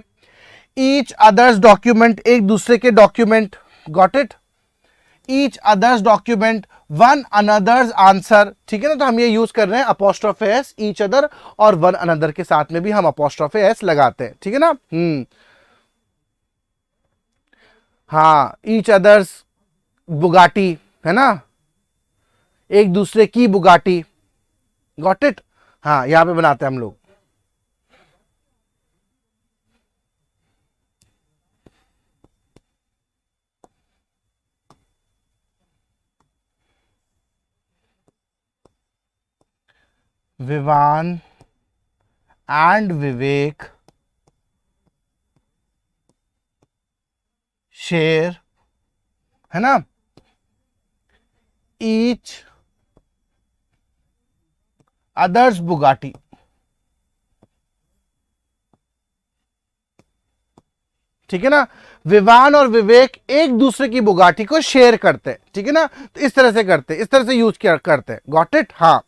ईच अदर्स डॉक्यूमेंट, एक दूसरे के document, got it. Each others document, one another's answer, ठीक है ना. तो हम ये यूज कर रहे हैं अपोस्ट्रोफे एस, ईच अदर और वन अनदर के साथ में भी हम अपोस्ट्रोफे एस लगाते हैं, ठीक है ना. हाँ ईच अदर्स बुगाटी, है ना, एक दूसरे की बुगाटी, गॉट इट. हाँ यहां पे बनाते हैं हम लोग. विवान एंड विवेक शेयर, है ना, ईच अदर्स बुगाटी. ठीक है ना. विवान और विवेक एक दूसरे की बुगाटी को शेयर करते हैं, ठीक है ना. तो इस तरह से करते हैं, इस तरह से यूज करते हैं, गॉट इट. हाँ.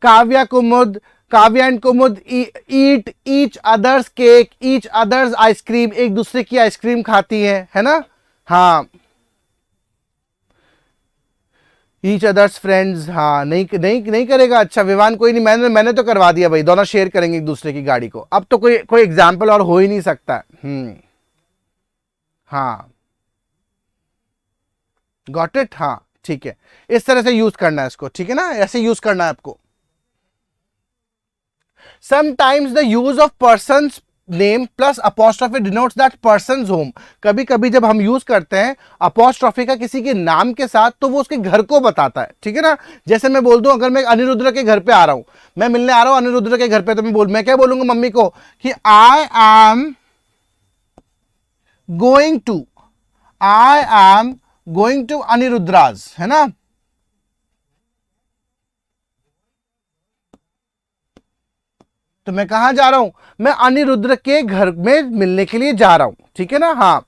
Kavya Kumud, Kavya and Kumud eat each others cake, each others ice cream, एक दूसरे की आइसक्रीम खाती है ना. हाँ. ईच अदर्स फ्रेंड्स, हाँ नहीं नहीं नहीं करेगा. अच्छा विवान, कोई नहीं, मैंने तो करवा दिया भाई, दोनों शेयर करेंगे एक दूसरे की गाड़ी को. अब तो कोई एग्जाम्पल और हो ही नहीं सकता. हाँ गॉट इट. हाँ ठीक है, इस तरह से यूज करना है इसको, ठीक है ना, ऐसे यूज करना है आपको. Sometimes the use of persons name plus apostrophe denotes that persons home. कभी कभी जब हम यूज करते हैं अपोस्ट्रोफी का किसी के नाम के साथ, तो वो उसके घर को बताता है, ठीक है ना. जैसे मैं बोल दूं, अगर मैं अनिरुद्र के घर पे आ रहा हूं, मैं मिलने आ रहा हूं अनिरुद्र के घर पे, तो मैं क्या बोलूंगा मम्मी को कि आई एम गोइंग टू अनिरुद्राज, है ना. तो मैं कहां जा रहा हूं? मैं अनिरुद्र के घर में मिलने के लिए जा रहा हूं, ठीक है ना. हाँ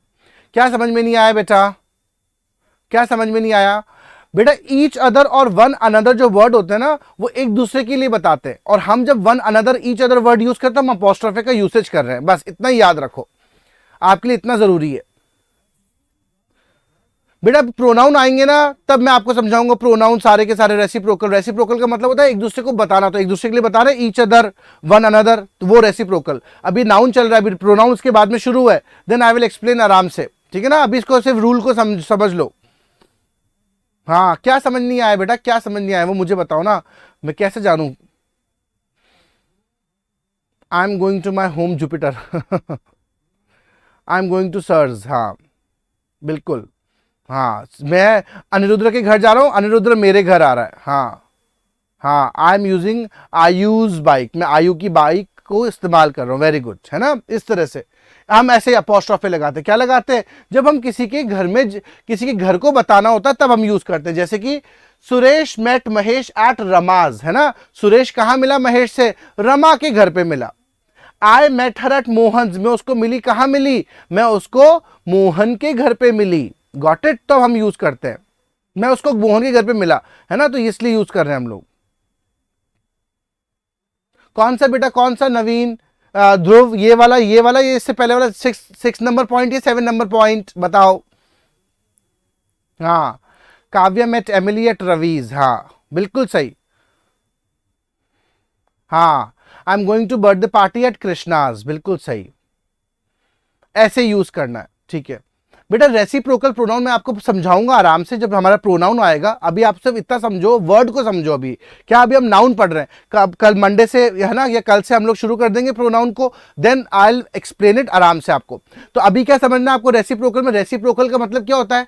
क्या समझ में नहीं आया बेटा? क्या समझ में नहीं आया बेटा? ईच अदर और वन अनदर जो वर्ड होते हैं ना, वो एक दूसरे के लिए बताते हैं, और हम जब one another each other word use करते हैं, हम अपोस्ट्रोफे का यूसेज कर रहे हैं. बस इतना ही याद रखो. आपके लिए इतना जरूरी है बेटा। प्रोनाउन आएंगे ना तब मैं आपको समझाऊंगा। प्रोनाउन सारे के सारे रेसिप्रोकल, रेसिप्रोकल का मतलब होता है एक दूसरे को बताना, तो एक दूसरे के लिए बता रहे ईच अदर, वन अनदर, तो वो रेसिप्रोकल। अभी नाउन चल रहा है, अभी प्रोनाउन उसके बाद में शुरू है, देन आई विल एक्सप्लेन आराम से, ठीक है ना। अभी इसको सिर्फ रूल को समझ लो। हाँ, क्या समझ नहीं आया बेटा, क्या समझ नहीं आया वो मुझे बताओ ना, मैं कैसे जानूं। I am going to my home Jupiter. I am going to सर्स, हाँ बिल्कुल। हाँ, मैं अनिरुद्र के घर जा रहा हूं, अनिरुद्र मेरे घर आ रहा है। हाँ हाँ, आई एम यूजिंग आयुज बाइक, मैं आयु की बाइक को इस्तेमाल कर रहा हूं, वेरी गुड, है ना। इस तरह से हम ऐसे अपोस्ट्रोफे लगाते हैं। क्या लगाते हैं? जब हम किसी के घर में किसी के घर को बताना होता है तब हम यूज करते हैं। जैसे कि सुरेश मेट महेश एट रमाज, है ना। सुरेश कहाँ मिला महेश से? रमा के घर पे मिला। I met her at Mohan, मैं उसको मिली, कहाँ मिली? मैं उसको मोहन के घर पे मिली। Got it? तो हम यूज करते हैं, मैं उसको मोहन के घर पे मिला, है ना, तो इसलिए यूज कर रहे हैं हम लोग। कौन सा बेटा, कौन सा नवीन? ध्रुव, ये वाला, ये इससे पहले वाला 6 नंबर पॉइंट या 7 नंबर पॉइंट बताओ। हाँ, Kavya met Emily at Ravi's, हाँ बिल्कुल सही। हाँ, I am going to birthday party at Krishna's, बिल्कुल सही। ऐसे यूज करना है, ठीक है बेटा। रेसिप्रोकल प्रोनाउन मैं आपको समझाऊंगा आराम से जब हमारा प्रोनाउन आएगा। अभी आप सिर्फ इतना समझो, वर्ड को समझो। अभी क्या, अभी हम नाउन पढ़ रहे हैं, कल मंडे से, है ना, या कल से हम लोग शुरू कर देंगे प्रोनाउन को, then I will explain it आराम से आपको। तो अभी क्या समझना है आपको रेसिप्रोकल में? रेसिप्रोकल का मतलब क्या होता है?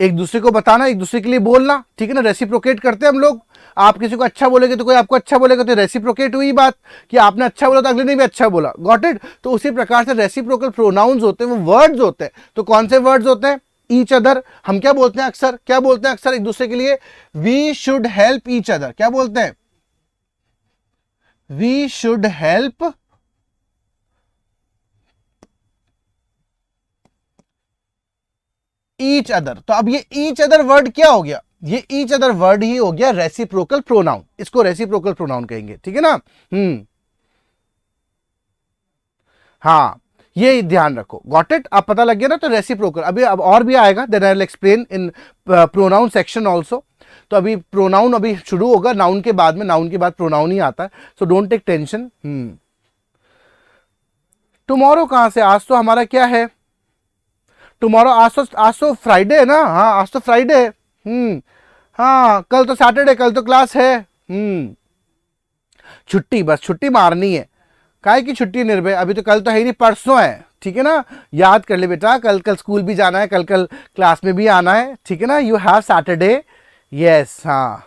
एक दूसरे को बताना, एक दूसरे के लिए बोलना, ठीक है ना। रेसिप्रोकेट करते हैं हम लोग। आप किसी को अच्छा बोलेगे तो कोई आपको अच्छा बोलेगा, तो रेसिप्रोकेट हुई बात कि आपने अच्छा बोला तो अगले ने भी अच्छा बोला। Got it? तो उसी प्रकार से रेसिप्रोकल प्रोनाउंस होते हैं, वो वर्ड्स होते हैं। तो कौन से वर्ड्स होते हैं? Each other. हम क्या बोलते हैं अक्सर, क्या बोलते हैं अक्सर एक दूसरे के लिए? We should help each other. क्या बोलते हैं? We should help each other. तो अब ये ईच अदर वर्ड क्या हो गया? ये ईच अदर वर्ड ही हो गया रेसिप्रोकल प्रोनाउन। इसको रेसिप्रोकल प्रोनाउन कहेंगे, ठीक है ना। हाँ, ये ध्यान रखो। Got it? अब पता लग गया ना। तो रेसिप्रोकल अभी अब और भी आएगा, then I will explain in pronoun section also. तो अभी प्रोनाउन अभी शुरू होगा नाउन के बाद में, नाउन के बाद प्रोनाउन ही आता है, so don't take tension. Tomorrow कहां से? आज तो हमारा क्या है? टुमारो, आज तो फ्राइडे है ना। हाँ, आज तो फ्राइडे है। हाँ, कल तो सैटरडे, कल तो क्लास है। छुट्टी, बस छुट्टी मारनी है। काहे की छुट्टी निर्भय? अभी तो कल तो है ही नहीं, परसों है, ठीक है ना। याद कर ले बेटा, कल स्कूल भी जाना है, कल क्लास में भी आना है, ठीक है ना। यू हैव सैटरडे, यस, हाँ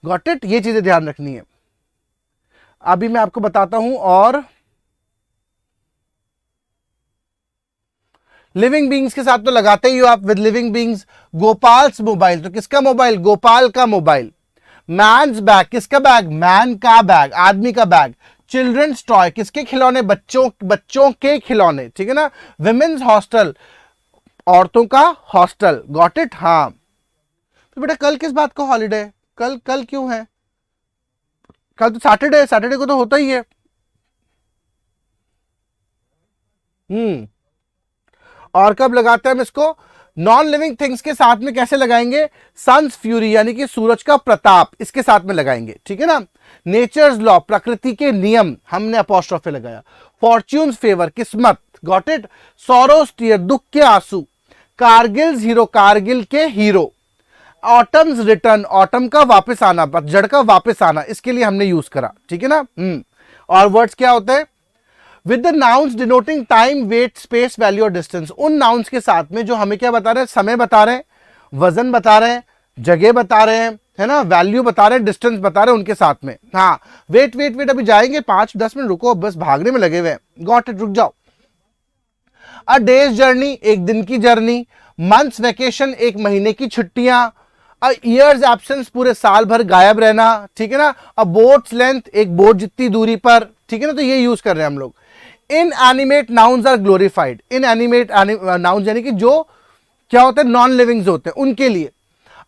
गॉट इट। ये चीजें ध्यान रखनी है। अभी मैं आपको बताता हूं। और लिविंग बींग्स के साथ तो लगाते ही हो आप, विद लिविंग बींग्स। गोपाल्स मोबाइल, तो किसका मोबाइल? गोपाल का मोबाइल। मैन्स बैग, किसका बैग? मैन का बैग, आदमी का बैग। चिल्ड्रंस टॉय, किसके खिलौने? बच्चों के खिलौने, ठीक है ना। विमेन्स हॉस्टल, औरतों का हॉस्टल। Got it? हाँ। तो बेटा कल किस बात का हॉलीडे? कल क्यों है? कल तो सैटरडे, सैटरडे को तो होता ही है। और कब लगाते हैं हम इसको? नॉन लिविंग थिंग्स के साथ में कैसे लगाएंगे? सन्स फ्यूरी, यानी कि सूरज का प्रताप, इसके साथ में लगाएंगे, ठीक है ना। नेचर्स लॉ, प्रकृति के नियम, हमने अपोस्ट्रोफे लगाया। फॉर्च्यून्स फेवर, किस्मत। Got it? सॉरोस टीयर, दुख के आंसू। कारगिल्स हीरो, कारगिल के हीरो। ऑटम्स रिटर्न, ऑटम का वापस आना, पतझड़ का वापस आना, इसके लिए हमने यूज करा, ठीक है ना। और वर्ड्स क्या होते हैं? With the nouns denoting time, weight, space, value और डिस्टेंस। उन नाउन्स के साथ में जो हमें क्या बता रहे हैं? समय बता रहे हैं, वजन बता रहे हैं, जगह बता रहे हैं, है ना, वैल्यू बता रहे हैं, डिस्टेंस बता रहे हैं उनके साथ में। हाँ, वेट, अभी जाएंगे, 5-10 मिनट रुको, बस भागने में लगे हुए हैं। Got it? रुक जाओ। अ डेज जर्नी, एक दिन की जर्नी। मंथ्स वैकेशन, एक महीने की छुट्टियां। अ ईयर्स एब्सेंस, पूरे साल भर गायब रहना, ठीक है ना। अ बोट्स लेंथ, एक बोट जितनी दूरी पर, ठीक है ना। तो ये यूज कर रहे हैं हम लोग। In animate nouns are glorified, in animate nouns यानी कि जो क्या होते हैं? नॉन लिविंग्स होते हैं, उनके लिए।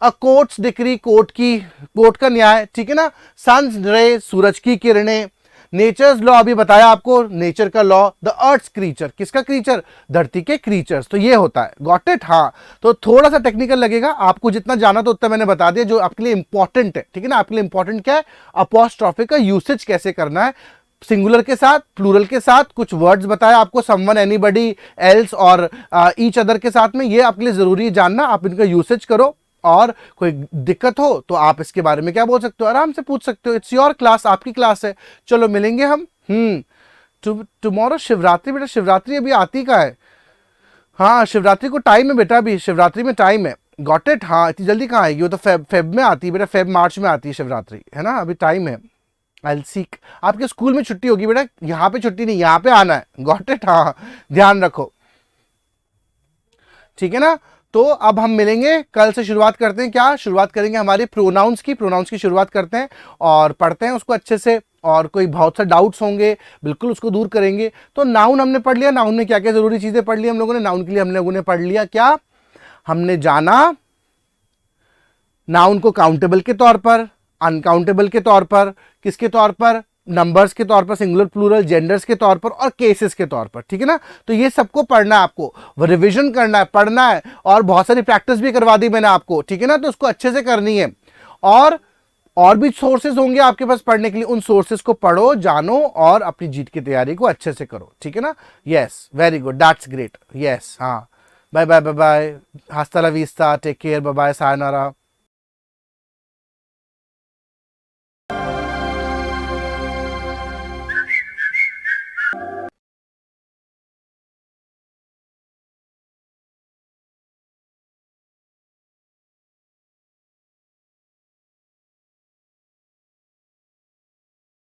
अ कोर्ट्स डिक्री, कोर्ट का न्याय, ठीक है ना। सन्स रे, सूरज की किरणें। नेचर्स लॉ अभी बताया आपको, नेचर का लॉ, द अर्थ क्रीचर, किसका क्रीचर, धरती के क्रीचर्स, तो ये होता है, गॉट इट। हाँ, तो थोड़ा सा टेक्निकल लगेगा आपको, जितना जाना तो उतना मैंने बता दिया, जो आपके लिए इंपॉर्टेंट है, ठीक है ना। आपके लिए इंपॉर्टेंट क्या है, अपॉस्ट्रोफी का यूसेज कैसे करना है, सिंगुलर के साथ, प्लूरल के साथ, कुछ वर्ड्स बताया आपको, समवन, एनीबडी, एल्स और ईच अदर के साथ में, ये आपके लिए जरूरी है जानना, आप इनका यूसेज करो। और कोई दिक्कत हो तो आप इसके बारे में क्या बोल सकते हो, आराम से पूछ सकते हो, इट्स योर क्लास, आपकी क्लास है। चलो मिलेंगे हम टुमारो शिवरात्रि, बेटा शिवरात्रि अभी आती का है, हाँ शिवरात्रि को टाइम है बेटा, अभी शिवरात्रि में टाइम है, गॉट इट। हाँ इतनी जल्दी कहाँ आएगी, वो तो फेब में आती है बेटा, फेब मार्च में आती है शिवरात्रि, है ना, अभी टाइम है। आई सीक, आपके स्कूल में छुट्टी होगी बेटा, यहाँ पे छुट्टी नहीं, यहाँ पे आना है, गॉट इट। हाँ ध्यान रखो, ठीक है ना। तो अब हम मिलेंगे, कल से शुरुआत करते हैं, क्या शुरुआत करेंगे हमारे प्रोनाउंस की शुरुआत करते हैं और पढ़ते हैं उसको अच्छे से, और कोई बहुत सा डाउट्स होंगे बिल्कुल उसको दूर करेंगे। तो नाउन हमने पढ़ लिया, नाउन में क्या क्या जरूरी चीजें पढ़ ली हम लोगों ने, नाउन के लिए हम लोगों ने पढ़ लिया क्या, हमने जाना नाउन को काउंटेबल के तौर पर, अनकाउंटेबल के तौर पर, किसके तौर पर, नंबर्स के तौर पर, सिंगुलर प्लूरल, जेंडर्स के तौर पर और केसेस के तौर पर, ठीक है ना। तो ये सबको पढ़ना है आपको, रिवीजन करना है, पढ़ना है, और बहुत सारी प्रैक्टिस भी करवा दी मैंने आपको, ठीक है ना। तो उसको अच्छे से करनी है, और भी सोर्सेज होंगे आपके पास पढ़ने के लिए, उन सोर्सेज को पढ़ो, जानो और अपनी जीत की तैयारी को अच्छे से करो, ठीक है ना। Yes, very good, that's great, yes. हाँ, बाय बाय बाय बाय, हस्ता ला विस्ता, take care, bye bye, sayonara.